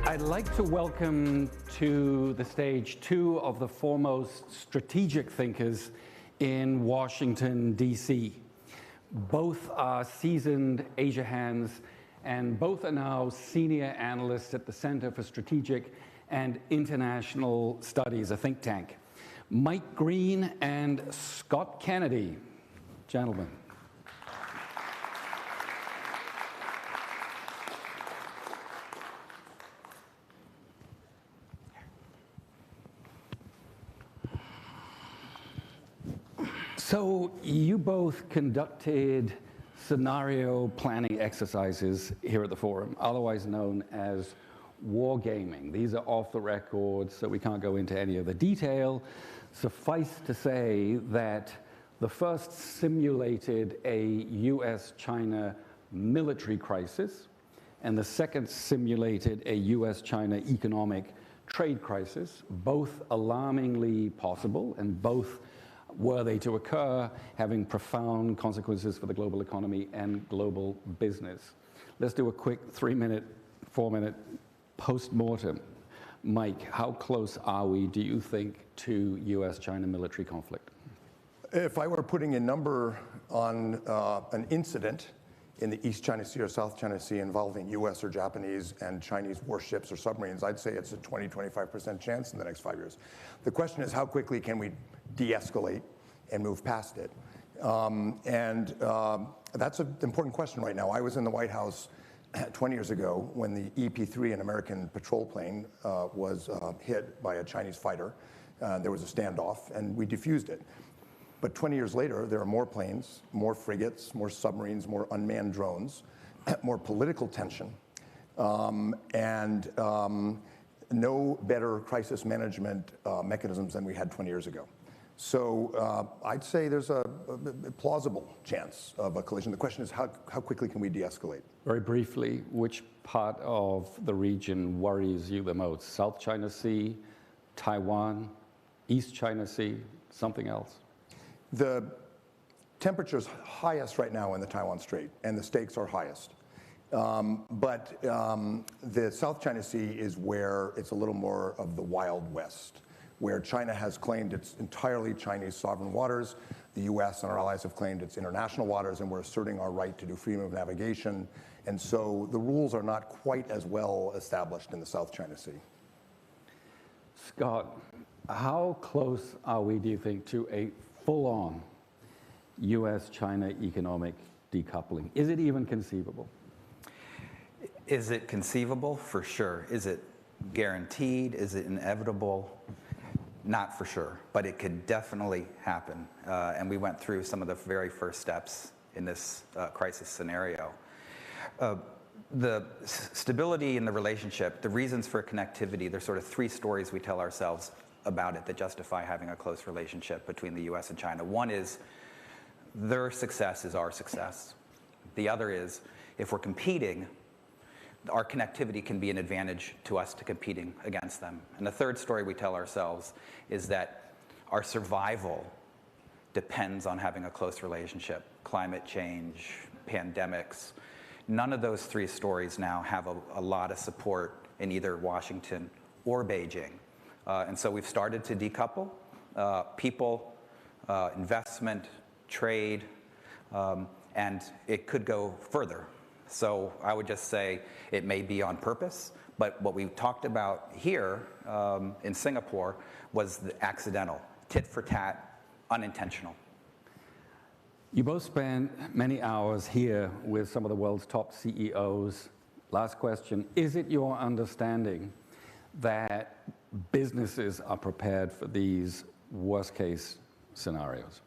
Speaker 5: I'd like to welcome to the stage two of the foremost strategic thinkers in Washington, D.C. Both are seasoned Asia hands, and both are now senior analysts at the Center for Strategic and International Studies, a think tank. Mike Green and Scott Kennedy. Gentlemen. So you both conducted scenario planning exercises here at the forum, otherwise known as wargaming. These are off the record, so we can't go into any of the detail. Suffice to say that the first simulated a US-China military crisis, and the second simulated a US-China economic trade crisis, both alarmingly possible and both, were they to occur, having profound consequences for the global economy and global business. Let's do a quick 3-minute, 4-minute post-mortem. Mike, how close are we, do you think, to US-China military conflict?
Speaker 16: If I were putting a number on an incident in the East China Sea or South China Sea involving US or Japanese and Chinese warships or submarines, I'd say it's a 20-25% chance in the next 5 years. The question is, how quickly can we de-escalate and move past it? That's an important question right now. I was in the White House 20 years ago when the EP-3, an American patrol plane, was hit by a Chinese fighter. There was a standoff, and we defused it. But 20 years later, there are more planes, more frigates, more submarines, more unmanned drones, more political tension, and no better crisis management mechanisms than we had 20 years ago. So I'd say there's a plausible chance of a collision. The question is, how quickly can we de-escalate?
Speaker 5: Very briefly, which part of the region worries you the most? South China Sea, Taiwan, East China Sea, something else?
Speaker 16: The temperature's highest right now in the Taiwan Strait, and the stakes are highest. But the South China Sea is where it's a little more of the Wild West, where China has claimed it's entirely Chinese sovereign waters. The US and our allies have claimed it's international waters, and we're asserting our right to do freedom of navigation. And so the rules are not quite as well established in the South China Sea.
Speaker 5: Scott, how close are we, do you think, to a full-on US-China economic decoupling? Is it even conceivable?
Speaker 17: Is it conceivable? For sure. Is it guaranteed? Is it inevitable? Not for sure, but it could definitely happen. And we went through some of the very first steps in this crisis scenario. The stability in the relationship, the reasons for connectivity, there's sort of three stories we tell ourselves about it that justify having a close relationship between the US and China. One is their success is our success. The other is if we're competing, our connectivity can be an advantage to us to competing against them. And the third story we tell ourselves is that our survival depends on having a close relationship. Climate change, pandemics. None of those three stories now have a lot of support in either Washington or Beijing. And so we've started to decouple people, investment, trade, and it could go further. So I would just say it may be on purpose, but what we talked about here in Singapore was the accidental, tit for tat, unintentional.
Speaker 5: You both spend many hours here with some of the world's top CEOs. Last question, is it your understanding that businesses are prepared for these worst-case scenarios?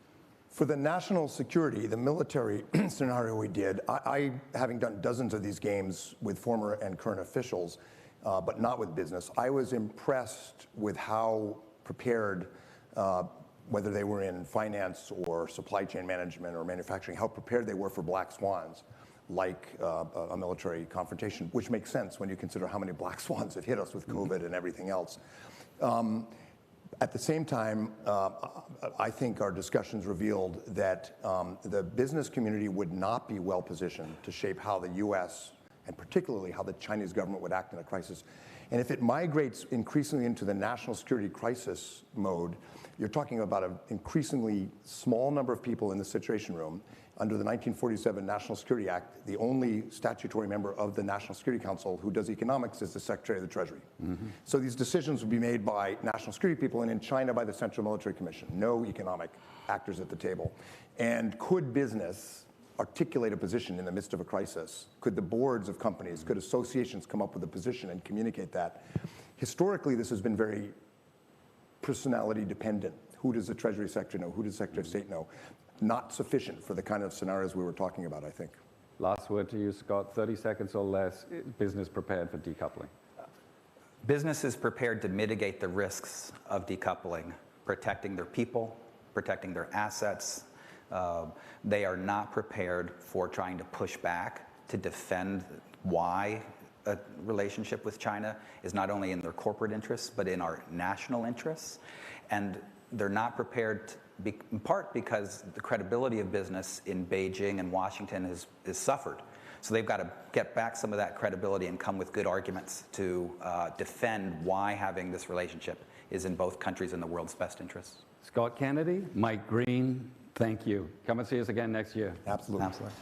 Speaker 16: For the national security, the military scenario we did, I, having done dozens of these games with former and current officials, but not with business, I was impressed with how prepared, whether they were in finance or supply chain management or manufacturing, how prepared they were for black swans, like a military confrontation, which makes sense when you consider how many black swans have hit us with COVID and everything else. At the same time, I think our discussions revealed that the business community would not be well positioned to shape how the US and particularly how the Chinese government would act in a crisis. And if it migrates increasingly into the national security crisis mode, you're talking about an increasingly small number of people in the Situation Room. Under the 1947 National Security Act, the only statutory member of the National Security Council who does economics is the Secretary of the Treasury. Mm-hmm. So these decisions would be made by national security people, and in China by the Central Military Commission. No economic actors at the table. And could business articulate a position in the midst of a crisis? Could the boards of companies, could associations come up with a position and communicate that? Historically, this has been very personality dependent. Who does the Treasury Secretary know? Who does the Secretary of State know? Not sufficient for the kind of scenarios we were talking about, I think.
Speaker 5: Last word to you, Scott, 30 seconds or less. Business prepared for decoupling?
Speaker 17: Business is prepared to mitigate the risks of decoupling, protecting their people, protecting their assets. They are not prepared for trying to push back to defend why a relationship with China is not only in their corporate interests, but in our national interests. And they're not prepared in part because the credibility of business in Beijing and Washington is suffered. So they've got to get back some of that credibility and come with good arguments to defend why having this relationship is in both countries in the world's best interests.
Speaker 5: Scott Kennedy, Mike Green, thank you. Come and see us again next year.
Speaker 16: Absolutely.
Speaker 17: Absolutely.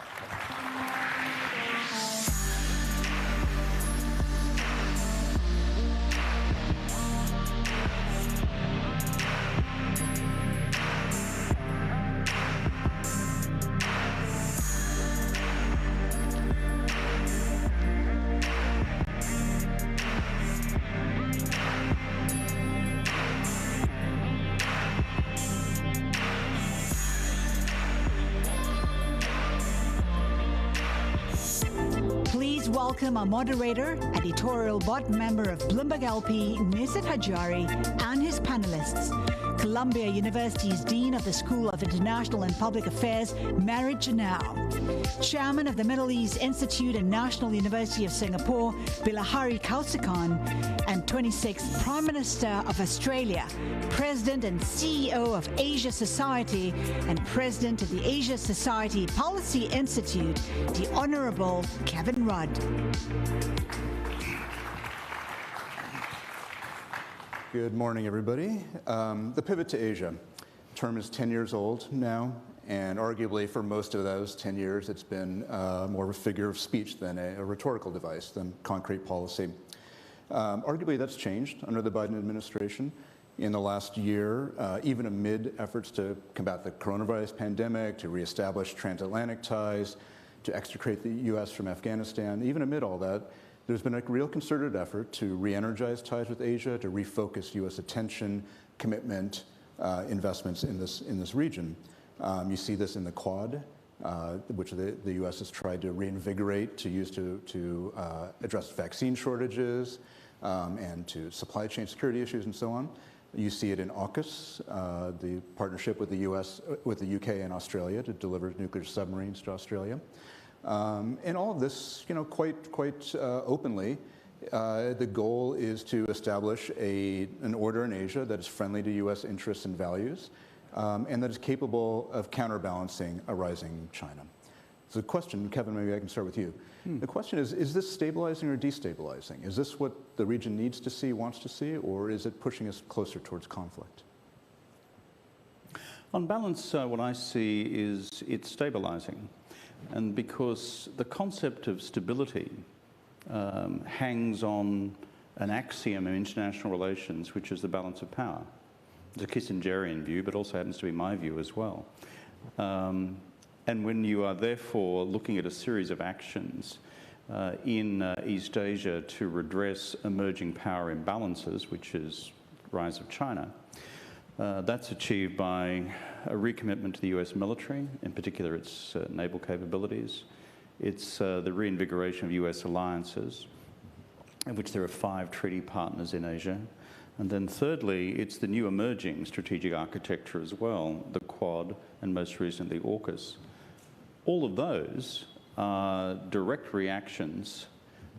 Speaker 1: Welcome our moderator, editorial board member of Bloomberg LP, Nisat Hajari, and his panelists, Columbia University's Dean of the School of International and Public Affairs, Merit Janau, Chairman of the Middle East Institute and National University of Singapore, Bilahari Kausikan, and 26th Prime Minister of Australia, President and CEO of Asia Society, and President of the Asia Society Policy Institute, the Honourable Kevin Rudd.
Speaker 18: Good morning, everybody. The pivot to Asia. The term is 10 years old now, and arguably for most of those 10 years, it's been more of a figure of speech than a rhetorical device, than concrete policy. Arguably, that's changed under the Biden administration. In the last year, even amid efforts to combat the coronavirus pandemic, to reestablish transatlantic ties, to extricate the U.S. from Afghanistan, even amid all that, there's been a real concerted effort to re-energize ties with Asia, to refocus U.S. attention, commitment, investments in this region. You see this in the Quad, which the U.S. has tried to reinvigorate to use to address vaccine shortages and to supply chain security issues and so on. You see it in AUKUS, the partnership with the U.S., with the UK and Australia to deliver nuclear submarines to Australia. And all of this, quite openly, the goal is to establish an order in Asia that is friendly to U.S. interests and values, and that is capable of counterbalancing a rising China. So the question, Kevin, maybe I can start with you. The question is this stabilizing or destabilizing? Is this what the region needs to see, wants to see, or is it pushing us closer towards conflict?
Speaker 19: On balance, what I see is it's stabilizing. And because the concept of stability hangs on an axiom of international relations, which is the balance of power. It's a Kissingerian view, but also happens to be my view as well. And when you are therefore looking at a series of actions in East Asia to redress emerging power imbalances, which is the rise of China, that's achieved by a recommitment to the US military, in particular its naval capabilities. It's the reinvigoration of US alliances, in which there are 5 treaty partners in Asia. And then thirdly, it's the new emerging strategic architecture as well, the Quad and most recently AUKUS. All of those are direct reactions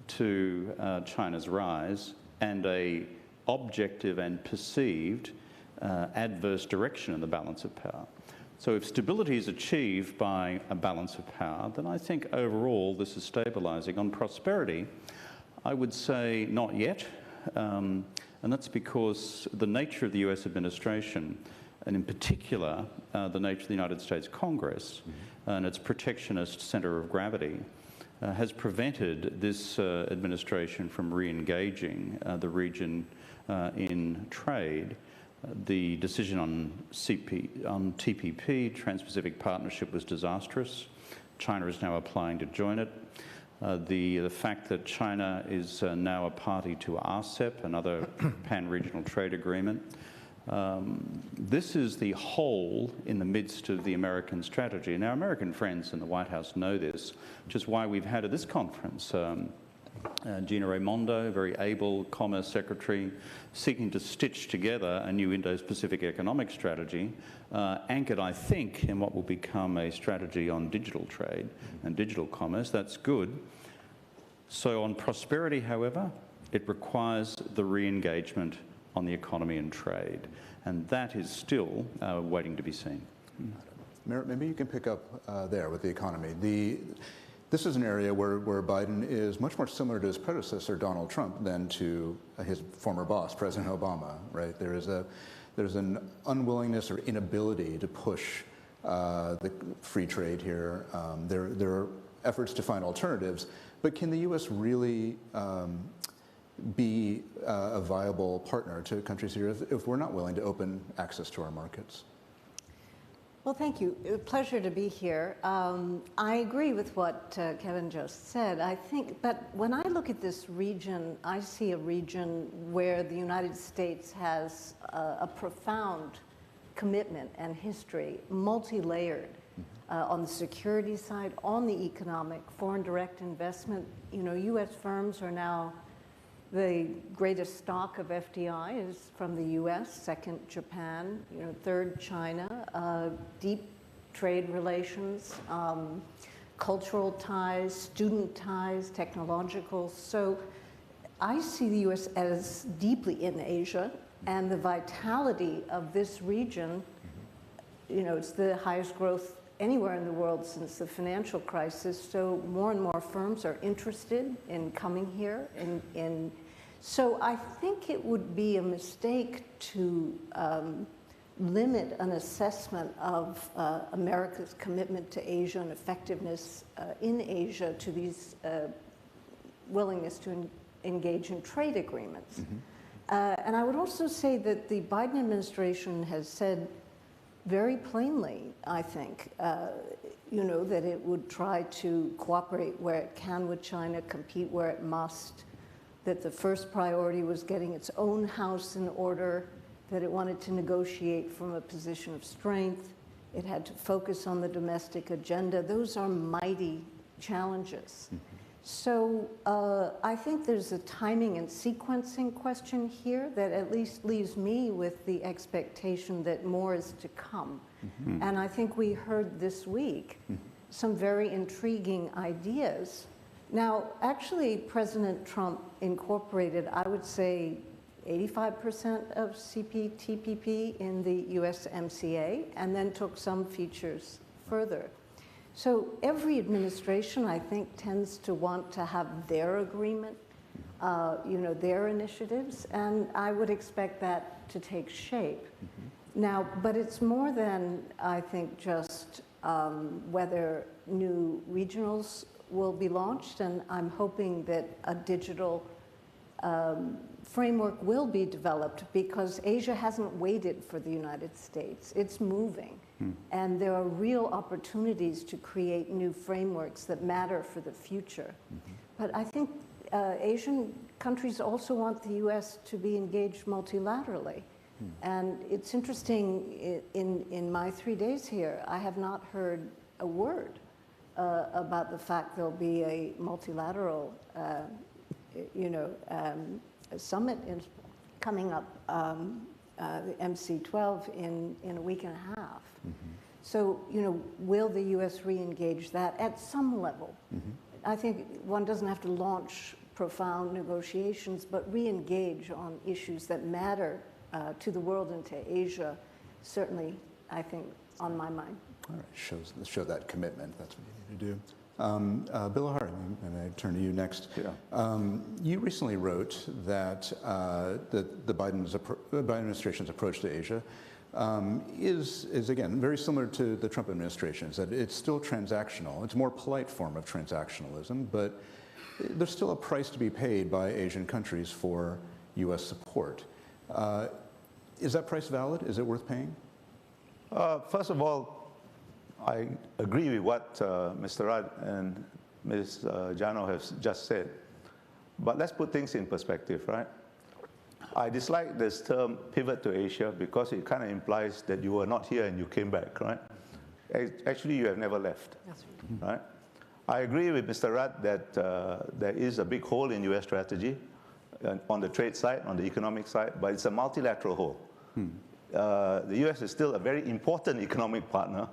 Speaker 19: to China's rise and a objective and perceived adverse direction in the balance of power. So if stability is achieved by a balance of power, then I think overall this is stabilizing. On prosperity, I would say not yet, and that's because the nature of the US administration, and in particular the nature of the United States Congress and its protectionist center of gravity, has prevented this administration from re-engaging the region in trade. The decision on TPP, Trans-Pacific Partnership, was disastrous. China is now applying to join it. The fact that China is now a party to RCEP, another pan-regional trade agreement, this is the hole in the midst of the American strategy. Now, American friends in the White House know this, which is why we've had at this conference Gina Raimondo, very able Commerce Secretary, seeking to stitch together a new Indo-Pacific economic strategy, anchored, I think, in what will become a strategy on digital trade and digital commerce. That's good. So on prosperity, however, it requires the re-engagement on the economy and trade, and that is still waiting to be seen.
Speaker 18: Merritt, maybe you can pick up there with the economy. This is an area where Biden is much more similar to his predecessor, Donald Trump, than to his former boss, President Obama, right? There's an unwillingness or inability to push the free trade here. There are efforts to find alternatives, but can the U.S. really be a viable partner to countries here if we're not willing to open access to our markets?
Speaker 20: Well, thank you. A pleasure to be here. I agree with what Kevin just said. I think, but when I look at this region, I see a region where the United States has a profound commitment and history, multi-layered, on the security side, on the economic, foreign direct investment. You know, U.S. firms are now, the greatest stock of FDI is from the U.S., second Japan, third China, deep trade relations, cultural ties, student ties, technological. So I see the US as deeply in Asia, and the vitality of this region, you know, it's the highest growth anywhere in the world since the financial crisis. So more and more firms are interested in coming here. So I think it would be a mistake to limit an assessment of America's commitment to Asia and effectiveness in Asia to these willingness to engage in trade agreements. And I would also say that the Biden administration has said very plainly, I think, you know, that it would try to cooperate where it can with China, compete where it must, that the first priority was getting its own house in order, that it wanted to negotiate from a position of strength, it had to focus on the domestic agenda. Those are mighty challenges. So I think there's a timing and sequencing question here that at least leaves me with the expectation that more is to come. And I think we heard this week some very intriguing ideas. Now, actually, President Trump incorporated, I would say, 85% of CPTPP in the USMCA, and then took some features further. So every administration, I think, tends to want to have their agreement, you know, their initiatives, and I would expect that to take shape. Now, but it's more than, I think, just whether new regionals will be launched, and I'm hoping that a digital framework will be developed, because Asia hasn't waited for the United States. It's moving. And there are real opportunities to create new frameworks that matter for the future. But I think Asian countries also want the US to be engaged multilaterally. And it's interesting, in my 3 days here, I have not heard a word about the fact there'll be a multilateral you know, a summit coming up, the MC12 in a week and a half. So, you know, will the US re-engage that at some level? I think one doesn't have to launch profound negotiations, but re-engage on issues that matter to the world and to Asia, certainly, I think, on my mind.
Speaker 18: All right, show that commitment. That's what you need to do. Bill O'Hara, and I turn to you next. You recently wrote that the Biden administration's approach to Asia is again very similar to the Trump administration's. That it's still transactional. It's a more polite form of transactionalism, but there's still a price to be paid by Asian countries for U.S. support. Is that price valid? Is it worth paying?
Speaker 21: First of all, I agree with what Mr. Rudd and Ms. Jano have just said. But let's put things in perspective, right? I dislike this term pivot to Asia because it kind of implies that you were not here and you came back, right? Actually, you have never left, right? I agree with Mr. Rudd that there is a big hole in US strategy on the trade side, on the economic side, but it's a multilateral hole. The US is still a very important economic partner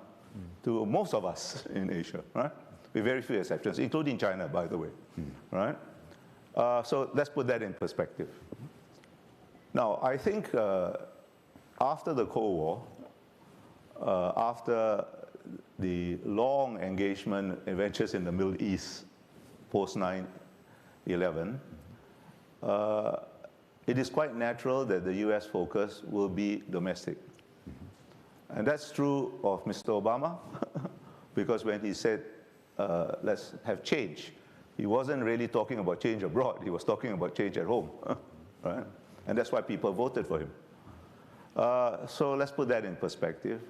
Speaker 21: to most of us in Asia, right? With very few exceptions, including China, by the way, right? So let's put that in perspective. Now, I think after the Cold War, after the long engagement adventures in the Middle East, post 9/11, it is quite natural that the US focus will be domestic. And that's true of Mr. Obama, because when he said, let's have change, he wasn't really talking about change abroad, he was talking about change at home, right? And that's why people voted for him. So let's put that in perspective.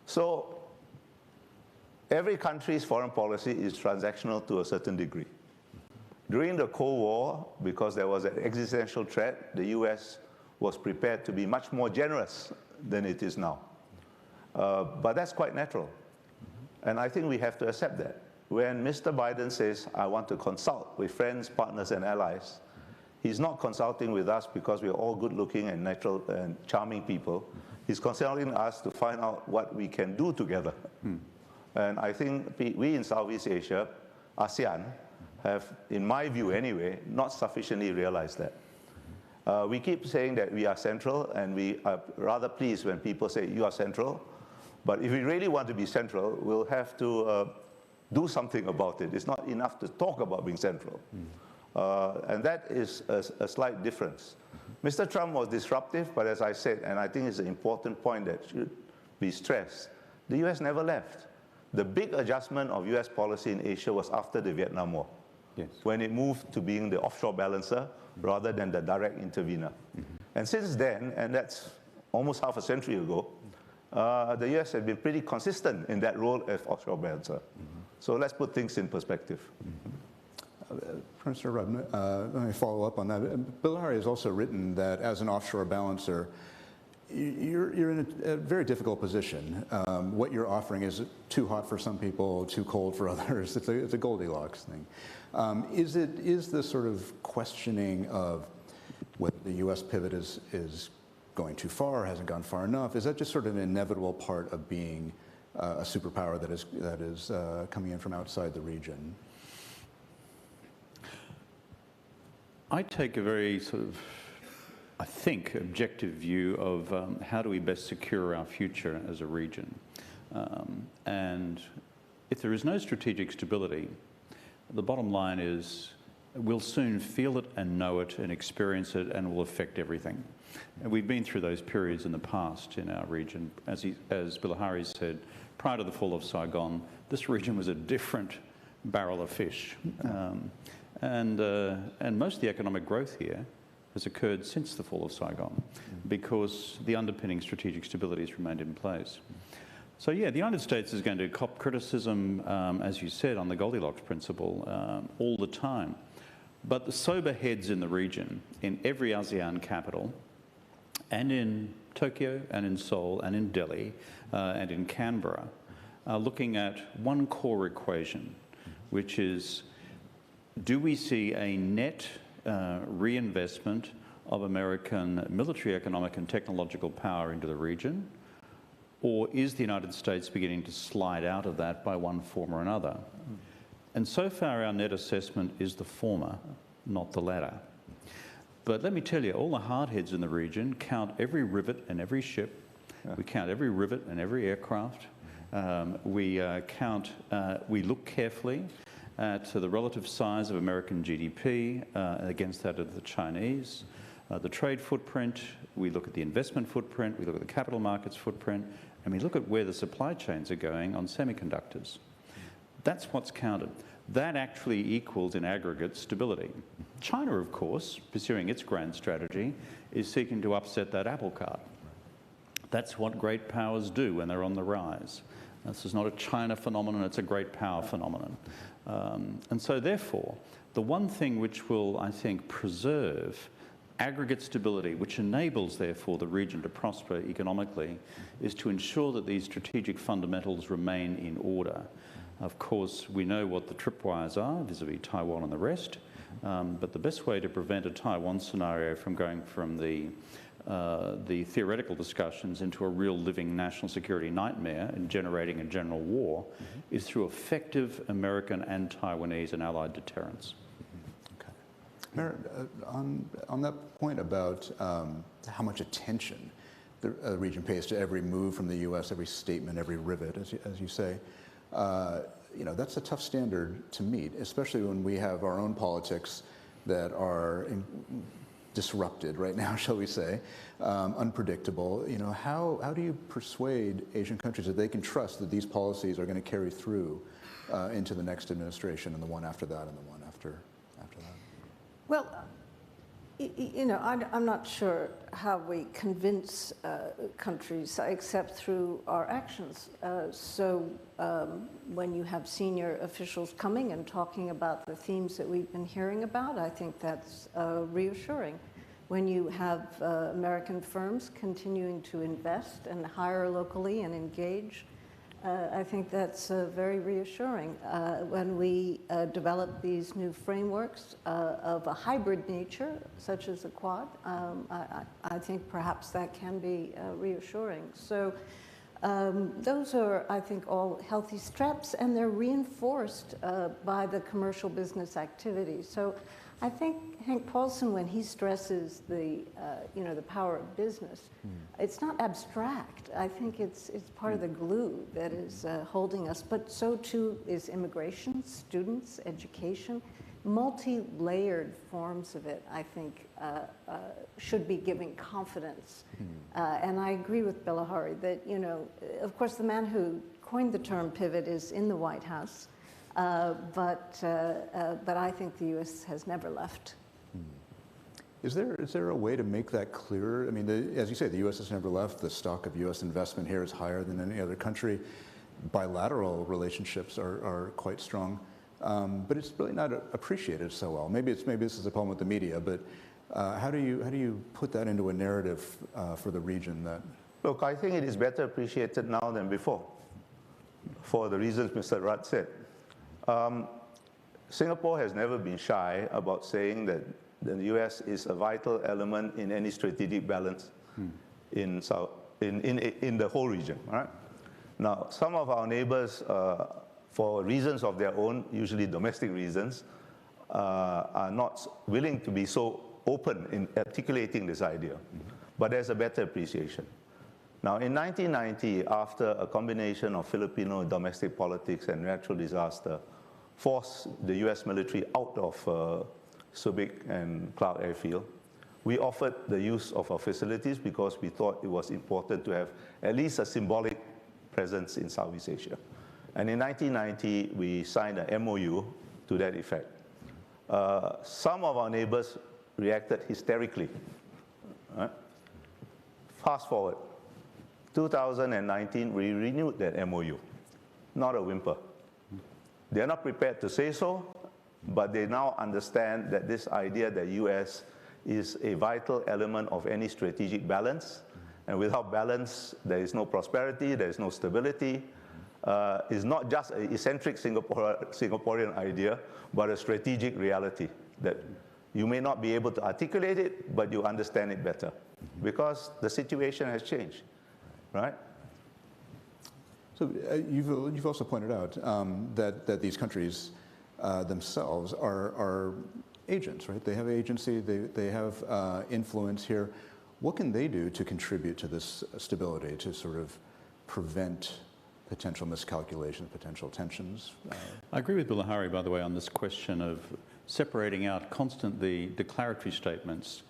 Speaker 21: So every country's foreign policy is transactional to a certain degree. During the Cold War, because there was an existential threat, the US was prepared to be much more generous than it is now. But that's quite natural. And I think we have to accept that. When Mr. Biden says, I want to consult with friends, partners, and allies, he's not consulting with us because we're all good-looking and natural and charming people. He's consulting us to find out what we can do together. And I think we in Southeast Asia, ASEAN, have, in my view anyway, not sufficiently realized that. We keep saying that we are central, and we are rather pleased when people say you are central. But if we really want to be central, we'll have to do something about it. It's not enough to talk about being central. And that is a slight difference. Mr. Trump was disruptive, but as I said, and I think it's an important point that should be stressed, the US never left. The big adjustment of US policy in Asia was after the Vietnam War, when it moved to being the offshore balancer rather than the direct intervener. And since then, and that's almost half a century ago, the US has been pretty consistent in that role as offshore balancer. So let's put things in perspective.
Speaker 18: Professor Rudd, let me follow up on that. Bilahari has also written that as an offshore balancer, you're in a very difficult position. What you're offering is too hot for some people, too cold for others. It's a Goldilocks thing. Is this sort of questioning of whether the U.S. pivot is going too far, hasn't gone far enough, is that just sort of an inevitable part of being a superpower that is coming in from outside the region?
Speaker 19: I take a very sort of, I think, objective view of how do we best secure our future as a region. And if there is no strategic stability, the bottom line is we'll soon feel it and know it and experience it, and will affect everything. And we've been through those periods in the past in our region. As Bilahari said, prior to the fall of Saigon, this region was a different barrel of fish. And most of the economic growth here has occurred since the fall of Saigon, because the underpinning strategic stability has remained in place. So yeah, the United States is going to cop criticism, as you said, on the Goldilocks principle all the time. But the sober heads in the region, in every ASEAN capital, and in Tokyo, and in Seoul, and in Delhi, and in Canberra, are looking at one core equation, which is, do we see a net reinvestment of American military, economic, and technological power into the region? Or is the United States beginning to slide out of that by one form or another? And so far, our net assessment is the former, not the latter. But let me tell you, all the hardheads in the region count every rivet and every ship. We count every rivet and every aircraft. We look carefully at the relative size of American GDP against that of the Chinese, the trade footprint, we look at the investment footprint, we look at the capital markets footprint, and we look at where the supply chains are going on semiconductors. That's what's counted. That actually equals, in aggregate, stability. China, of course, pursuing its grand strategy, is seeking to upset that apple cart. That's what great powers do when they're on the rise. This is not a China phenomenon, it's a great power phenomenon. And so therefore, the one thing which will, I think, preserve aggregate stability, which enables, therefore, the region to prosper economically, is to ensure that these strategic fundamentals remain in order. Of course, we know what the tripwires are vis-a-vis Taiwan and the rest, but the best way to prevent a Taiwan scenario from going from the theoretical discussions into a real living national security nightmare and generating a general war is through effective American and Taiwanese and allied deterrence.
Speaker 18: Merritt, on that point about how much attention the region pays to every move from the U.S., every statement, every rivet, as you say, that's a tough standard to meet, especially when we have our own politics that are disrupted right now, shall we say, unpredictable. How do you persuade Asian countries that they can trust that these policies are going to carry through into the next administration and the one after that and the one after that?
Speaker 20: Well, I'm not sure how we convince countries except through our actions. When you have senior officials coming and talking about the themes that we've been hearing about, I think that's reassuring. When you have American firms continuing to invest and hire locally and engage, I think that's very reassuring. When we develop these new frameworks of a hybrid nature, such as the Quad, I think perhaps that can be reassuring. So Those are, I think, all healthy steps, and they're reinforced by the commercial business activity. So I think Hank Paulson, when he stresses the, the power of business, it's not abstract. I think it's part of the glue that is holding us, but so too is immigration, students, education. Multi-layered forms of it, I think, should be giving confidence. And I agree with Bilahari that, of course, the man who coined the term pivot is in the White House, but I think the U.S. has never left.
Speaker 18: Is there a way to make that clearer? I mean, as you say, the U.S. has never left. The stock of U.S. investment here is higher than any other country. Bilateral relationships are quite strong. But it's really not appreciated so well. Maybe this is a problem with the media, but how do you put that into a narrative for the region that?
Speaker 21: Look, I think it is better appreciated now than before, for the reasons Mr. Rudd said. Singapore has never been shy about saying that the U.S. is a vital element in any strategic balance in the whole region. Right? Now, some of our neighbors, for reasons of their own, usually domestic reasons, are not willing to be so open in articulating this idea. But there's a better appreciation. Now, in 1990, after a combination of Filipino domestic politics and natural disaster forced the U.S. military out of Subic and Clark Airfield, we offered the use of our facilities because we thought it was important to have at least a symbolic presence in Southeast Asia. And in 1990, we signed an MOU to that effect. Some of our neighbors reacted hysterically. Right? Fast forward, 2019, we renewed that MOU. Not a whimper. They're not prepared to say so, but they now understand that this idea that U.S. is a vital element of any strategic balance, and without balance, there is no prosperity, there is no stability, is not just an eccentric Singaporean idea, but a strategic reality that you may not be able to articulate it, but you understand it better because the situation has changed, right?
Speaker 18: So you've also pointed out that these countries themselves are agents, right? They have agency, they have influence here. What can they do to contribute to this stability, to sort of prevent potential miscalculation, potential tensions?
Speaker 19: I agree with Bilahari, by the way, on this question of separating out constantly declaratory statements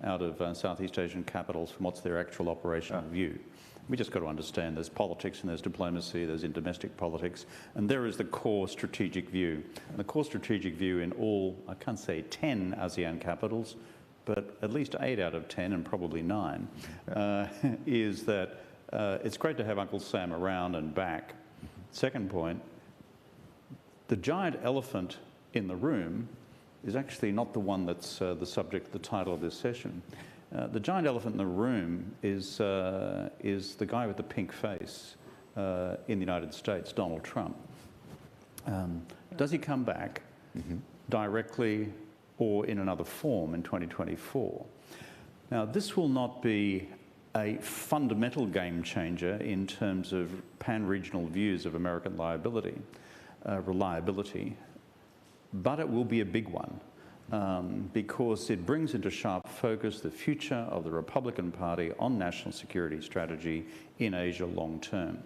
Speaker 19: out of Southeast Asian capitals from what's their actual operational view. We just got to understand there's politics and there's diplomacy, there's in domestic politics, and there is the core strategic view. And the core strategic view in all, I can't say 10 ASEAN capitals, but at least 8 out of 10 and probably 9, is that it's great to have Uncle Sam around and back. Second point, the giant elephant in the room is actually not the one that's the subject, the title of this session. The giant elephant in the room is the guy with the pink face in the United States, Donald Trump. Does he come back directly or in another form in 2024? Now, this will not be a fundamental game changer in terms of pan-regional views of American reliability, but it will be a big one because it brings into sharp focus the future of the Republican Party on national security strategy in Asia long term.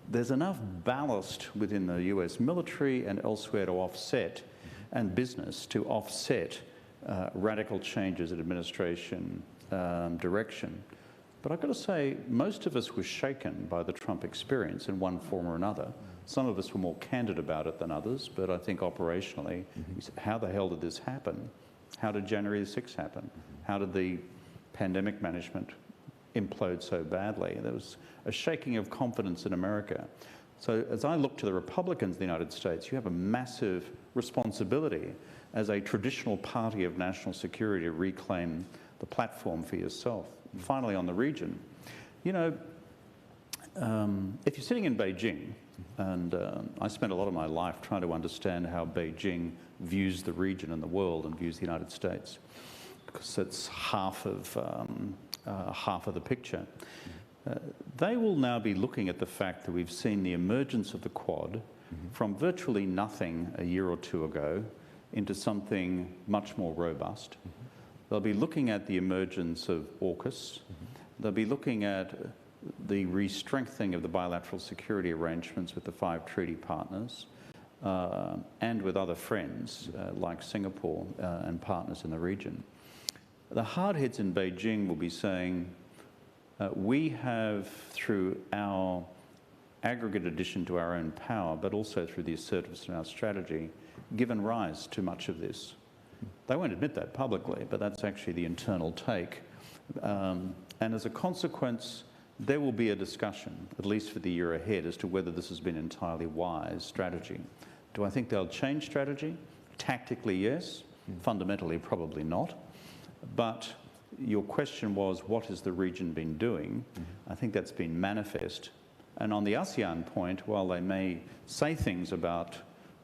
Speaker 19: There's enough ballast within the US military and elsewhere to offset, and business to offset radical changes in administration direction. But I've got to say, most of us were shaken by the Trump experience in one form or another. Some of us were more candid about it than others, but I think operationally, how the hell did this happen? How did January the 6th happen? How did the pandemic management implode so badly? There was a shaking of confidence in America. So as I look to the Republicans in the United States, you have a massive responsibility as a traditional party of national security to reclaim the platform for yourself. And finally, on the region, you know, if you're sitting in Beijing, and I spent a lot of my life trying to understand how Beijing views the region and the world and views the United States, because it's half of the picture. they will now be looking at the fact that we've seen the emergence of the Quad from virtually nothing a year or two ago into something much more robust. They'll be looking at the emergence of AUKUS. They'll be looking at the re-strengthening of the bilateral security arrangements with the 5 treaty partners and with other friends like Singapore and partners in the region. The hardheads in Beijing will be saying, we have, through our aggregate addition to our own power, but also through the assertiveness of our strategy, given rise to much of this. They won't admit that publicly, but that's actually the internal take. And as a consequence, there will be a discussion, at least for the year ahead, as to whether this has been entirely wise strategy. Do I think they'll change strategy? Tactically, yes. Fundamentally, probably not. But your question was, what has the region been doing? I think that's been manifest. And on the ASEAN point, while they may say things about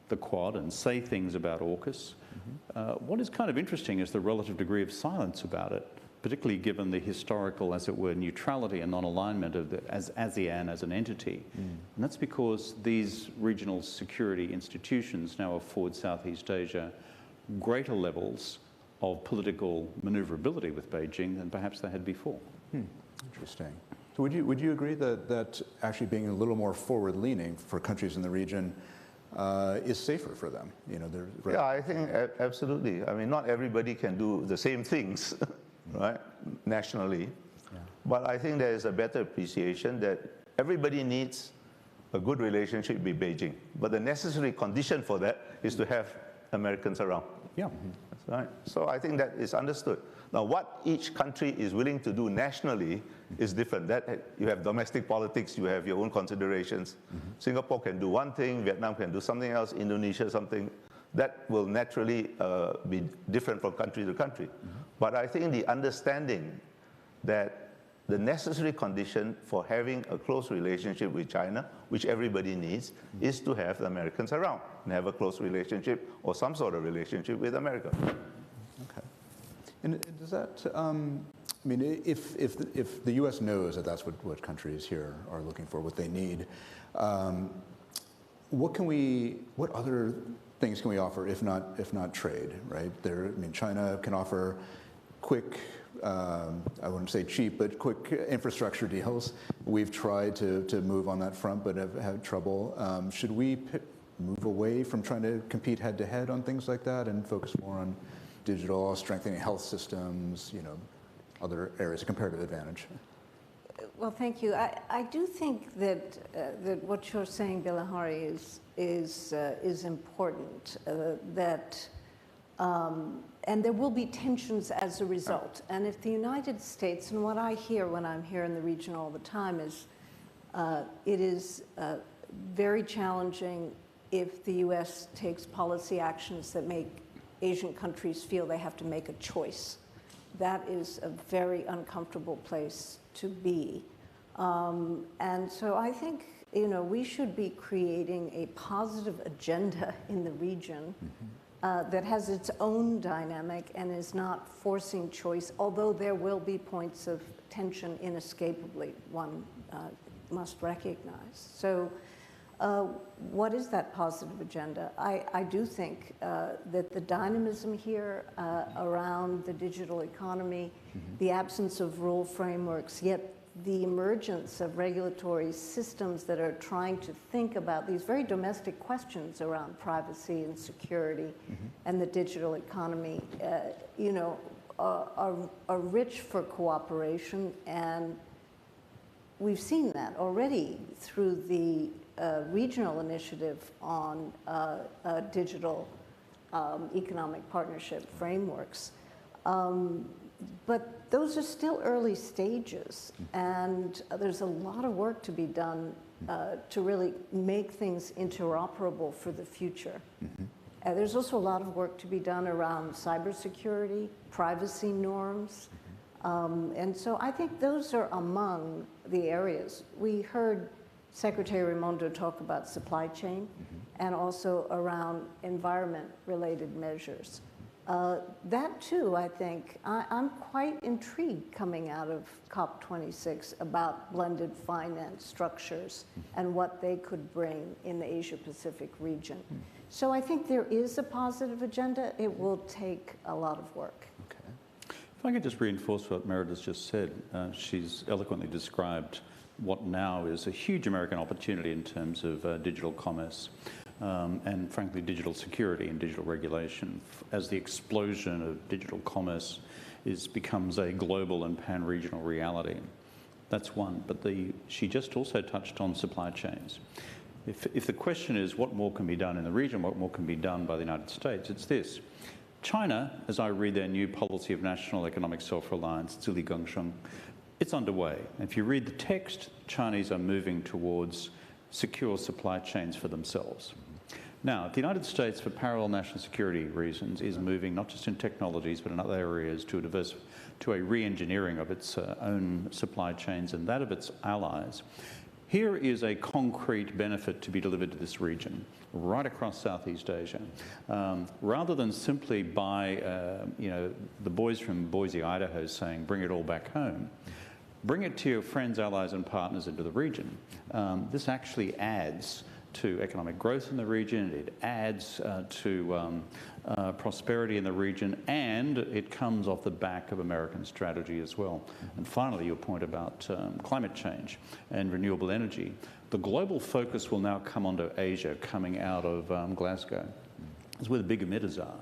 Speaker 19: the Quad and say things about AUKUS, what is kind of interesting is the relative degree of silence about it, particularly given the historical, as it were, neutrality and non-alignment of the ASEAN as an entity. And that's because these regional security institutions now afford Southeast Asia greater levels of political maneuverability with Beijing than perhaps they had before.
Speaker 18: Interesting. So would you agree that actually being a little more forward-leaning for countries in the region is safer for them? You know,
Speaker 21: yeah, I think absolutely. I mean, not everybody can do the same things, right, nationally. Yeah. But I think there is a better appreciation that everybody needs a good relationship with Beijing. But the necessary condition for that is to have Americans around.
Speaker 18: Yeah.
Speaker 21: That's right. So I think that is understood. Now, what each country is willing to do nationally is different. That you have domestic politics, you have your own considerations. Singapore can do one thing, Vietnam can do something else, Indonesia something. That will naturally be different from country to country. But I think the understanding that the necessary condition for having a close relationship with China, which everybody needs, is to have the Americans around and have a close relationship or some sort of relationship with America.
Speaker 18: Okay. And does that, I mean, if the U.S. knows that that's what countries here are looking for, what they need, what other things can we offer if not trade, right? I mean, China can offer quick, I wouldn't say cheap, but quick infrastructure deals. We've tried to move on that front, but have had trouble. Should we move away from trying to compete head-to-head on things like that and focus more on digital, strengthening health systems, you know, other areas of comparative advantage?
Speaker 20: Well, thank you. I do think that what you're saying, Bilahari, is important. And there will be tensions as a result. And if the United States, and what I hear when I'm here in the region all the time is, it is very challenging if the U.S. takes policy actions that make Asian countries feel they have to make a choice. That is a very uncomfortable place to be. And so I think, you know, we should be creating a positive agenda in the region that has its own dynamic and is not forcing choice, although there will be points of tension inescapably, one must recognize. So what is that positive agenda? I do think that the dynamism here around the digital economy, the absence of rule frameworks, yet the emergence of regulatory systems that are trying to think about these very domestic questions around privacy and security and the digital economy, you know, are rich for cooperation. And we've seen that already through the regional initiative on digital economic partnership frameworks. But those are still early stages, and there's a lot of work to be done to really make things interoperable for the future. There's also a lot of work to be done around cybersecurity, privacy norms, and so I think those are among the areas. We heard Secretary Raimondo talk about supply chain and also around environment-related measures. That too, I think, I'm quite intrigued coming out of COP26 about blended finance structures and what they could bring in the Asia-Pacific region. So I think there is a positive agenda. It will take a lot of work.
Speaker 19: If I could just reinforce what Meredith's just said, she's eloquently described what now is a huge American opportunity in terms of digital commerce and, frankly, digital security and digital regulation. As the explosion of digital commerce becomes a global and pan-regional reality. That's one. But she just also touched on supply chains. If the question is what more can be done in the region, what more can be done by the United States, it's this. China, as I read their new policy of national economic self-reliance, Zili Gengsheng, it's underway. If you read the text, Chinese are moving towards secure supply chains for themselves. Now, the United States, for parallel national security reasons, is moving not just in technologies but in other areas to a re-engineering of its own supply chains and that of its allies. Here is a concrete benefit to be delivered to this region, right across Southeast Asia. Rather than simply by, the boys from Boise, Idaho saying, bring it all back home, bring it to your friends, allies, and partners into the region. This actually adds to economic growth in the region, it adds to prosperity in the region, and it comes off the back of American strategy as well. And finally, your point about climate change and renewable energy. The global focus will now come onto Asia coming out of Glasgow. It's where the big emitters are.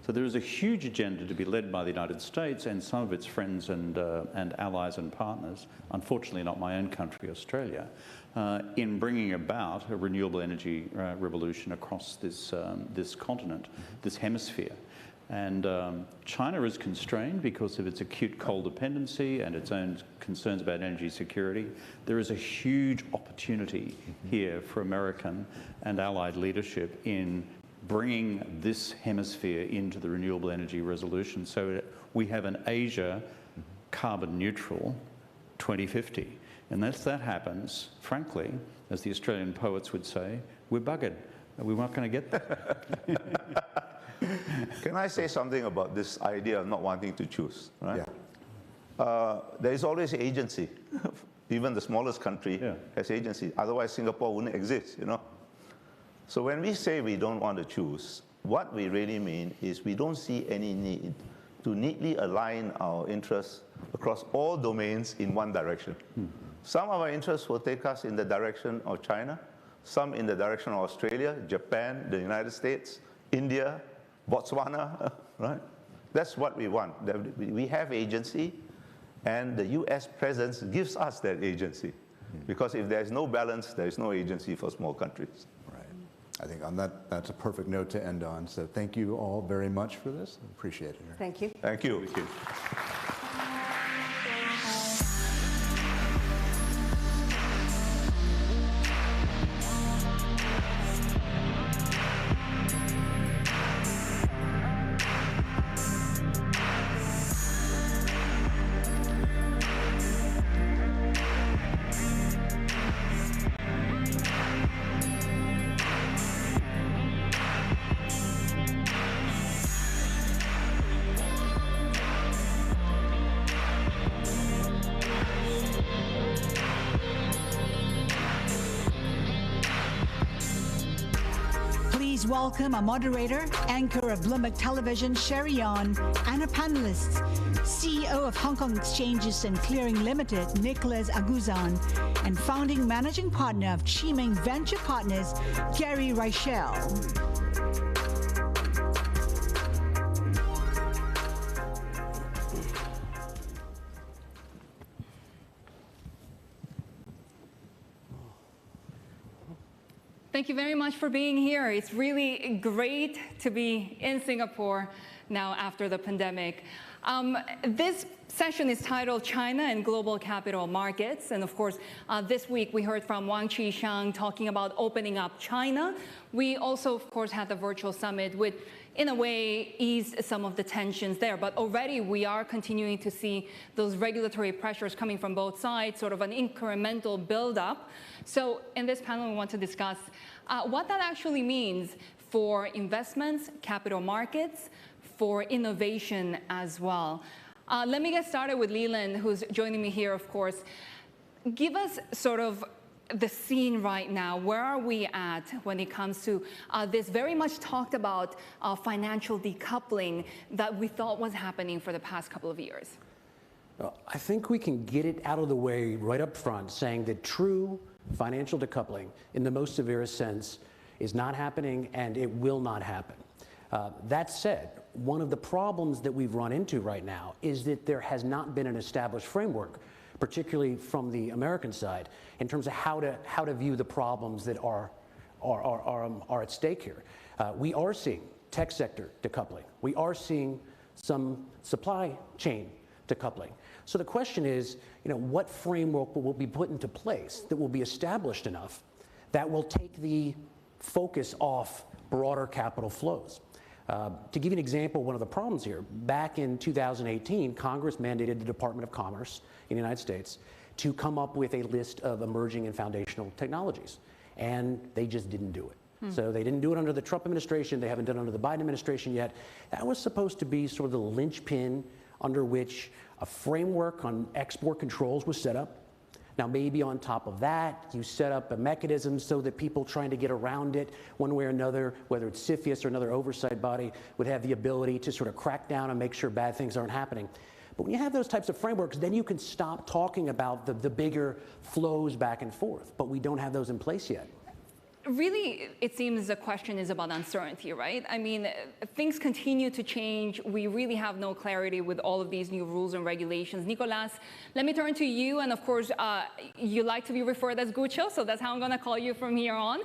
Speaker 19: So there is a huge agenda to be led by the United States and some of its friends and allies and partners, unfortunately not my own country, Australia, in bringing about a renewable energy revolution across this continent, this hemisphere. And China is constrained because of its acute coal dependency and its own concerns about energy security. There is a huge opportunity here for American and allied leadership in bringing this hemisphere into the renewable energy resolution so that we have an Asia carbon neutral 2050. Unless that happens, frankly, as the Australian poets would say, we're buggered. We're not going to get there.
Speaker 21: Can I say something about this idea of not wanting to choose? Right? Yeah. There is always agency. Even the smallest country has agency. Otherwise, Singapore wouldn't exist, So when we say we don't want to choose, what we really mean is we don't see any need to neatly align our interests across all domains in one direction. Some of our interests will take us in the direction of China, some in the direction of Australia, Japan, the United States, India, Botswana, right? That's what we want. We have agency, and the US presence gives us that agency. Because if there's no balance, there's no agency for small countries.
Speaker 18: I think on that's a perfect note to end on. So thank you all very much for this. Appreciate it.
Speaker 20: Thank you.
Speaker 21: Thank you. Thank you.
Speaker 1: Welcome our moderator, anchor of Bloomberg Television, Sherry Yon, and our panelists, CEO of Hong Kong Exchanges and Clearing Limited, Nicholas Aguzan, and founding managing partner of Chiming Venture Partners, Gary Reichel.
Speaker 2: Thank you very much for being here. It's really great to be in Singapore now after the pandemic. This session is titled China and Global Capital Markets. And of course, this week we heard from Wang Qishan talking about opening up China. We also, of course, had the virtual summit which, in a way, eased some of the tensions there. But already we are continuing to see those regulatory pressures coming from both sides, sort of an incremental buildup. So in this panel, we want to discuss what that actually means for investments, capital markets, for innovation as well. Let me get started with Leland, who's joining me here, of course. Give us sort of the scene right now. Where are we at when it comes to this very much talked about financial decoupling that we thought was happening for the past couple of years?
Speaker 3: I think we can get it out of the way right up front, saying that true financial decoupling in the most severest sense is not happening and it will not happen. That said, one of the problems that we've run into right now is that there has not been an established framework, particularly from the American side, in terms of how to view the problems that are at stake here. We are seeing tech sector decoupling. We are seeing some supply chain decoupling. So the question is, what framework will be put into place that will be established enough that will take the focus off broader capital flows? To give you an example, one of the problems here, back in 2018, Congress mandated the Department of Commerce in the United States to come up with a list of emerging and foundational technologies, and they just didn't do it. So they didn't do it under the Trump administration. They haven't done it under the Biden administration yet. That was supposed to be sort of the linchpin under which a framework on export controls was set up. Now, maybe on top of that, you set up a mechanism so that people trying to get around it one way or another, whether it's CFIUS or another oversight body, would have the ability to sort of crack down and make sure bad things aren't happening. But when you have those types of frameworks, then you can stop talking about the bigger flows back and forth. But we don't have those in place yet.
Speaker 2: Really, it seems the question is about uncertainty, right? I mean, things continue to change. We really have no clarity with all of these new rules and regulations. Nicolas, let me turn to you. And of course, you like to be referred as Gucho, so that's how I'm going to call you from here on.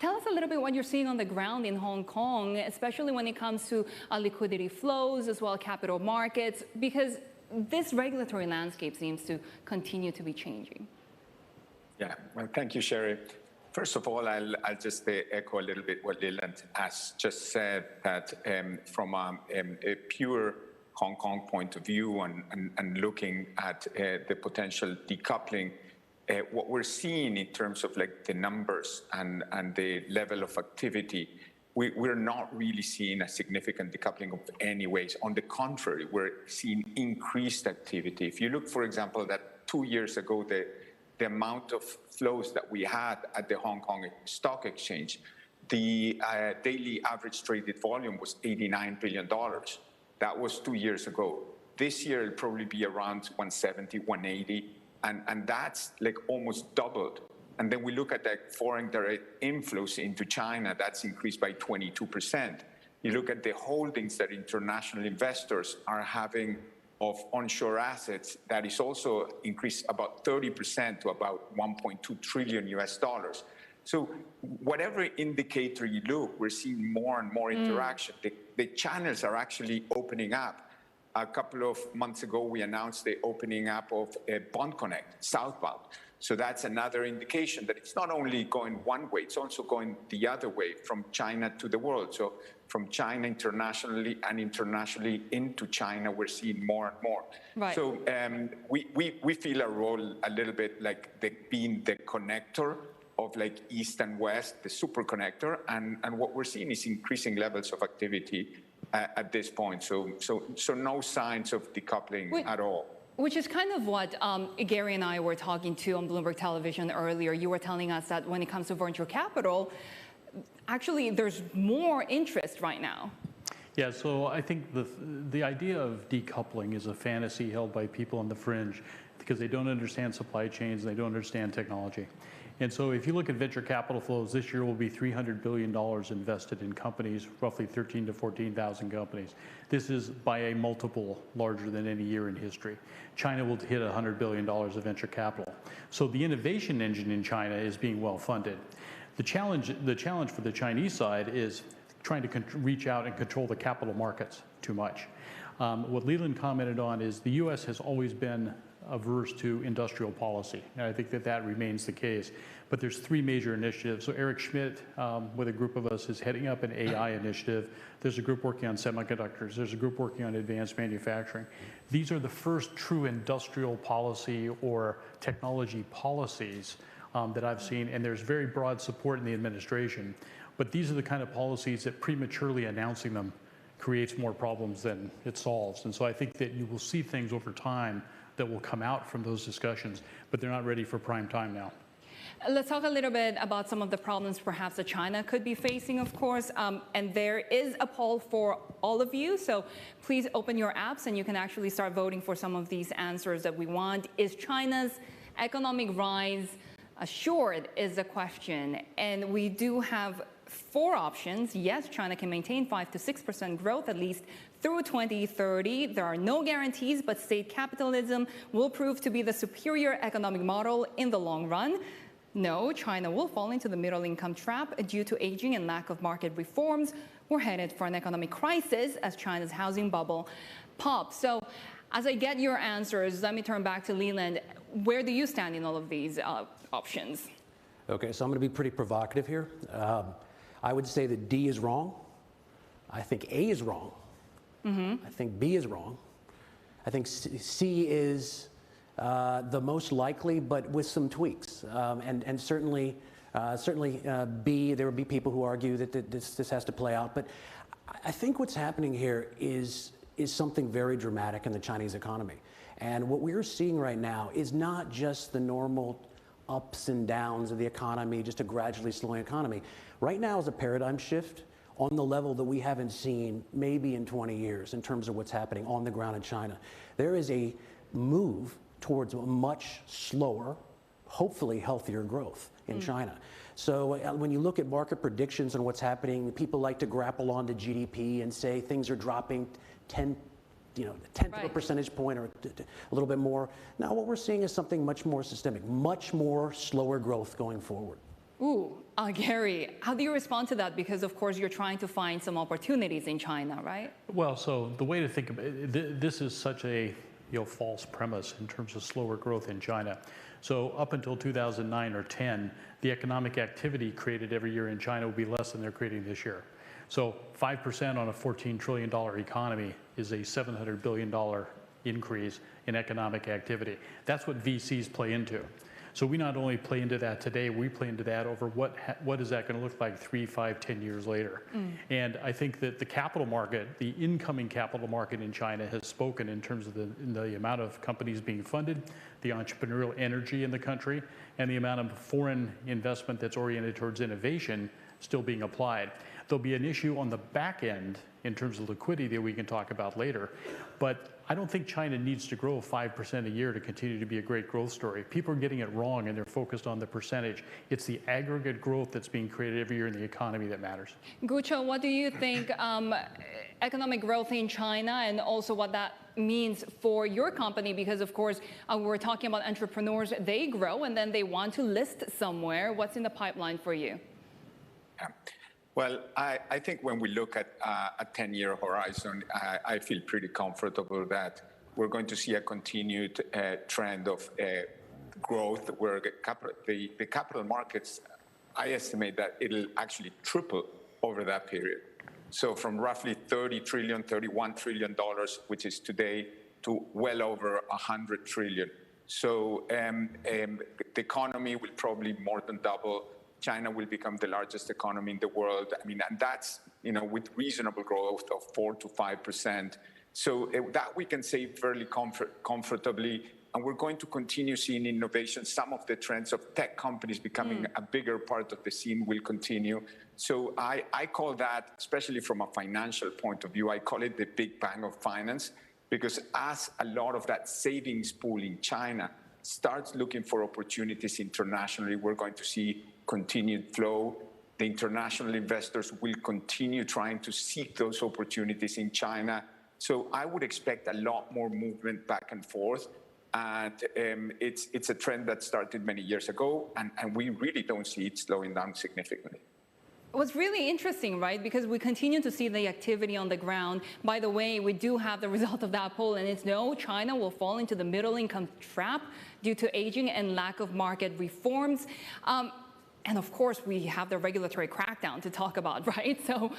Speaker 2: Tell us a little bit what you're seeing on the ground in Hong Kong, especially when it comes to liquidity flows as well as capital markets, because this regulatory landscape seems to continue to be changing.
Speaker 22: Yeah, well, thank you, Sherry. First of all, I'll just echo a little bit what Leland has just said, that from a pure Hong Kong point of view and looking at the potential decoupling, what we're seeing in terms of like the numbers and the level of activity, we're not really seeing a significant decoupling of any ways. On the contrary, we're seeing increased activity. If you look, for example, that 2 years ago, the amount of flows that we had at the Hong Kong Stock Exchange, the daily average traded volume was $89 billion. That was 2 years ago. This year, it'll probably be around 170, 180, and that's like almost doubled. And then we look at the foreign direct inflows into China, that's increased by 22%. You look at the holdings that international investors are having of onshore assets, that is also increased about 30% to about $1.2 trillion US. So whatever indicator you look, we're seeing more and more interaction. The channels are actually opening up. A couple of months ago, we announced the opening up of Bond Connect southbound. So that's another indication that it's not only going one way, it's also going the other way from China to the world. So from China internationally and internationally into China, we're seeing more and more.
Speaker 2: Right.
Speaker 22: So we feel our role a little bit like being the connector of like East and West, the super connector, and what we're seeing is increasing levels of activity at this point. So no signs of decoupling at all.
Speaker 2: Which is kind of what Gary and I were talking to on Bloomberg Television earlier. You were telling us that when it comes to venture capital, actually there's more interest right now.
Speaker 23: Yeah, so I think the idea of decoupling is a fantasy held by people on the fringe because they don't understand supply chains, they don't understand technology. And so if you look at venture capital flows, this year will be $300 billion invested in companies, roughly 13,000 to 14,000 companies. This is by a multiple larger than any year in history. China will hit $100 billion of venture capital. So the innovation engine in China is being well funded. The challenge for the Chinese side is trying to reach out and control the capital markets too much. What Leland commented on is the U.S. has always been averse to industrial policy, and I think that remains the case. But there's three major initiatives. So Eric Schmidt, with a group of us, is heading up an AI initiative. There's a group working on semiconductors. There's a group working on advanced manufacturing. These are the first true industrial policy or technology policies that I've seen, and there's very broad support in the administration. But these are the kind of policies that prematurely announcing them creates more problems than it solves. And so I think that you will see things over time that will come out from those discussions, but they're not ready for prime time now.
Speaker 2: Let's talk a little bit about some of the problems perhaps that China could be facing, of course. And there is a poll for all of you. So please open your apps and you can actually start voting for some of these answers that we want. Is China's economic rise assured is the question. And we do have 4 options. Yes, China can maintain 5 to 6% growth at least through 2030. There are no guarantees, but state capitalism will prove to be the superior economic model in the long run. No, China will fall into the middle income trap due to aging and lack of market reforms. We're headed for an economic crisis as China's housing bubble pops. So as I get your answers, let me turn back to Leland. Where do you stand in all of these options?
Speaker 3: Okay, so I'm going to be pretty provocative here. I would say that D is wrong. I think A is wrong. I think B is wrong. I think C is the most likely, but with some tweaks. And certainly B, there would be people who argue that this has to play out. But I think what's happening here is something very dramatic in the Chinese economy. And what we're seeing right now is not just the normal ups and downs of the economy, just a gradually slowing economy. Right now is a paradigm shift on the level that we haven't seen maybe in 20 years in terms of what's happening on the ground in China. There is a move towards a much slower, hopefully healthier growth in China. So when you look at market predictions on what's happening, people like to grapple onto GDP and say things are dropping 10th of a percentage point or a little bit more. Now what we're seeing is something much more systemic, much more slower growth going forward.
Speaker 2: Ooh, Gary, how do you respond to that? Because of course you're trying to find some opportunities in China, right?
Speaker 23: Well, so the way to think about it, this is such a false premise in terms of slower growth in China. So up until 2009 or 10, the economic activity created every year in China would be less than they're creating this year. So 5% on a $14 trillion economy is a $700 billion increase in economic activity. That's what VCs play into. So we not only play into that today, we play into that over what is that going to look like 3, 5, 10 years later. And I think that the capital market, the incoming capital market in China has spoken in terms of the amount of companies being funded, the entrepreneurial energy in the country, and the amount of foreign investment that's oriented towards innovation still being applied. There'll be an issue on the back end in terms of liquidity that we can talk about later. But I don't think China needs to grow 5% a year to continue to be a great growth story. People are getting it wrong and they're focused on the percentage. It's the aggregate growth that's being created every year in the economy that matters.
Speaker 2: Gucho, what do you think economic growth in China and also what that means for your company? Because of course, we're talking about entrepreneurs, they grow and then they want to list somewhere. What's in the pipeline for you?
Speaker 22: Well, I think when we look at a 10-year horizon, I feel pretty comfortable that we're going to see a continued trend of growth where the capital markets, I estimate that it'll actually triple over that period. So from roughly $30 trillion, $31 trillion, which is today, to well over $100 trillion. So the economy will probably more than double. China will become the largest economy in the world. I mean, and that's, with reasonable growth of 4 to 5%. So that we can say fairly comfortably. And we're going to continue seeing innovation. Some of the trends of tech companies becoming a bigger part of the scene will continue. So I call that, especially from a financial point of view, I call it the big bang of finance, because as a lot of that savings pool in China starts looking for opportunities internationally, we're going to see continued flow. The international investors will continue trying to seek those opportunities in China. So I would expect a lot more movement back and forth. And it's a trend that started many years ago, and we really don't see it slowing down significantly.
Speaker 2: What's really interesting, right, because we continue to see the activity on the ground. By the way, we do have the result of that poll, and it's no, China will fall into the middle income trap due to aging and lack of market reforms. And of course, we have the regulatory crackdown to talk about, right? So,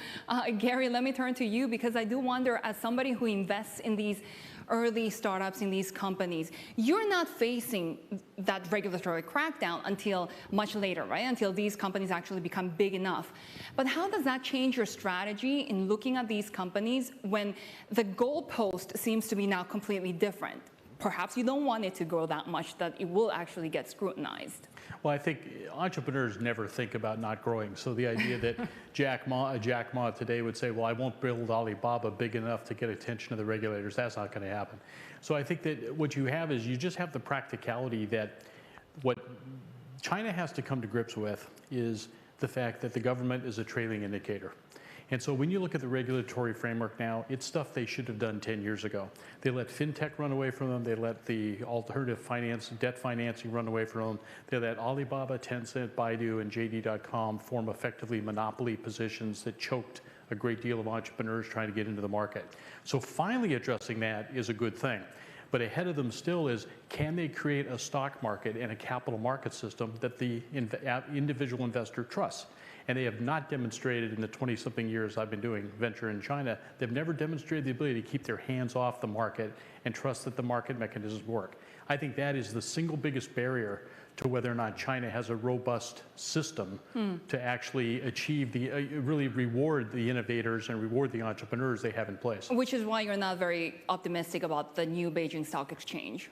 Speaker 2: Gary, let me turn to you, because I do wonder, as somebody who invests in these early startups, in these companies, you're not facing that regulatory crackdown until much later, right? Until these companies actually become big enough. But how does that change your strategy in looking at these companies when the goalpost seems to be now completely different? Perhaps you don't want it to grow that much that it will actually get scrutinized.
Speaker 23: Well, I think entrepreneurs never think about not growing. So the idea that Jack Ma today would say, well, I won't build Alibaba big enough to get attention of the regulators, that's not going to happen. So I think that what you have is you just have the practicality that what China has to come to grips with is the fact that the government is a trailing indicator. And so when you look at the regulatory framework now, it's stuff they should have done 10 years ago. They let fintech run away from them. They let the alternative finance, debt financing run away from them. They let Alibaba, Tencent, Baidu, and JD.com form effectively monopoly positions that choked a great deal of entrepreneurs trying to get into the market. So finally addressing that is a good thing. But ahead of them still is, can they create a stock market and a capital market system that the individual investor trusts? And they have not demonstrated in the 20-something years I've been doing venture in China, they've never demonstrated the ability to keep their hands off the market and trust that the market mechanisms work. I think that is the single biggest barrier to whether or not China has a robust system to actually achieve the, really reward the innovators and reward the entrepreneurs they have in place.
Speaker 2: Which is why you're not very optimistic about the new Beijing Stock Exchange.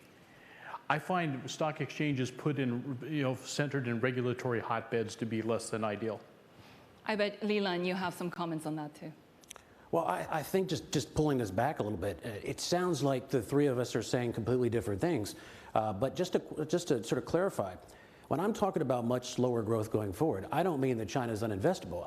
Speaker 23: I find stock exchanges put in, centered in regulatory hotbeds to be less than ideal.
Speaker 2: I bet, Leland, you have some comments on that too.
Speaker 3: Well, I think just pulling this back a little bit, it sounds like the three of us are saying completely different things. But just to sort of clarify, when I'm talking about much slower growth going forward, I don't mean that China is uninvestable.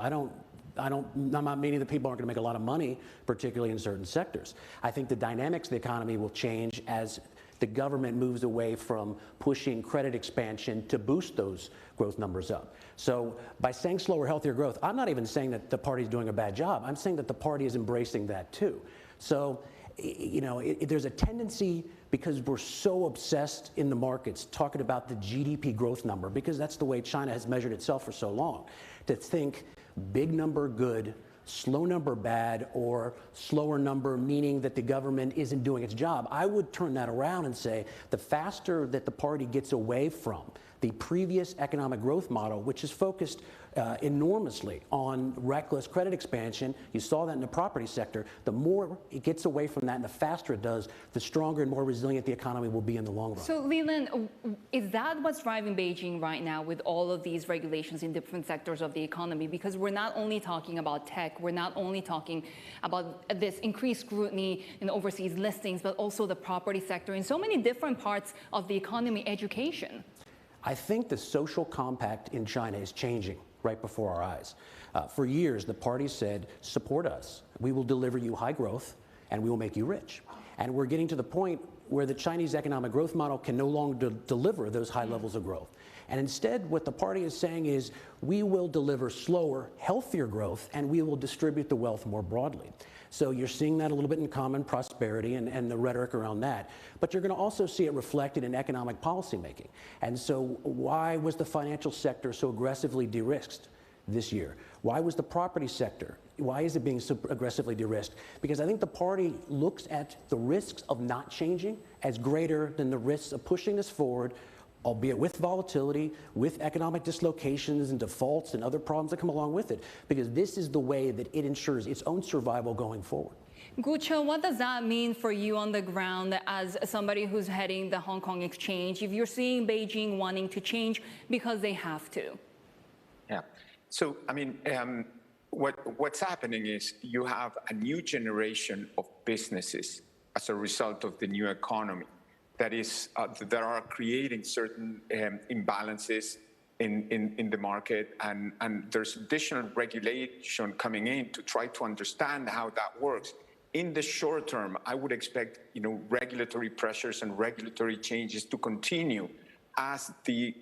Speaker 3: I'm not meaning that people aren't going to make a lot of money, particularly in certain sectors. I think the dynamics of the economy will change as the government moves away from pushing credit expansion to boost those growth numbers up. So by saying slower, healthier growth, I'm not even saying that the party's doing a bad job. I'm saying that the party is embracing that too. So, there's a tendency, because we're so obsessed in the markets talking about the GDP growth number, because that's the way China has measured itself for so long, to think big number good, slow number bad, or slower number meaning that the government isn't doing its job. I would turn that around and say the faster that the party gets away from the previous economic growth model, which is focused enormously on reckless credit expansion, you saw that in the property sector, the more it gets away from that and the faster it does, the stronger and more resilient the economy will be in the long run.
Speaker 2: So Leland, is that what's driving Beijing right now with all of these regulations in different sectors of the economy? Because we're not only talking about tech, we're not only talking about this increased scrutiny in overseas listings, but also the property sector in so many different parts of the economy, education.
Speaker 3: I think the social compact in China is changing right before our eyes. For years, the party said, support us. We will deliver you high growth, and we will make you rich. And we're getting to the point where the Chinese economic growth model can no longer deliver those high levels of growth. And instead, what the party is saying is, we will deliver slower, healthier growth, and we will distribute the wealth more broadly. So you're seeing that a little bit in common prosperity and the rhetoric around that. But you're going to also see it reflected in economic policymaking. And so why was the financial sector so aggressively de-risked this year? Why was the property sector? Why is it being so aggressively de-risked? Because I think the party looks at the risks of not changing as greater than the risks of pushing this forward, albeit with volatility, with economic dislocations and defaults and other problems that come along with it, because this is the way that it ensures its own survival going forward.
Speaker 2: Gucho, what does that mean for you on the ground as somebody who's heading the Hong Kong exchange, if you're seeing Beijing wanting to change because they have to?
Speaker 22: Yeah. So, I mean, what's happening is you have a new generation of businesses as a result of the new economy that are creating certain imbalances in the market, and there's additional regulation coming in to try to understand how that works. In the short term, I would expect regulatory pressures and regulatory changes to continue as the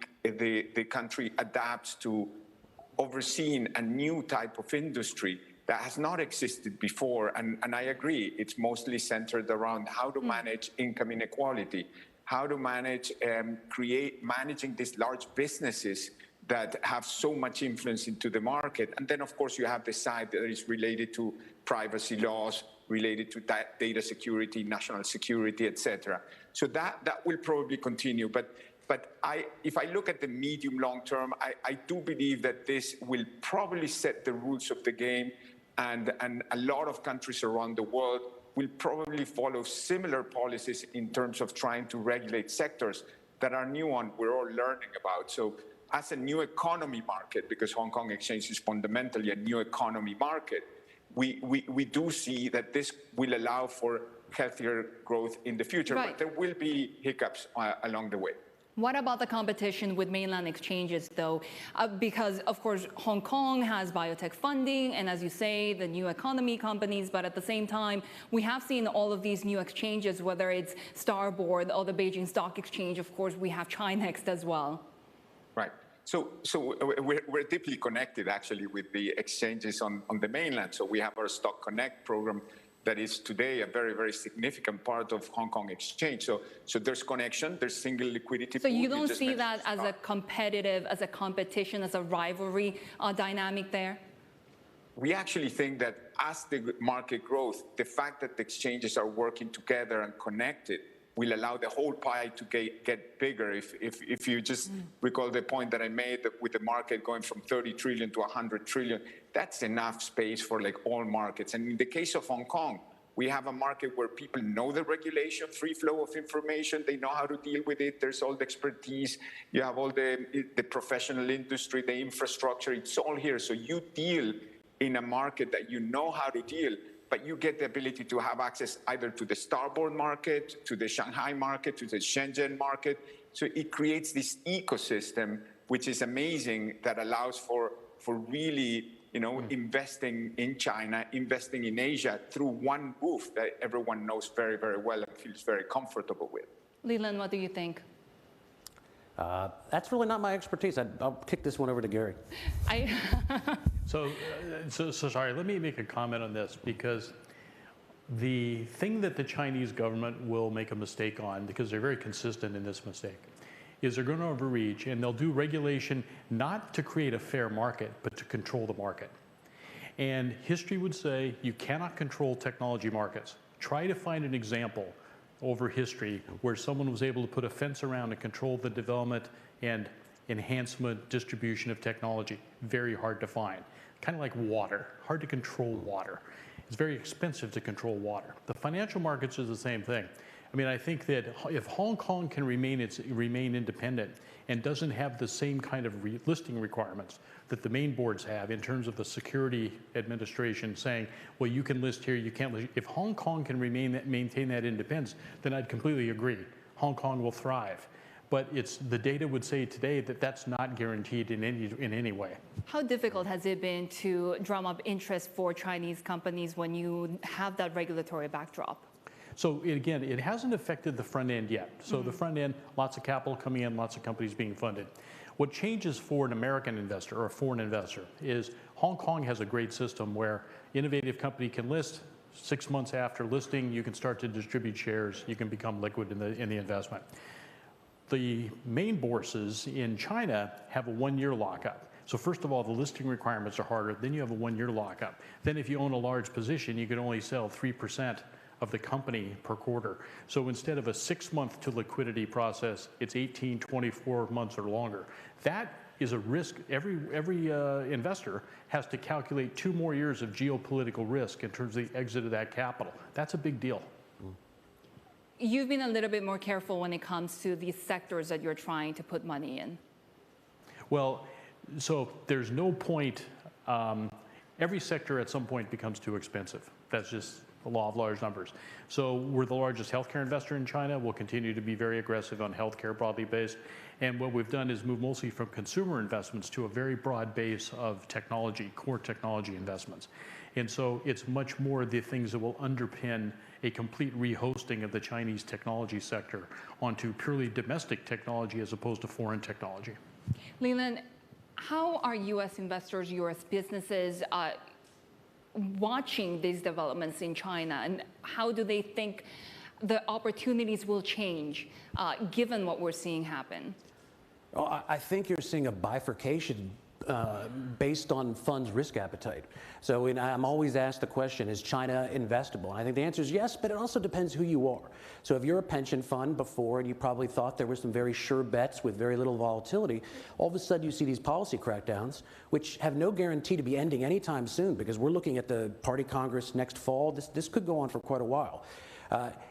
Speaker 22: country adapts to overseeing a new type of industry that has not existed before. And I agree, it's mostly centered around how to manage income inequality, how to manage managing these large businesses that have so much influence into the market. And then, of course, you have the side that is related to privacy laws, related to data security, national security, etc. So that will probably continue. But if I look at the medium long term, I do believe that this will probably set the rules of the game, and a lot of countries around the world will probably follow similar policies in terms of trying to regulate sectors that are new and we're all learning about. So as a new economy market, because Hong Kong Exchange is fundamentally a new economy market, we do see that this will allow for healthier growth in the future,
Speaker 2: right.
Speaker 22: But there will be hiccups along the way.
Speaker 2: What about the competition with mainland exchanges, though? Because, of course, Hong Kong has biotech funding, and as you say, the new economy companies, but at the same time, we have seen all of these new exchanges, whether it's Starboard or the Beijing Stock Exchange. Of course, we have Chinext as well.
Speaker 22: Right. So we're deeply connected, actually, with the exchanges on the mainland. So we have our Stock Connect program that is today a very, very significant part of Hong Kong Exchange. So there's connection, there's single liquidity
Speaker 2: So
Speaker 22: pool.
Speaker 2: you don't see that as a competitive, as a competition, as a rivalry dynamic there?
Speaker 22: We actually think that as the market grows, the fact that the exchanges are working together and connected will allow the whole pie to get bigger. If you just recall the point that I made that with the market going from 30 trillion to 100 trillion, that's enough space for like all markets. And in the case of Hong Kong, we have a market where people know the regulation, free flow of information, they know how to deal with it, there's all the expertise, you have all the professional industry, the infrastructure, it's all here. So you deal in a market that you know how to deal, but you get the ability to have access either to the Starboard market, to the Shanghai market, to the Shenzhen market. So it creates this ecosystem, which is amazing, that allows for really, investing in China, investing in Asia through one roof that everyone knows very, very well and feels very comfortable with.
Speaker 2: Leland, what do you think?
Speaker 3: That's really not my expertise. I'll kick this one over to Gary.
Speaker 23: So sorry, let me make a comment on this, because the thing that the Chinese government will make a mistake on, because they're very consistent in this mistake, is they're going to overreach, and they'll do regulation not to create a fair market, but to control the market. And history would say you cannot control technology markets. Try to find an example over history where someone was able to put a fence around and control the development and enhancement, distribution of technology. Very hard to find. Kind of like water, hard to control water. It's very expensive to control water. The financial markets is the same thing. I mean, I think that if Hong Kong can remain independent and doesn't have the same kind of listing requirements that the main boards have in terms of the security administration saying, well, you can list here, you can't list. If Hong Kong can maintain that independence, then I'd completely agree. Hong Kong will thrive. But the data would say today that that's not guaranteed in any way.
Speaker 2: How difficult has it been to drum up interest for Chinese companies when you have that regulatory backdrop?
Speaker 23: So again, it hasn't affected the front end yet. So the front end, lots of capital coming in, lots of companies being funded. What changes for an American investor or a foreign investor is Hong Kong has a great system where innovative company can list. 6 months after listing, you can start to distribute shares. You can become liquid in the investment. The main bourses in China have a 1-year lockup. So first of all, the listing requirements are harder. Then you have a 1-year lockup. Then if you own a large position, you can only sell 3% of the company per quarter. So instead of a 6-month to liquidity process, it's 18, 24 months or longer. That is a risk. Every investor has to calculate 2 more years of geopolitical risk in terms of the exit of that capital. That's a big deal.
Speaker 2: You've been a little bit more careful when it comes to these sectors that you're trying to put money in.
Speaker 23: Well, so there's no point. Every sector at some point becomes too expensive. That's just the law of large numbers. So we're the largest healthcare investor in China. We'll continue to be very aggressive on healthcare broadly based. And what we've done is move mostly from consumer investments to a very broad base of technology, core technology investments. And so it's much more the things that will underpin a complete rehosting of the Chinese technology sector onto purely domestic technology as opposed to foreign technology.
Speaker 2: Leland, how are U.S. investors, U.S. businesses watching these developments in China, and how do they think the opportunities will change given what we're seeing happen?
Speaker 3: Well, I think you're seeing a bifurcation based on funds' risk appetite. So I'm always asked the question, is China investable? And I think the answer is yes, but it also depends who you are. So if you're a pension fund before and you probably thought there were some very sure bets with very little volatility, all of a sudden you see these policy crackdowns, which have no guarantee to be ending anytime soon, because we're looking at the Party Congress next fall. This could go on for quite a while.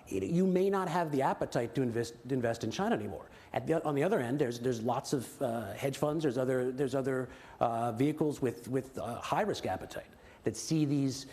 Speaker 3: You may not have the appetite to invest in China anymore. On the other end, there's lots of hedge funds. There's other vehicles with high risk appetite that see these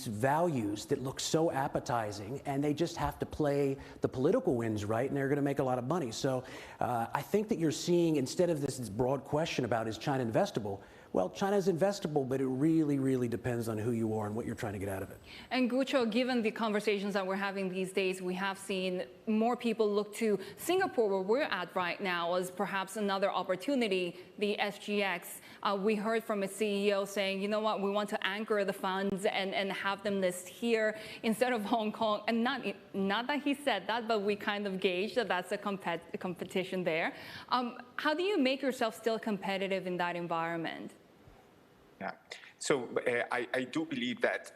Speaker 3: values that look so appetizing, and they just have to play the political winds right, and they're going to make a lot of money. So I think that you're seeing, instead of this broad question about is China investable, well, China's investable, but it really, really depends on who you are and what you're trying to get out of it.
Speaker 2: And Gucho, given the conversations that we're having these days, we have seen more people look to Singapore, where we're at right now, as perhaps another opportunity, the SGX. We heard from a CEO saying, you know what, we want to anchor the funds and have them list here instead of Hong Kong. And not that he said that, but we kind of gauged that that's a competition there. How do you make yourself still competitive in that environment?
Speaker 22: Yeah. So I do believe that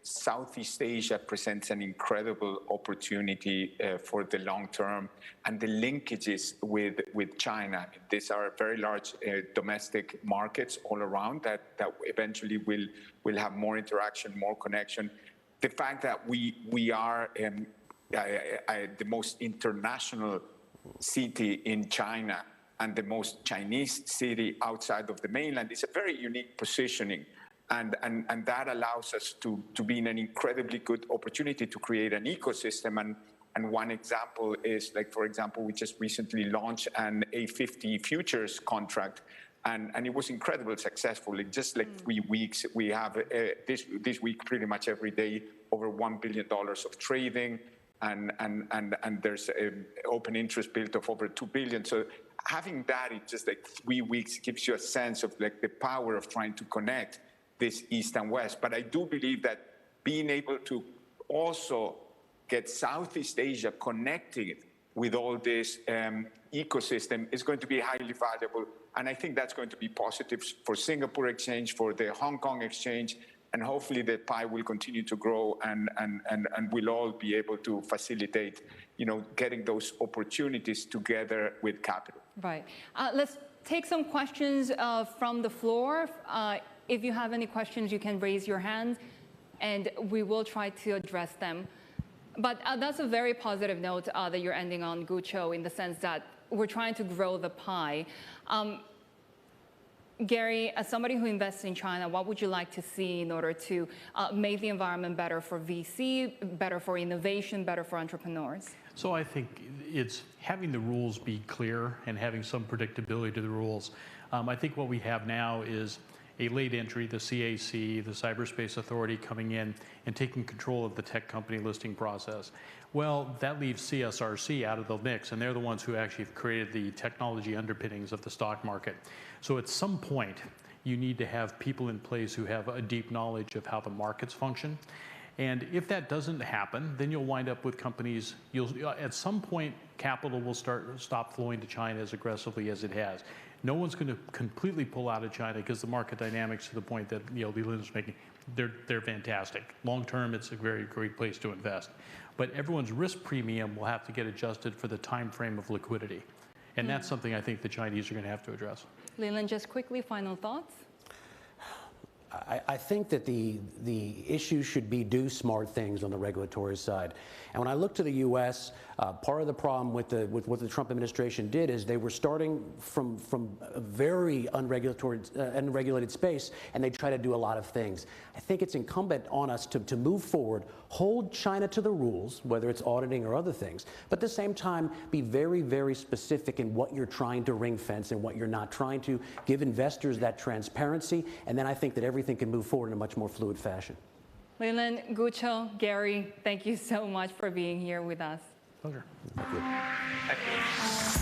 Speaker 22: Southeast Asia presents an incredible opportunity for the long term, and the linkages with China. These are very large domestic markets all around that eventually will have more interaction, more connection. The fact that we are the most international city in China and the most Chinese city outside of the mainland is a very unique positioning. And that allows us to be in an incredibly good opportunity to create an ecosystem. And one example is, like, for example, we just recently launched an A50 futures contract, and it was incredibly successful. In just like 3 weeks, we have this week pretty much every day over $1 billion of trading, and there's an open interest built of over $2 billion. So having that in just like 3 weeks gives you a sense of like the power of trying to connect this East and West. But I do believe that being able to also get Southeast Asia connected with all this ecosystem is going to be highly valuable. And I think that's going to be positive for Singapore exchange, for the Hong Kong exchange, and hopefully the pie will continue to grow, and we'll all be able to facilitate, getting those opportunities together with capital.
Speaker 2: Right. Let's take some questions from the floor. If you have any questions, you can raise your hand, and we will try to address them. But that's a very positive note that you're ending on, Gucho, in the sense that we're trying to grow the pie. Gary, as somebody who invests in China, what would you like to see in order to make the environment better for VC, better for innovation, better for entrepreneurs?
Speaker 23: So I think it's having the rules be clear and having some predictability to the rules. I think what we have now is a late entry, the CAC, the Cyberspace Authority, coming in and taking control of the tech company listing process. Well, that leaves CSRC out of the mix, and they're the ones who actually have created the technology underpinnings of the stock market. So at some point, you need to have people in place who have a deep knowledge of how the markets function. And if that doesn't happen, then you'll wind up with companies, at some point, capital will stop flowing to China as aggressively as it has. No one's going to completely pull out of China because the market dynamics, to the point that Leland is making, they're fantastic. Long term, it's a very great place to invest. But everyone's risk premium will have to get adjusted for the time frame of liquidity. And that's something I think the Chinese are going to have to address.
Speaker 2: Leland, just quickly, final thoughts?
Speaker 3: I think that the issue should be do smart things on the regulatory side. And when I look to the U.S., part of the problem with what the Trump administration did is they were starting from a very unregulated space, and they try to do a lot of things. I think it's incumbent on us to move forward, hold China to the rules, whether it's auditing or other things, but at the same time be very, very specific in what you're trying to ring fence and what you're not, trying to give investors that transparency, and then I think that everything can move forward in a much more fluid fashion.
Speaker 2: Leland, Gucho, Gary, thank you so much for being here with us.
Speaker 23: Pleasure.
Speaker 3: Thank you.
Speaker 22: Thank you.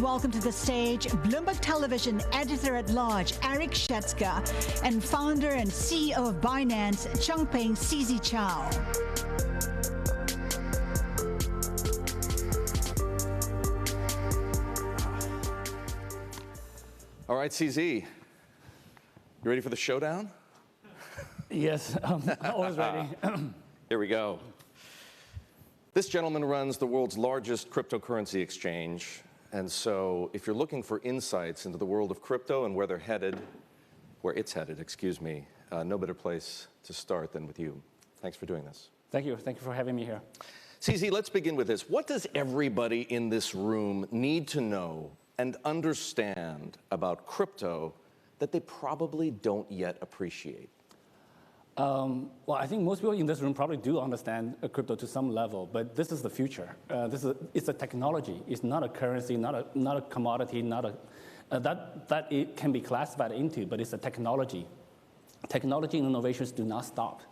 Speaker 1: welcome to the stage Bloomberg Television Editor-at-Large Eric Shetzka and founder and CEO of Binance, Changpeng CZ Chow.
Speaker 4: All right, CZ, you ready for the showdown?
Speaker 6: Yes, I'm always ready.
Speaker 4: Here we go. This gentleman runs the world's largest cryptocurrency exchange. And so if you're looking for insights into the world of crypto and where it's headed, no better place to start than with you. Thanks for doing this.
Speaker 6: Thank you. Thank you for having me here.
Speaker 4: CZ, let's begin with this. What does everybody in this room need to know and understand about crypto that they probably don't yet appreciate?
Speaker 6: Well, I think most people in this room probably do understand crypto to some level, but this is the future. It's a technology. It's not a currency, not a commodity, that it can be classified into, but it's a technology. Technology and innovations do not stop.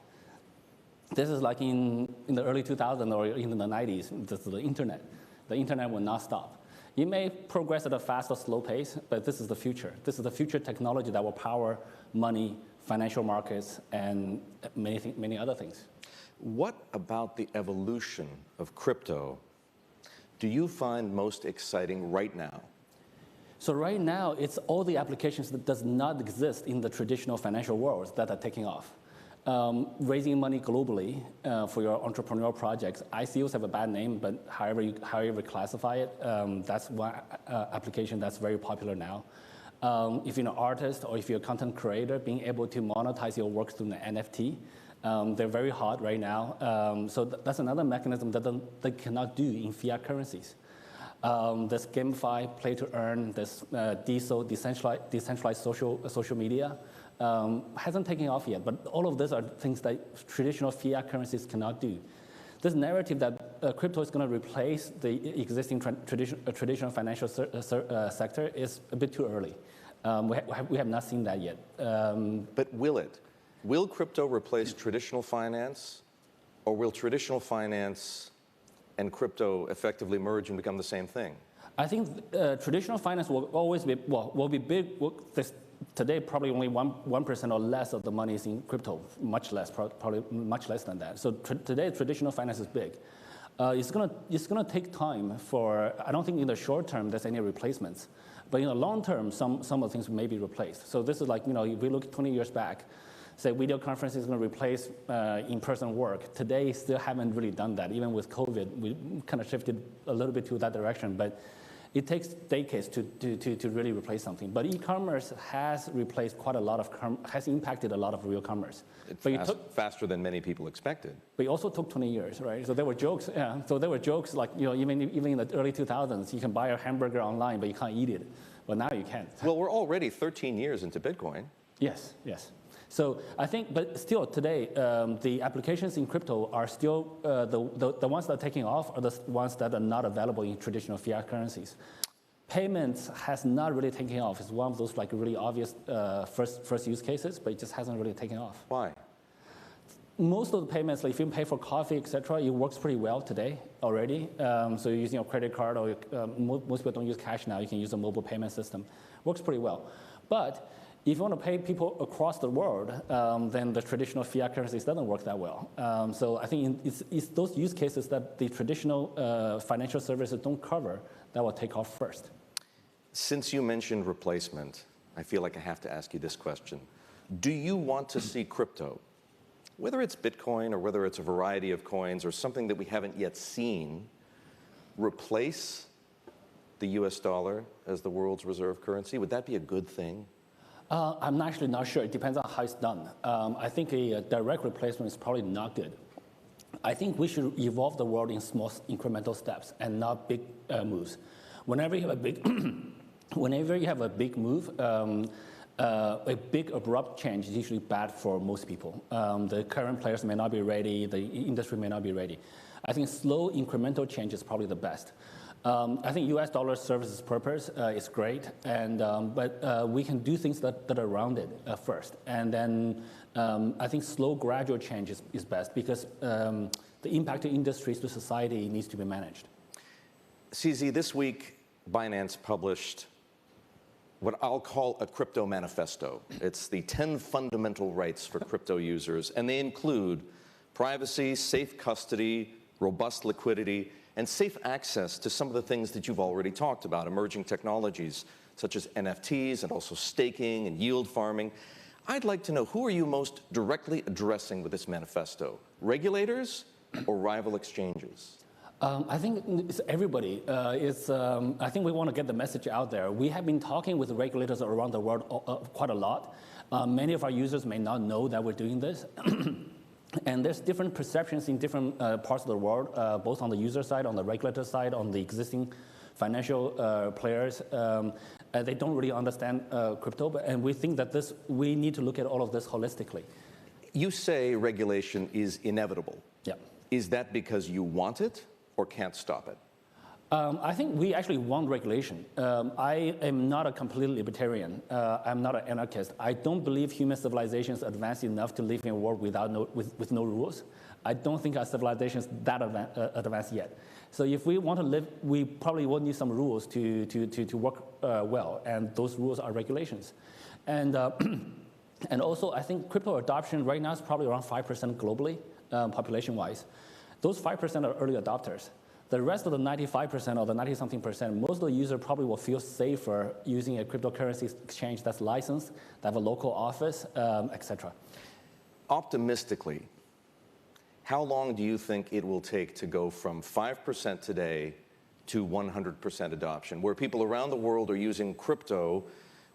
Speaker 6: This is like in the early 2000s or in the 90s, the internet. The internet will not stop. It may progress at a fast or slow pace, but this is the future. This is the future technology that will power money, financial markets, and many other things.
Speaker 4: What about the evolution of crypto do you find most exciting right now?
Speaker 6: So right now, it's all the applications that does not exist in the traditional financial world that are taking off. Raising money globally for your entrepreneurial projects. ICOs have a bad name, but however you classify it, that's one application that's very popular now. If you're an artist or if you're a content creator, being able to monetize your works through an NFT, they're very hot right now. So that's another mechanism that they cannot do in fiat currencies. There's GameFi, play to earn, there's decentralized social media. Hasn't taken off yet, but all of these are things that traditional fiat currencies cannot do. This narrative that crypto is going to replace the existing traditional financial sector is a bit too early. We have not seen that yet.
Speaker 4: But will it? Will crypto replace traditional finance, or will traditional finance and crypto effectively merge and become the same thing?
Speaker 6: I think traditional finance will always be, will be big. Today, probably only 1% or less of the money is in crypto, much less, probably much less than that. So today, traditional finance is big. It's gonna take time for, I don't think in the short term there's any replacements, but in the long term, some of the things may be replaced. So this is like, if we look 20 years back, say video conferencing is gonna replace in-person work. Today, still haven't really done that. Even with COVID, we kind of shifted a little bit to that direction, but it takes decades to really replace something. But e-commerce has replaced quite a lot of, has impacted a lot of real commerce.
Speaker 4: It's faster than many people expected.
Speaker 6: But it also took 20 years, right? So there were jokes, yeah. So there were jokes like, even in the early 2000s, you can buy a hamburger online, but you can't eat it. But now you can.
Speaker 4: Well, we're already 13 years into Bitcoin.
Speaker 6: Yes, yes. So I think, but still today, the applications in crypto are still, the ones that are taking off are the ones that are not available in traditional fiat currencies. Payments has not really taken off. It's one of those like really obvious first use cases, but it just hasn't really taken off.
Speaker 4: Why?
Speaker 6: Most of the payments, like if you pay for coffee, etc., it works pretty well today already. So you're using your credit card, or most people don't use cash now. You can use a mobile payment system. Works pretty well. But if you want to pay people across the world, then the traditional fiat currencies doesn't work that well. So I think it's those use cases that the traditional financial services don't cover that will take off first.
Speaker 4: Since you mentioned replacement, I feel like I have to ask you this question. Do you want to see crypto, whether it's Bitcoin or whether it's a variety of coins or something that we haven't yet seen, replace the US dollar as the world's reserve currency? Would that be a good thing?
Speaker 6: I'm actually not sure. It depends on how it's done. I think a direct replacement is probably not good. I think we should evolve the world in small incremental steps and not big moves. Whenever you have a big, move, a big abrupt change is usually bad for most people. The current players may not be ready. The industry may not be ready. I think slow incremental change is probably the best. I think US dollar serves its purpose. It's great, but we can do things that are rounded first. And then I think slow, gradual change is best because the impact to industries, to society needs to be managed.
Speaker 4: CZ, this week Binance published what I'll call a crypto manifesto. It's the 10 fundamental rights for crypto users, and they include privacy, safe custody, robust liquidity, and safe access to some of the things that you've already talked about, emerging technologies such as NFTs and also staking and yield farming. I'd like to know, who are you most directly addressing with this manifesto? Regulators or rival exchanges?
Speaker 6: I think it's everybody. I think we want to get the message out there. We have been talking with regulators around the world quite a lot. Many of our users may not know that we're doing this. And there's different perceptions in different parts of the world, both on the user side, on the regulator side, on the existing financial players. They don't really understand crypto, and we think that we need to look at all of this holistically.
Speaker 4: You say regulation is inevitable.
Speaker 6: Yeah.
Speaker 4: Is that because you want it or can't stop it?
Speaker 6: I think we actually want regulation. I am not a complete libertarian. I'm not an anarchist. I don't believe human civilization is advanced enough to live in a world with no rules. I don't think our civilization is that advanced yet. So if we want to live, we probably will need some rules to work well, and those rules are regulations. And also, I think crypto adoption right now is probably around 5% globally, population-wise. Those 5% are early adopters. The rest of the 95% or the 90-something%, most of the users probably will feel safer using a cryptocurrency exchange that's licensed, that have a local office, et cetera.
Speaker 4: Optimistically, how long do you think it will take to go from 5% today to 100% adoption, where people around the world are using crypto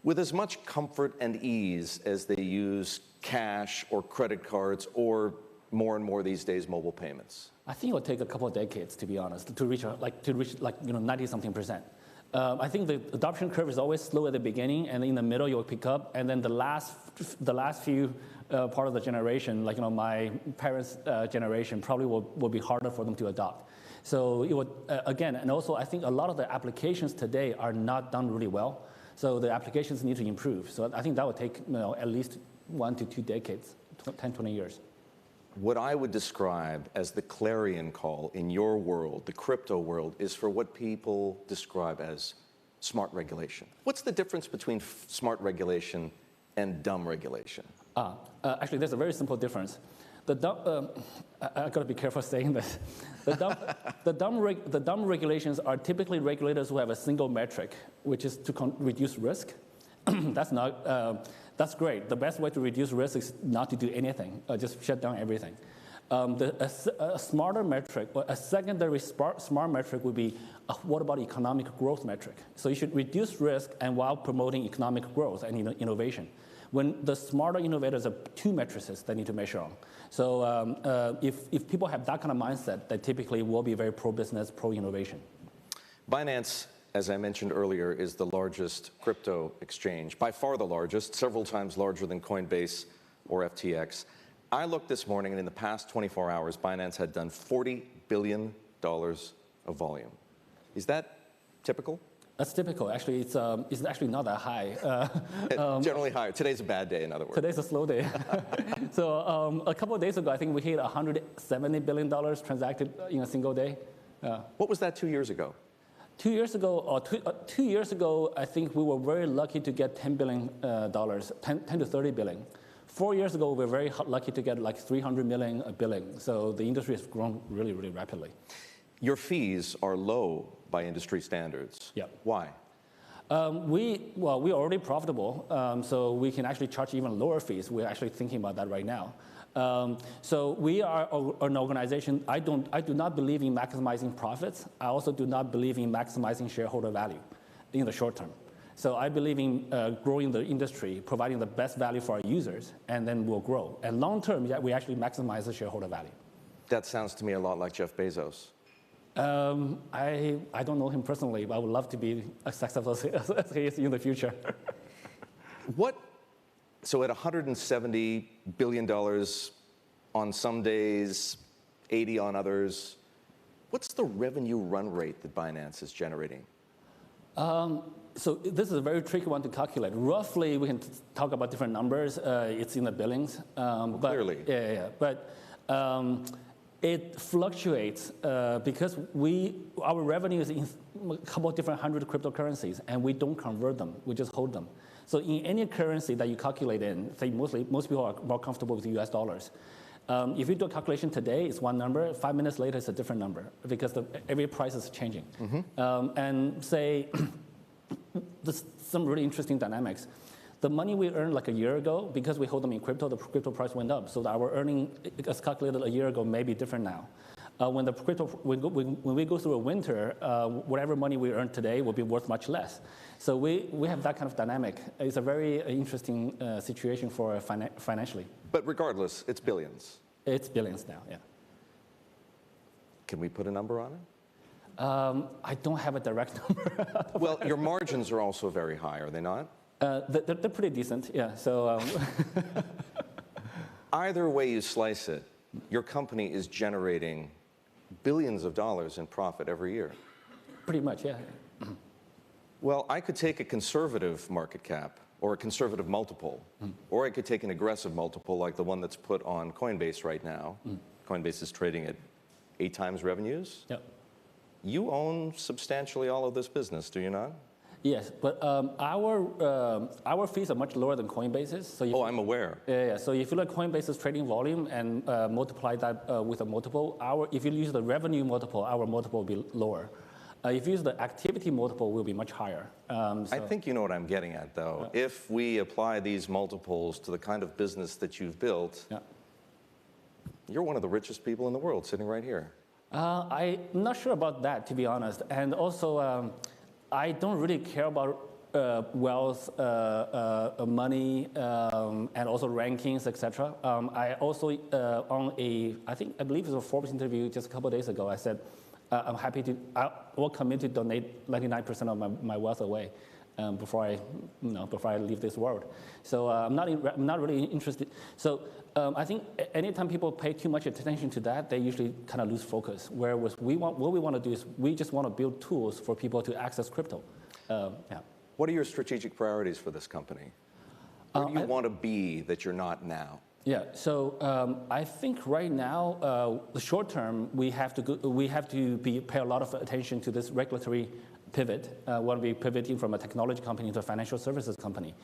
Speaker 4: with as much comfort and ease as they use cash or credit cards or more and more these days mobile payments?
Speaker 6: I think it will take a couple of decades, to be honest, to reach 90-something%. I think the adoption curve is always slow at the beginning, and in the middle you'll pick up, and then the last few part of the generation, like my parents' generation, probably will be harder for them to adopt. So it would again, and also I think a lot of the applications today are not done really well. So the applications need to improve. So I think that would take at least 1 to 2 decades, 10, 20 years.
Speaker 4: What I would describe as the clarion call in your world, the crypto world, is for what people describe as smart regulation. What's the difference between smart regulation and dumb regulation?
Speaker 6: Actually, there's a very simple difference. I got to be careful saying this. The dumb regulations are typically regulators who have a single metric, which is to reduce risk. That's great. The best way to reduce risk is not to do anything, just shut down everything. A smarter metric, or a secondary smart metric would be, what about economic growth metric? So you should reduce risk and while promoting economic growth and innovation. When the smarter innovators have 2 matrices they need to measure on. So if people have that kind of mindset, they typically will be very pro-business, pro-innovation.
Speaker 4: Binance, as I mentioned earlier, is the largest crypto exchange, by far the largest, several times larger than Coinbase or FTX. I looked this morning, and in the past 24 hours, Binance had done $40 billion of volume. Is that typical?
Speaker 6: That's typical. Actually, it's actually not that high.
Speaker 4: Generally higher. Today's a bad day, in other words.
Speaker 6: Today's a slow day. So a couple of days ago, I think we hit $170 billion transacted in a single day.
Speaker 4: What was that 2 years ago?
Speaker 6: 2 years ago, 2 years ago, I think we were very lucky to get $10 billion, 10 to 30 billion. 4 years ago, we were very lucky to get like 300 million billing. So the industry has grown really, really rapidly.
Speaker 4: Your fees are low by industry standards.
Speaker 6: Yeah.
Speaker 4: Why?
Speaker 6: We're already profitable, so we can actually charge even lower fees. We're actually thinking about that right now. So we are an organization. I do not believe in maximizing profits. I also do not believe in maximizing shareholder value in the short term. So I believe in growing the industry, providing the best value for our users, and then we'll grow. And long term, we actually maximize the shareholder value.
Speaker 4: That sounds to me a lot like Jeff Bezos.
Speaker 6: I don't know him personally, but I would love to be as successful as he is in the future.
Speaker 4: So at $170 billion on some days, 80 on others, what's the revenue run rate that Binance is generating?
Speaker 6: So this is a very tricky one to calculate. Roughly, we can talk about different numbers. It's in the billings.
Speaker 4: Clearly.
Speaker 6: Yeah. But It fluctuates because our revenue is in a couple of different 100 cryptocurrencies, and we don't convert them. We just hold them. So in any currency that you calculate in, say most people are more comfortable with US dollars. If you do a calculation today, it's one number. 5 minutes later, it's a different number because every price is changing. And say, there's some really interesting dynamics. The money we earned like a year ago, because we hold them in crypto, the crypto price went up. So our earning, as calculated a year ago, may be different now. When we go through a winter, whatever money we earn today will be worth much less. So we have that kind of dynamic. It's a very interesting situation for financially.
Speaker 4: But regardless, it's billions.
Speaker 6: It's billions now, yeah.
Speaker 4: Can we put a number on it?
Speaker 6: I don't have a direct number.
Speaker 4: Well, your margins are also very high, are they not?
Speaker 6: They're pretty decent, yeah. So
Speaker 4: either way you slice it, your company is generating billions of dollars in profit every year.
Speaker 6: Pretty much, yeah.
Speaker 4: Well, I could take a conservative market cap or a conservative multiple, or I could take an aggressive multiple like the one that's put on Coinbase right now. Coinbase is trading at 8 times revenues.
Speaker 6: Yep.
Speaker 4: You own substantially all of this business, do you not?
Speaker 6: Yes, but our fees are much lower than Coinbase's. So
Speaker 4: I'm aware.
Speaker 6: Yeah. So if you look at Coinbase's trading volume and multiply that with a multiple, if you use the revenue multiple, our multiple will be lower. If you use the activity multiple, will be much higher.
Speaker 4: I think you know what I'm getting at, though. Yeah. If we apply these multiples to the kind of business that you've built, you're one of the richest people in the world sitting right here.
Speaker 6: I'm not sure about that, to be honest. And also, I don't really care about wealth, money, and also rankings, etc. I also, I believe it was a Forbes interview just a couple of days ago, I said, I will commit to donate 99% of my wealth away before I leave this world. So I'm not really interested. So I think anytime people pay too much attention to that, they usually kind of lose focus. Whereas what we want to do is we just want to build tools for people to access crypto.
Speaker 4: What are your strategic priorities for this company? Where do you want to be that you're not now?
Speaker 6: Yeah, so I think right now, the short term, we have to pay a lot of attention to this regulatory pivot. We want to be pivoting from a technology company to a financial services company.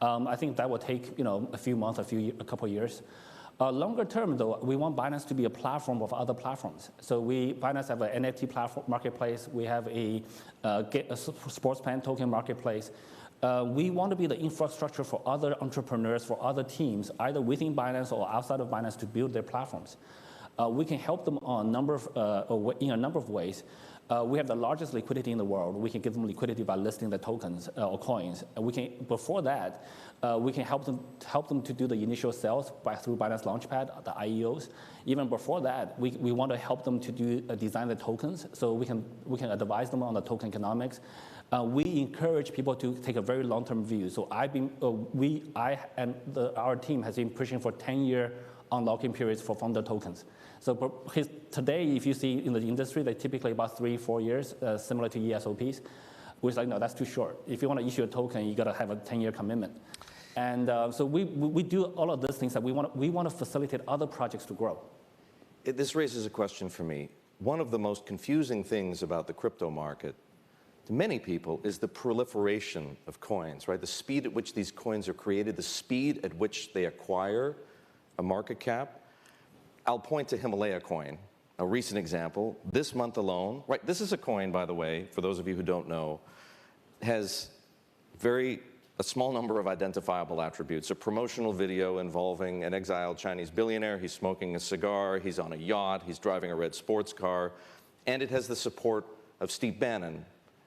Speaker 6: I think that will take a few months, a couple of years. Longer term, though, we want Binance to be a platform of other platforms. So Binance have an NFT platform marketplace. We have a sports fan token marketplace. We want to be the infrastructure for other entrepreneurs, for other teams, either within Binance or outside of Binance, to build their platforms. We can help them on in a number of ways. We have the largest liquidity in the world. We can give them liquidity by listing the tokens or coins. Before that, we can help them to do the initial sales through Binance Launchpad, the IEOs. Even before that, we want to help them to design the tokens, so we can advise them on the token economics. We encourage people to take a very long-term view. So our team has been pushing for 10-year unlocking periods for founder tokens. So today, if you see in the industry, they're typically about 3-4 years, similar to ESOPs. We're like, no, that's too short. If you want to issue a token, you got to have a 10-year commitment. And so we do all of those things that we want to facilitate other projects to grow.
Speaker 4: This raises a question for me. One of the most confusing things about the crypto market to many people is the proliferation of coins, right? The speed at which these coins are created, the speed at which they acquire a market cap. I'll point to Himalaya coin, a recent example. This month alone, right? This is a coin, by the way, for those of you who don't know, has a small number of identifiable attributes. A promotional video involving an exiled Chinese billionaire. He's smoking a cigar. He's on a yacht. He's driving a red sports car. And it has the support of Steve Bannon,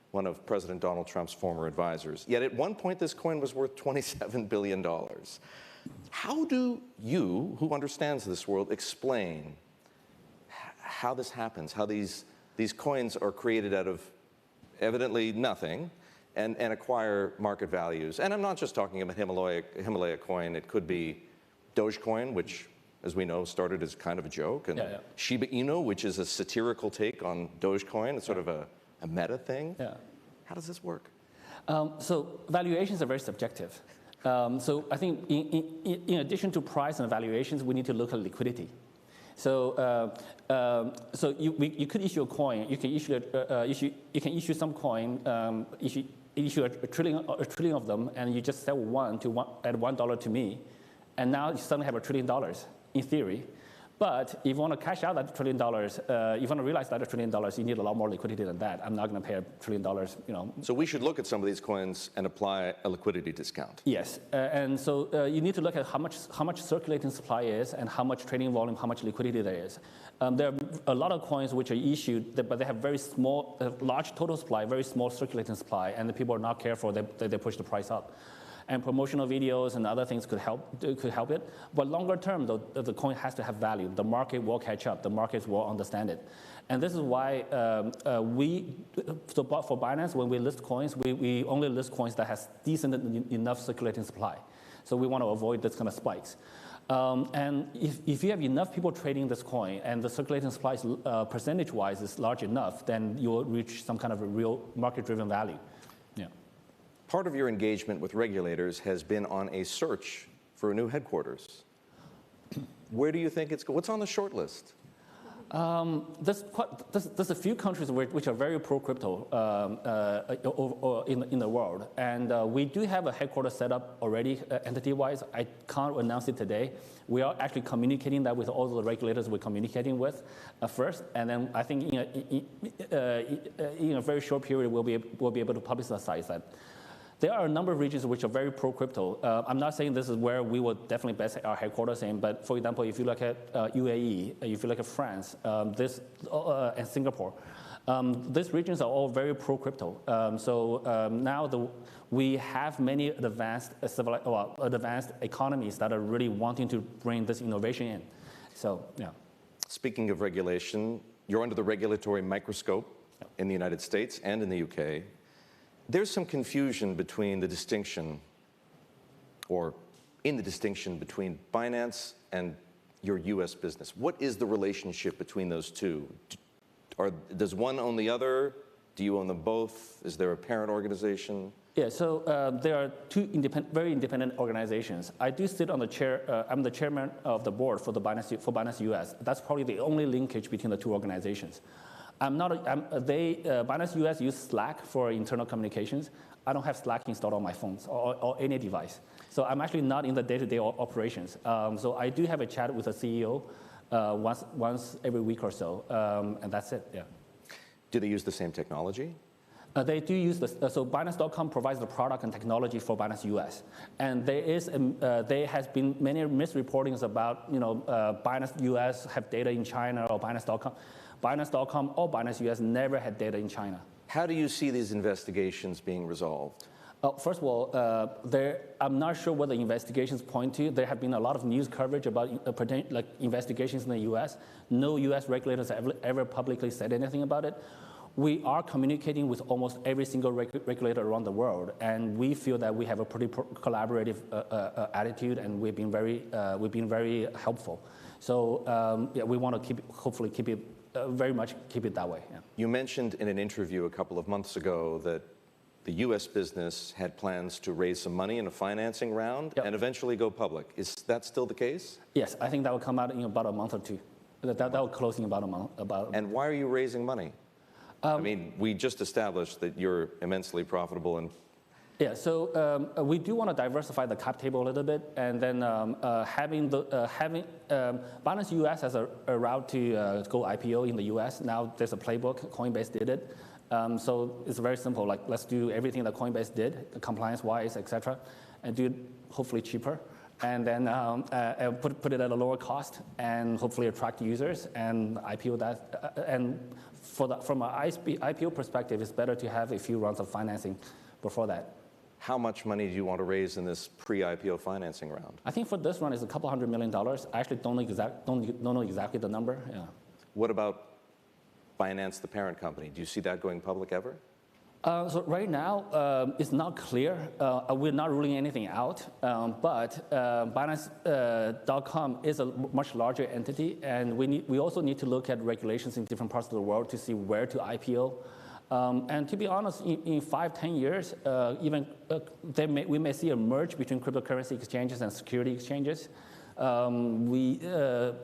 Speaker 4: one of President Donald Trump's former advisors. Yet at one point, this coin was worth $27 billion. How do you, who understands this world, explain how this happens, how these coins are created out of evidently nothing and acquire market values? And I'm not just talking about Himalaya coin. It could be Dogecoin, which, as we know, started as kind of a joke, and Shiba Inu, which is a satirical take on Dogecoin. It's sort of a meta thing.
Speaker 6: Yeah.
Speaker 4: How does this work?
Speaker 6: So valuations are very subjective. So I think in addition to price and valuations, we need to look at liquidity. So, so you could issue a coin. You can issue some coin. Issue a trillion of them, and you just sell one at $1 to me, and now you suddenly have $1 trillion in theory. But if you want to cash out that $1 trillion, if you want to realize that $1 trillion, you need a lot more liquidity than that. I'm not going to pay $1 trillion, you know.
Speaker 4: So we should look at some of these coins and apply a liquidity discount.
Speaker 6: Yes, and so you need to look at how much circulating supply is and how much trading volume, how much liquidity there is. There are a lot of coins which are issued, but they have very small, large total supply, very small circulating supply, and the people are not careful. They push the price up. And promotional videos and other things could help it. But longer term, though, the coin has to have value. The market will catch up. The markets will understand it. And this is why for Binance, when we list coins, we only list coins that has decent enough circulating supply. So we want to avoid this kind of spikes. And if you have enough people trading this coin and the circulating supply percentage-wise is large enough, then you'll reach some kind of a real market-driven value. Yeah.
Speaker 4: Part of your engagement with regulators has been on a search for a new headquarters. Where do you think it's going? What's on the short list?
Speaker 6: There's a few countries which are very pro-crypto in the world. And we do have a headquarters set up already, entity-wise. I can't announce it today. We are actually communicating that with all the regulators we're communicating with first. And then I think in a very short period, we'll be able to publicize that. There are a number of regions which are very pro-crypto. I'm not saying this is where we will definitely base our headquarters in, but for example, if you look at UAE, if you look at France, and Singapore, these regions are all very pro-crypto. Now we have many advanced economies that are really wanting to bring this innovation in. So, yeah.
Speaker 4: Speaking of regulation, you're under the regulatory microscope in the United States and in the UK. There's some confusion between the distinction, or in the distinction between Binance and your US business. What is the relationship between those two? Does one own the other? Do you own them both? Is there a parent organization?
Speaker 6: Yeah, so there are two very independent organizations. I do sit on the chair, I'm the chairman of the board for Binance US. That's probably the only linkage between the two organizations. Binance US use Slack for internal communications. I don't have Slack installed on my phones or any device. So I'm actually not in the day-to-day operations. So I do have a chat with the CEO once every week or so, and that's it, yeah.
Speaker 4: Do they use the same technology?
Speaker 6: They do use this. So Binance.com provides the product and technology for Binance US. And there has been many misreportings about, Binance US have data in China or Binance.com. Binance.com or Binance US never had data in China.
Speaker 4: How do you see these investigations being resolved?
Speaker 6: First of all, I'm not sure what the investigations point to. There have been a lot of news coverage about investigations in the US. No US regulators have ever publicly said anything about it. We are communicating with almost every single regulator around the world, and we feel that we have a pretty collaborative attitude, and we've been very helpful. So yeah, we want to hopefully keep it that way. Yeah.
Speaker 4: You mentioned in an interview a couple of months ago that the U.S. business had plans to raise some money in a financing round and eventually go public. Is that still the case?
Speaker 6: Yes, I think that will come out in about a month or two. That will close in about a month.
Speaker 4: And why are you raising money? I mean, we just established that you're immensely profitable and.
Speaker 6: Yeah, so we do want to diversify the cap table a little bit, and then Binance US has a route to go IPO in the US. Now there's a playbook. Coinbase did it, so it's very simple. Like, let's do everything that Coinbase did, compliance-wise, etc., and do it hopefully cheaper, and then put it at a lower cost, and hopefully attract users and IPO that. And from an IPO perspective, it's better to have a few rounds of financing before that.
Speaker 4: How much money do you want to raise in this pre-IPO financing round?
Speaker 6: I think for this one, it's a couple $100 million. I actually don't know exactly the number. Yeah.
Speaker 4: What about Binance, the parent company? Do you see that going public ever?
Speaker 6: So right now, it's not clear. We're not ruling anything out. But Binance.com is a much larger entity, and we also need to look at regulations in different parts of the world to see where to IPO. And to be honest, in 5-10 years, we may see a merge between cryptocurrency exchanges and security exchanges. The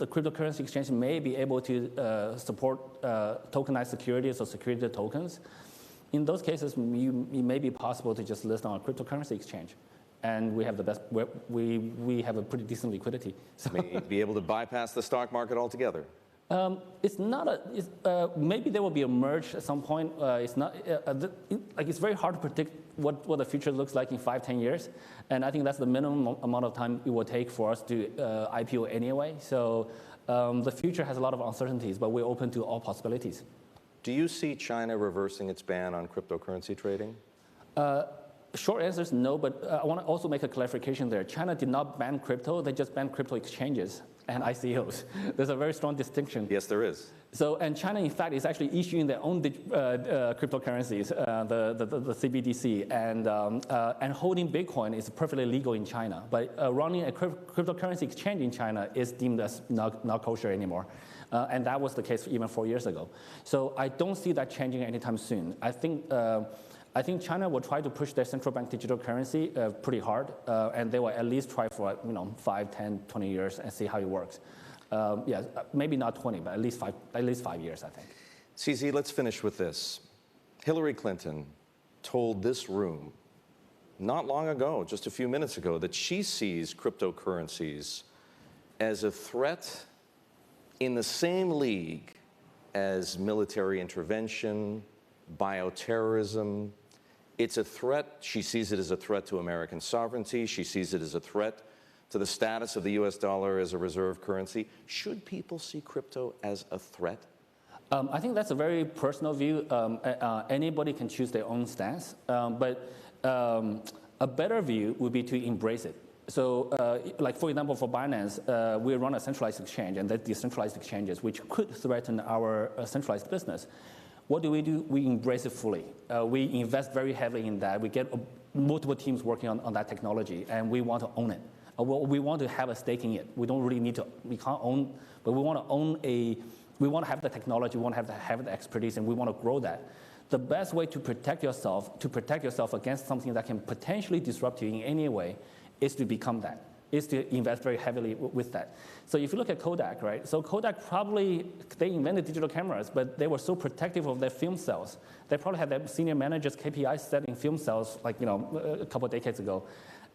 Speaker 6: cryptocurrency exchange may be able to support tokenized securities or security tokens. In those cases, it may be possible to just list on a cryptocurrency exchange. And we have the best, we have a pretty decent liquidity. So
Speaker 4: may be able to bypass the stock market altogether.
Speaker 6: It's not maybe there will be a merge at some point. It's not, it's very hard to predict what the future looks like in 5-10 years. And I think that's the minimum amount of time it will take for us to IPO anyway. So the future has a lot of uncertainties, but we're open to all possibilities.
Speaker 4: Do you see China reversing its ban on cryptocurrency trading?
Speaker 6: Short answer is no, but I want to also make a clarification there. China did not ban crypto, they just banned crypto exchanges and ICOs. There's a very strong distinction.
Speaker 4: Yes, there is.
Speaker 6: So, and China, in fact, is actually issuing their own cryptocurrencies, the CBDC, and holding Bitcoin is perfectly legal in China. But running a cryptocurrency exchange in China is deemed as not kosher anymore. And that was the case even 4 years ago. So I don't see that changing anytime soon. I think China will try to push their central bank digital currency pretty hard, and they will at least try for 5, 10, 20 years and see how it works. Yeah, maybe not 20, but at least 5 years, I think.
Speaker 4: CZ, let's finish with this. Hillary Clinton told this room not long ago, just a few minutes ago, that she sees cryptocurrencies as a threat in the same league as military intervention, bioterrorism. It's a threat. She sees it as a threat to American sovereignty. She sees it as a threat to the status of the US dollar as a reserve currency. Should people see crypto as a threat?
Speaker 6: I think that's a very personal view. Anybody can choose their own stance, but a better view would be to embrace it. So, like for example, for Binance, we run a centralized exchange, and that's decentralized exchanges, which could threaten our centralized business. What do? We embrace it fully. We invest very heavily in that. We get multiple teams working on that technology, and we want to own it. We want to have a stake in it. We don't really need to. We can't own, but we want to own we want to have the technology. We want to have the expertise, and we want to grow that. The best way to protect yourself against something that can potentially disrupt you in any way, is to become that. Is to invest very heavily with that. So if you look at Kodak, right? So Kodak they invented digital cameras, but they were so protective of their film cells. They probably had their senior managers' KPIs set in film cells, a couple of decades ago.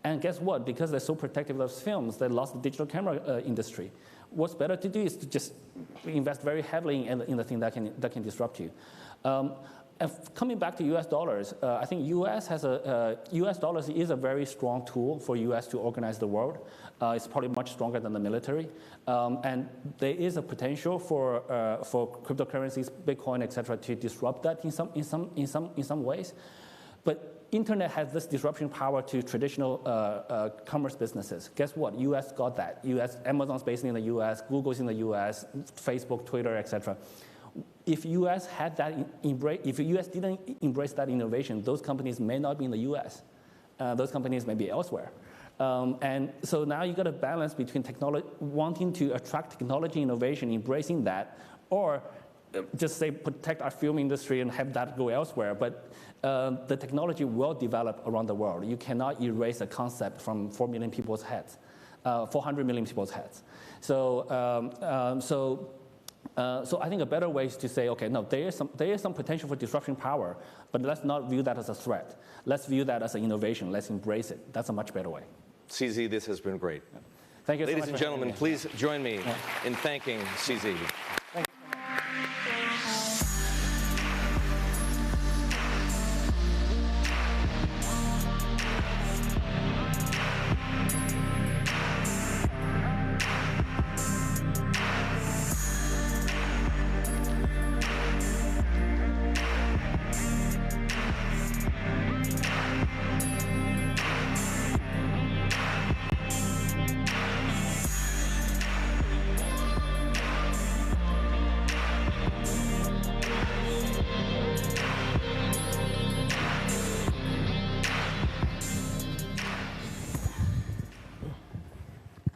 Speaker 6: And guess what? Because they're so protective of those films, they lost the digital camera industry. What's better to do is to just invest very heavily in the thing that can disrupt you. And coming back to U.S. dollars, I think U.S. dollars is a very strong tool for U.S. to organize the world. It's probably much stronger than the military, and there is a potential for cryptocurrencies, Bitcoin, etc., to disrupt that in some ways. But internet has this disruption power to traditional commerce businesses. Guess what? U.S. got that. Amazon's based in the U.S., Google's in the U.S., Facebook, Twitter, etc. If U.S. didn't embrace that innovation, those companies may not be in the U.S. Those companies may be elsewhere. And so now you got a balance between wanting to attract technology innovation, embracing that, or just say protect our film industry and have that go elsewhere. But the technology will develop around the world. You cannot erase a concept from 4 million people's heads, 400 million people's heads. So I think a better way is to say, okay, no, there is some potential for disruption power, but let's not view that as a threat. Let's view that as an innovation. Let's embrace it. That's a much better way.
Speaker 4: CZ, this has been great.
Speaker 6: Thank you so much.
Speaker 4: Ladies and gentlemen, please join me in thanking CZ.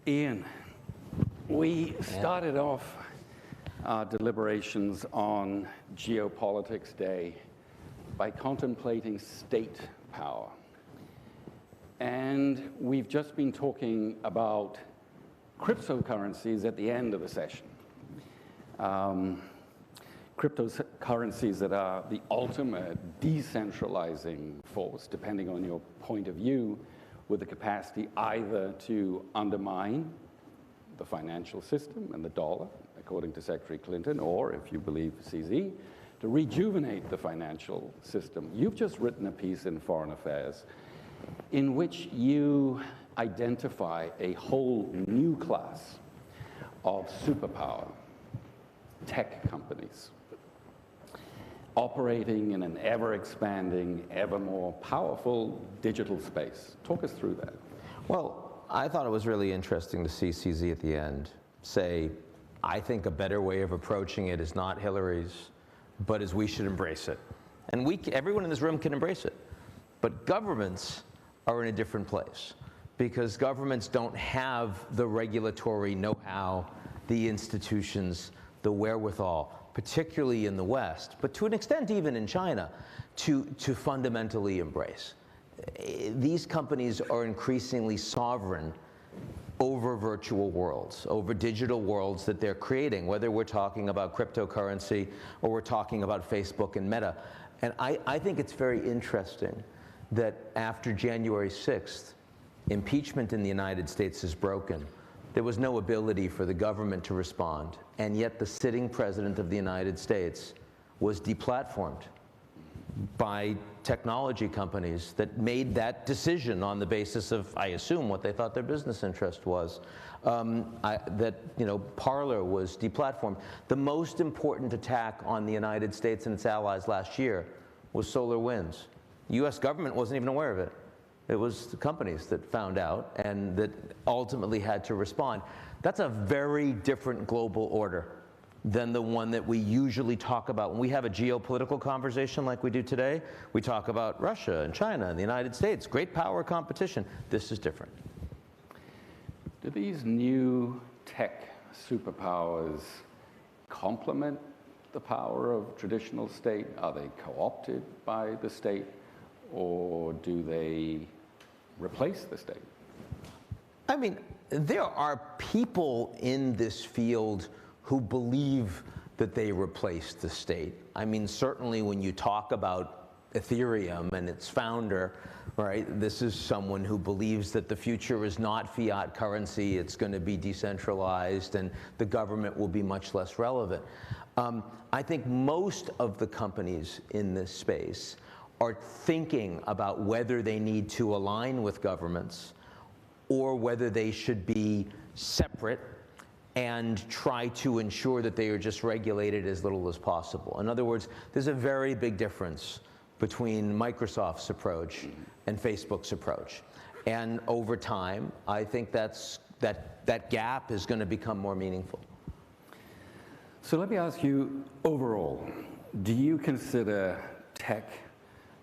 Speaker 5: Ian, we started off our deliberations on Geopolitics Day by contemplating state power. And we've just been talking about cryptocurrencies at the end of the session. Cryptocurrencies that are the ultimate decentralizing force, depending on your point of view, with the capacity either to undermine the financial system and the dollar, according to Secretary Clinton, or, if you believe CZ, to rejuvenate the financial system. You've just written a piece in Foreign Affairs in which you identify a whole new class of superpower tech companies operating in an ever-expanding, ever more powerful digital space. Talk us through that.
Speaker 11: Well, I thought it was really interesting to see CZ at the end say, I think a better way of approaching it is not Hillary's, but is we should embrace it. And everyone in this room can embrace it. But governments are in a different place because governments don't have the regulatory know-how, the institutions, the wherewithal, particularly in the West, but to an extent even in China, to fundamentally embrace. These companies are increasingly sovereign over virtual worlds, over digital worlds that they're creating, whether we're talking about cryptocurrency or we're talking about Facebook and Meta. And I think it's very interesting that after January 6th, impeachment in the United States is broken. There was no ability for the government to respond, and yet the sitting president of the United States was deplatformed by technology companies that made that decision on the basis of, I assume, what they thought their business interest was. Parler was deplatformed. The most important attack on the United States and its allies last year was SolarWinds. The U.S. government wasn't even aware of it. It was the companies that found out and that ultimately had to respond. That's a very different global order than the one that we usually talk about. When we have a geopolitical conversation like we do today, we talk about Russia and China and the United States, great power competition. This is different.
Speaker 5: Do these new tech superpowers complement the power of traditional state? Are they co-opted by the state, or do they replace the state?
Speaker 11: I mean, there are people in this field who believe that they replace the state. I mean, certainly when you talk about Ethereum and its founder, right, this is someone who believes that the future is not fiat currency, it's going to be decentralized, and the government will be much less relevant. I think most of the companies in this space are thinking about whether they need to align with governments or whether they should be separate and try to ensure that they are just regulated as little as possible. In other words, there's a very big difference between Microsoft's approach and Facebook's approach. And over time, I think that gap is going to become more meaningful.
Speaker 5: So let me ask you, overall, do you consider tech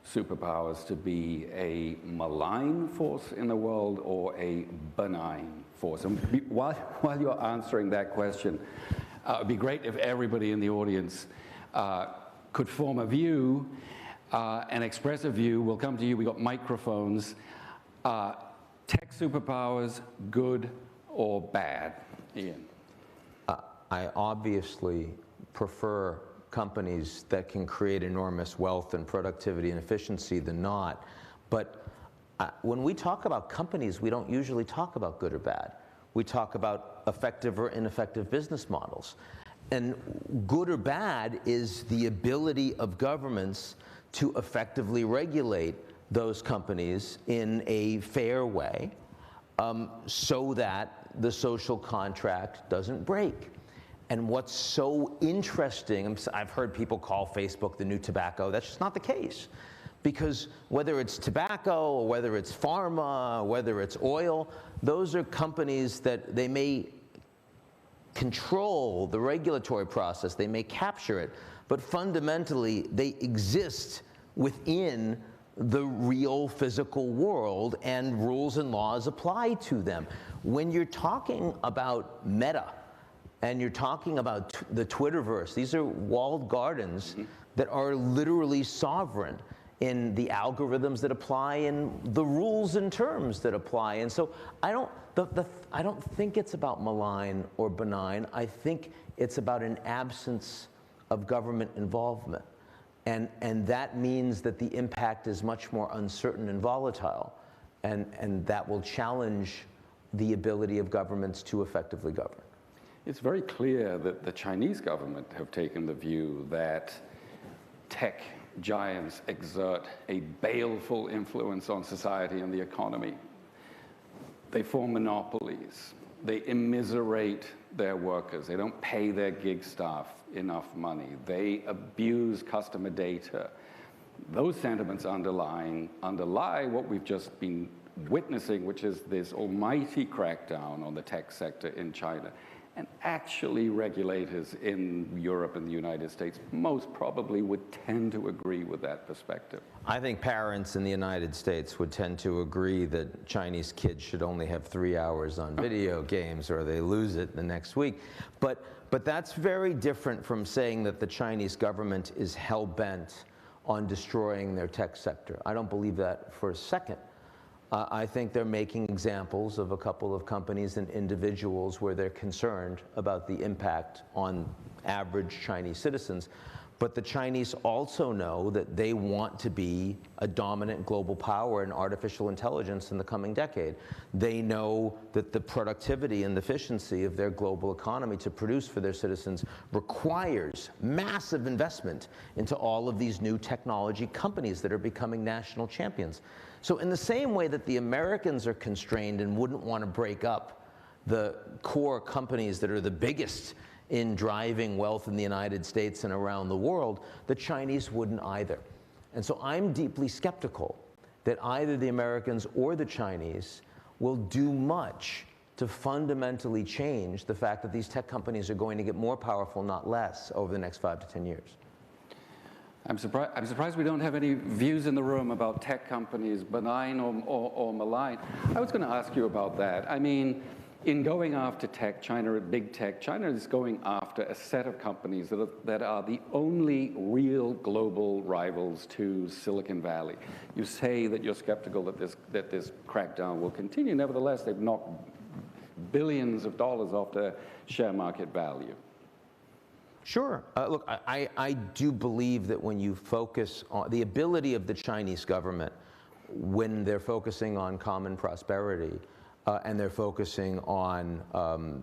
Speaker 5: superpowers to be a malign force in the world or a benign force? And while you're answering that question, it would be great if everybody in the audience could form a view and express a view. We'll come to you. We've got microphones. Tech superpowers, good or bad? Ian.
Speaker 11: I obviously prefer companies that can create enormous wealth and productivity and efficiency than not. But when we talk about companies, we don't usually talk about good or bad. We talk about effective or ineffective business models. And good or bad is the ability of governments to effectively regulate those companies in a fair way so that the social contract doesn't break. And what's so interesting, I've heard people call Facebook the new tobacco. That's just not the case. Because whether it's tobacco or whether it's pharma, or whether it's oil, those are companies that they may control the regulatory process, they may capture it, but fundamentally they exist within the real physical world and rules and laws apply to them. When you're talking about Meta, and you're talking about the Twitterverse, these are walled gardens that are literally sovereign. in the algorithms that apply, in the rules and terms that apply. And so I don't think it's about malign or benign. I think it's about an absence of government involvement. And that means that the impact is much more uncertain and volatile. And that will challenge the ability of governments to effectively govern.
Speaker 5: It's very clear that the Chinese government have taken the view that tech giants exert a baleful influence on society and the economy. They form monopolies. They immiserate their workers. They don't pay their gig staff enough money. They abuse customer data. Those sentiments underlie what we've just been witnessing, which is this almighty crackdown on the tech sector in China. And actually, regulators in Europe and the United States most probably would tend to agree with that perspective.
Speaker 11: I think parents in the United States would tend to agree that Chinese kids should only have 3 hours on video games or they lose it the next week. But that's very different from saying that the Chinese government is hell-bent on destroying their tech sector. I don't believe that for a second. I think they're making examples of a couple of companies and individuals where they're concerned about the impact on average Chinese citizens. But the Chinese also know that they want to be a dominant global power in artificial intelligence in the coming decade. They know that the productivity and efficiency of their global economy to produce for their citizens requires massive investment into all of these new technology companies that are becoming national champions. So in the same way that the Americans are constrained and wouldn't want to break up the core companies that are the biggest in driving wealth in the United States and around the world, the Chinese wouldn't either. And so I'm deeply skeptical that either the Americans or the Chinese will do much to fundamentally change the fact that these tech companies are going to get more powerful, not less, over the next 5 to 10 years.
Speaker 5: I'm surprised we don't have any views in the room about tech companies, benign or malign. I was going to ask you about that. I mean, in going after tech, big tech, China is going after a set of companies that are the only real global rivals to Silicon Valley. You say that you're skeptical that this crackdown will continue. Nevertheless, they've knocked billions of dollars off their share market value.
Speaker 11: Sure. Look, I do believe that when you focus on the ability of the Chinese government, when they're focusing on common prosperity, and they're focusing on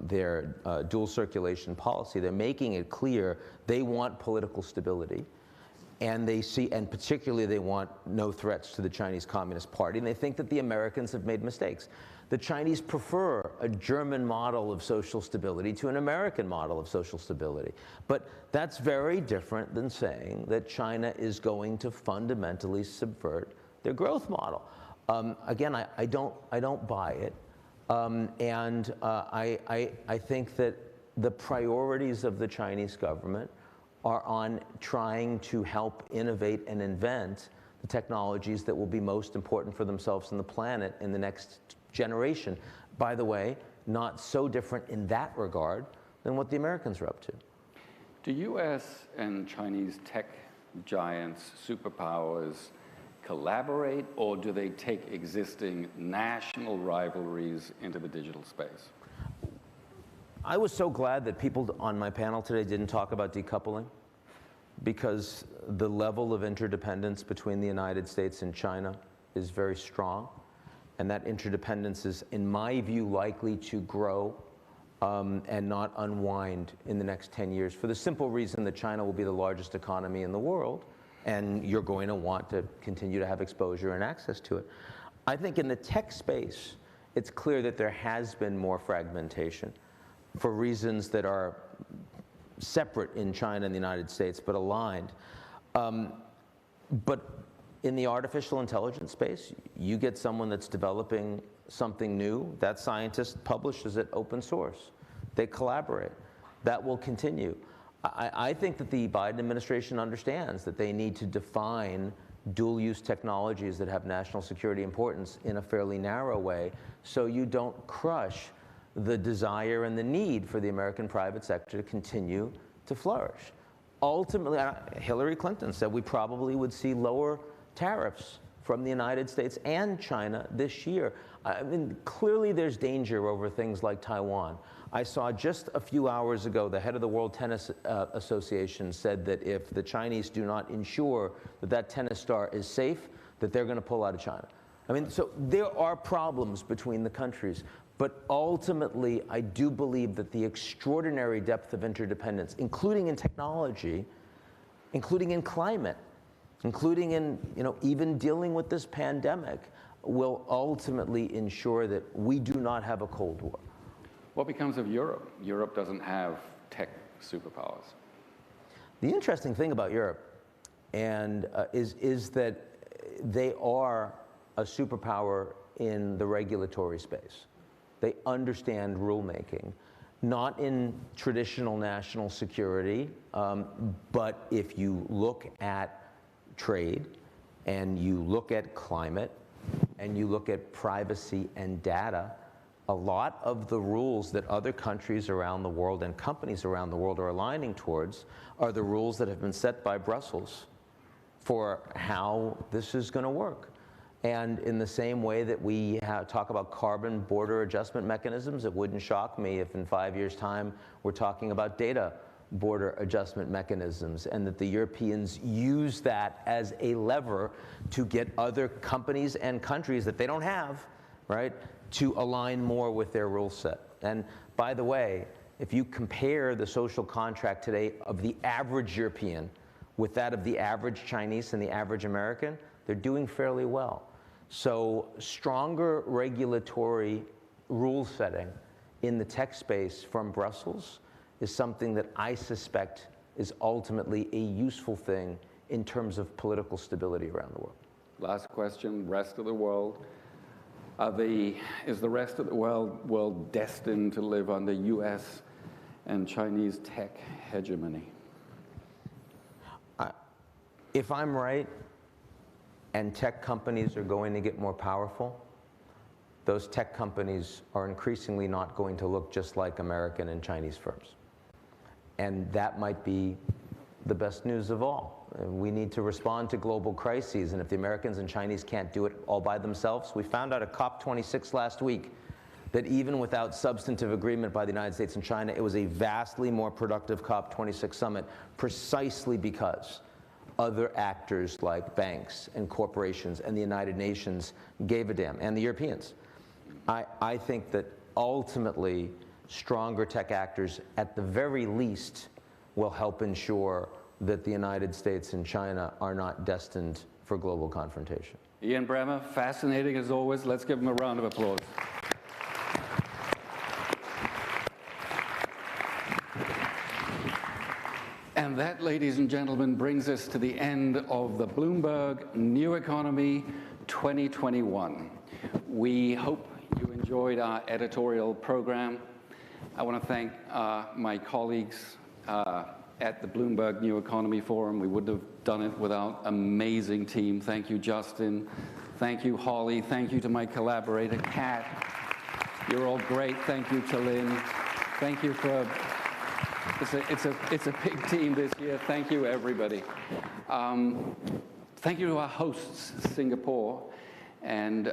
Speaker 11: their dual circulation policy, they're making it clear they want political stability. And they see, and particularly they want no threats to the Chinese Communist Party, and they think that the Americans have made mistakes. The Chinese prefer a German model of social stability to an American model of social stability. But that's very different than saying that China is going to fundamentally subvert their growth model. Again, I don't buy it. I think that the priorities of the Chinese government are on trying to help innovate and invent the technologies that will be most important for themselves and the planet in the next generation. By the way, not so different in that regard than what the Americans are up to.
Speaker 5: Do U.S. and Chinese tech giants, superpowers, collaborate, or do they take existing national rivalries into the digital space?
Speaker 11: I was so glad that people on my panel today didn't talk about decoupling, because the level of interdependence between the United States and China is very strong. And that interdependence is, in my view, likely to grow and not unwind in the next 10 years, for the simple reason that China will be the largest economy in the world, and you're going to want to continue to have exposure and access to it. I think in the tech space, it's clear that there has been more fragmentation for reasons that are separate in China and the United States, but aligned. But in the artificial intelligence space, you get someone that's developing something new, that scientist publishes it open source. They collaborate. That will continue. I think that the Biden administration understands that they need to define dual-use technologies that have national security importance in a fairly narrow way, so you don't crush the desire and the need for the American private sector to continue to flourish. Ultimately, Hillary Clinton said we probably would see lower tariffs from the United States and China this year. I mean, clearly there's danger over things like Taiwan. I saw just a few hours ago, the head of the World Tennis Association said that if the Chinese do not ensure that that tennis star is safe, that they're going to pull out of China. I mean, so there are problems between the countries, but ultimately, I do believe that the extraordinary depth of interdependence, including in technology, including in climate, including in, even dealing with this pandemic, will ultimately ensure that we do not have a Cold War.
Speaker 5: What becomes of Europe? Europe doesn't have tech superpowers.
Speaker 11: The interesting thing about Europe is that they are a superpower in the regulatory space. They understand rulemaking, not in traditional national security, but if you look at trade and you look at climate and you look at privacy and data, a lot of the rules that other countries around the world and companies around the world are aligning towards are the rules that have been set by Brussels for how this is going to work. And in the same way that we talk about carbon border adjustment mechanisms, it wouldn't shock me if in 5 years' time we're talking about data border adjustment mechanisms, and that the Europeans use that as a lever to get other companies and countries that they don't have, right, to align more with their rule set. And by the way, if you compare the social contract today of the average European with that of the average Chinese and the average American, they're doing fairly well. So stronger regulatory rule setting in the tech space from Brussels is something that I suspect is ultimately a useful thing in terms of political stability around the world.
Speaker 5: Last question, rest of the world. Is the rest of the world destined to live under US and Chinese tech hegemony?
Speaker 11: If I'm right, and tech companies are going to get more powerful, those tech companies are increasingly not going to look just like American and Chinese firms. And that might be the best news of all. We need to respond to global crises, and if the Americans and Chinese can't do it all by themselves, we found out at COP26 last week that even without substantive agreement by the United States and China, it was a vastly more productive COP26 summit, precisely because other actors like banks and corporations and the United Nations gave a damn, and the Europeans. I think that ultimately stronger tech actors, at the very least, will help ensure that the United States and China are not destined for global confrontation.
Speaker 5: Ian Bremmer, fascinating as always. Let's give him a round of applause. And that, ladies and gentlemen, brings us to the end of the Bloomberg New Economy 2021. We hope you enjoyed our editorial program. I want to thank my colleagues at the Bloomberg New Economy Forum. We wouldn't have done it without an amazing team. Thank you, Justin. Thank you, Holly. Thank you to my collaborator, Kat. You're all great. Thank you to Lynn. Thank you for... It's a big team this year. Thank you, everybody. Thank you to our hosts, Singapore. And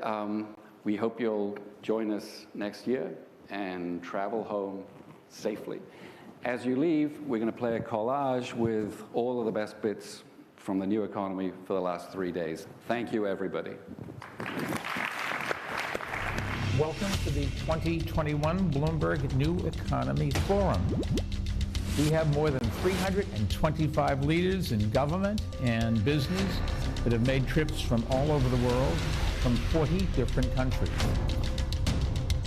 Speaker 5: we hope you'll join us next year and travel home safely. As you leave, we're going to play a collage with all of the best bits from the new economy for the last 3 days. Thank you, everybody.
Speaker 7: Welcome to the 2021 Bloomberg New Economy Forum. We have more than 325 leaders in government and business that have made trips from all over the world, from 40 different countries.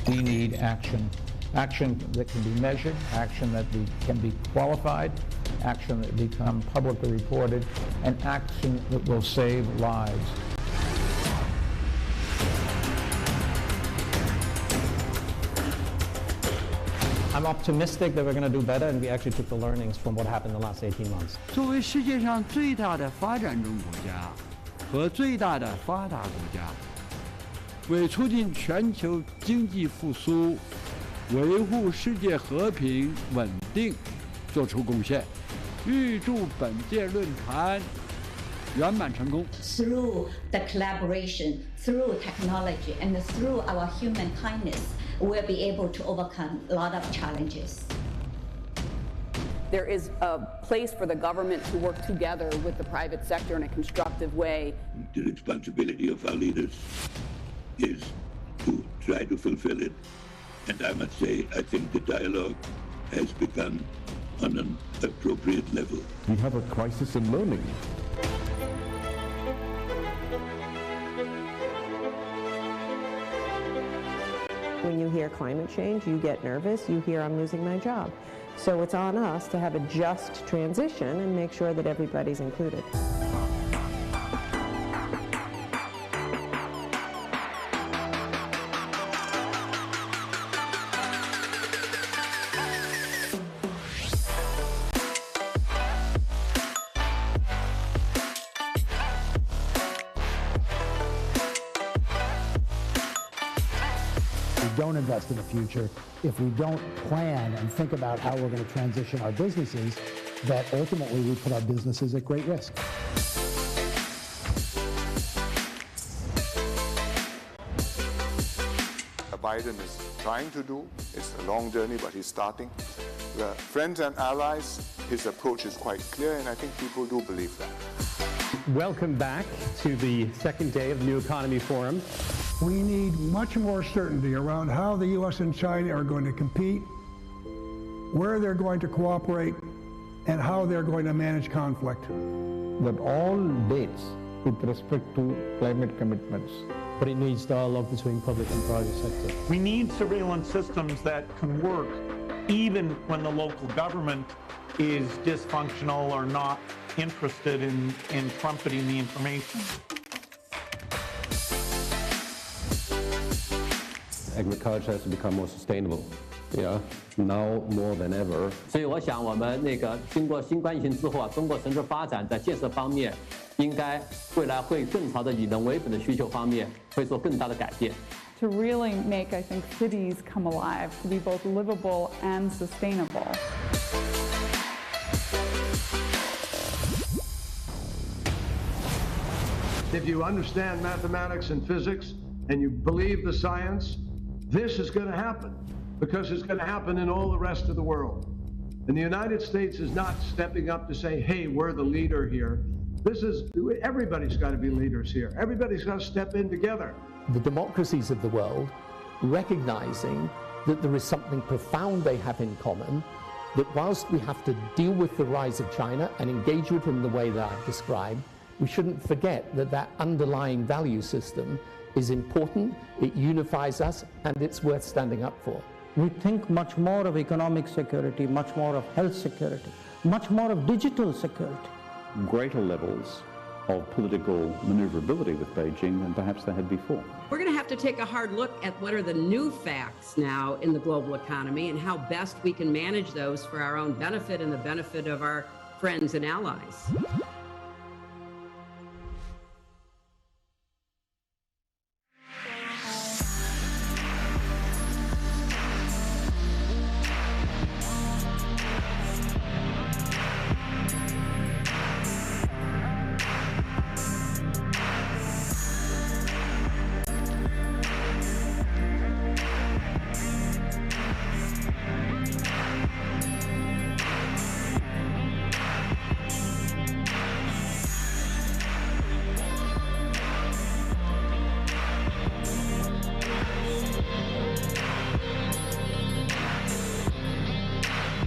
Speaker 7: We need action. Action that can be measured, action that can be qualified, action that become publicly reported, and action that will save lives.
Speaker 8: I'm optimistic that we're going to do better, and we actually took the learnings from what happened in the last 18 months.
Speaker 10: 作为世界上最大的发展中国家和最大的发达国家，为促进全球经济复苏、维护世界和平稳定做出贡献。预祝本届论坛圆满成功。
Speaker 9: Through the collaboration, through technology, and through our human kindness, we'll be able to overcome a lot of challenges.
Speaker 13: There is a place for the government to work together with the private sector in a constructive way.
Speaker 14: The responsibility of our leaders is to try to fulfill it. And I must say, I think the dialogue has begun on an appropriate level.
Speaker 24: We have a crisis in learning.
Speaker 25: When you hear climate change, you get nervous, you hear I'm losing my job. So it's on us to have a just transition and make sure that everybody's included.
Speaker 26: Don't invest in the future, if we don't plan and think about how we're going to transition our businesses, that ultimately we put our businesses at great risk.
Speaker 27: Biden is trying to do. It's a long journey, but he's starting. The friends and allies, his approach is quite clear, and I think people do believe that.
Speaker 8: Welcome back to the second day of the New Economy Forum.
Speaker 28: We need much more certainty around how the U.S. and China are going to compete, where they're going to cooperate, and how they're going to manage conflict.
Speaker 29: That all dates with respect to climate commitments.
Speaker 8: But it needs dialogue between public and private sector.
Speaker 30: We need surveillance systems that can work even when the local government is dysfunctional or not interested in trumpeting the information.
Speaker 31: Agriculture has to become more sustainable. Yeah, now more than ever.
Speaker 32: 所以我想，我们经过新冠疫情之后啊，中国城市发展在建设方面，应该未来会更朝着以人为本的需求方面，会做更大的改变。
Speaker 33: To really make, I think, cities come alive, to be both livable and sustainable.
Speaker 28: If you understand mathematics and physics and you believe the science, this is going to happen because it's going to happen in all the rest of the world. And the United States is not stepping up to say, hey, we're the leader here. Everybody's got to be leaders here. Everybody's got to step in together.
Speaker 12: The democracies of the world, recognizing that there is something profound they have in common, that whilst we have to deal with the rise of China and engage with it in the way that I've described, we shouldn't forget that that underlying value system is important, it unifies us, and it's worth standing up for.
Speaker 26: We think much more of economic security, much more of health security, much more of digital security.
Speaker 19: Greater levels of political maneuverability with Beijing than perhaps they had before.
Speaker 34: We're going to have to take a hard look at what are the new facts now in the global economy and how best we can manage those for our own benefit and the benefit of our friends and allies.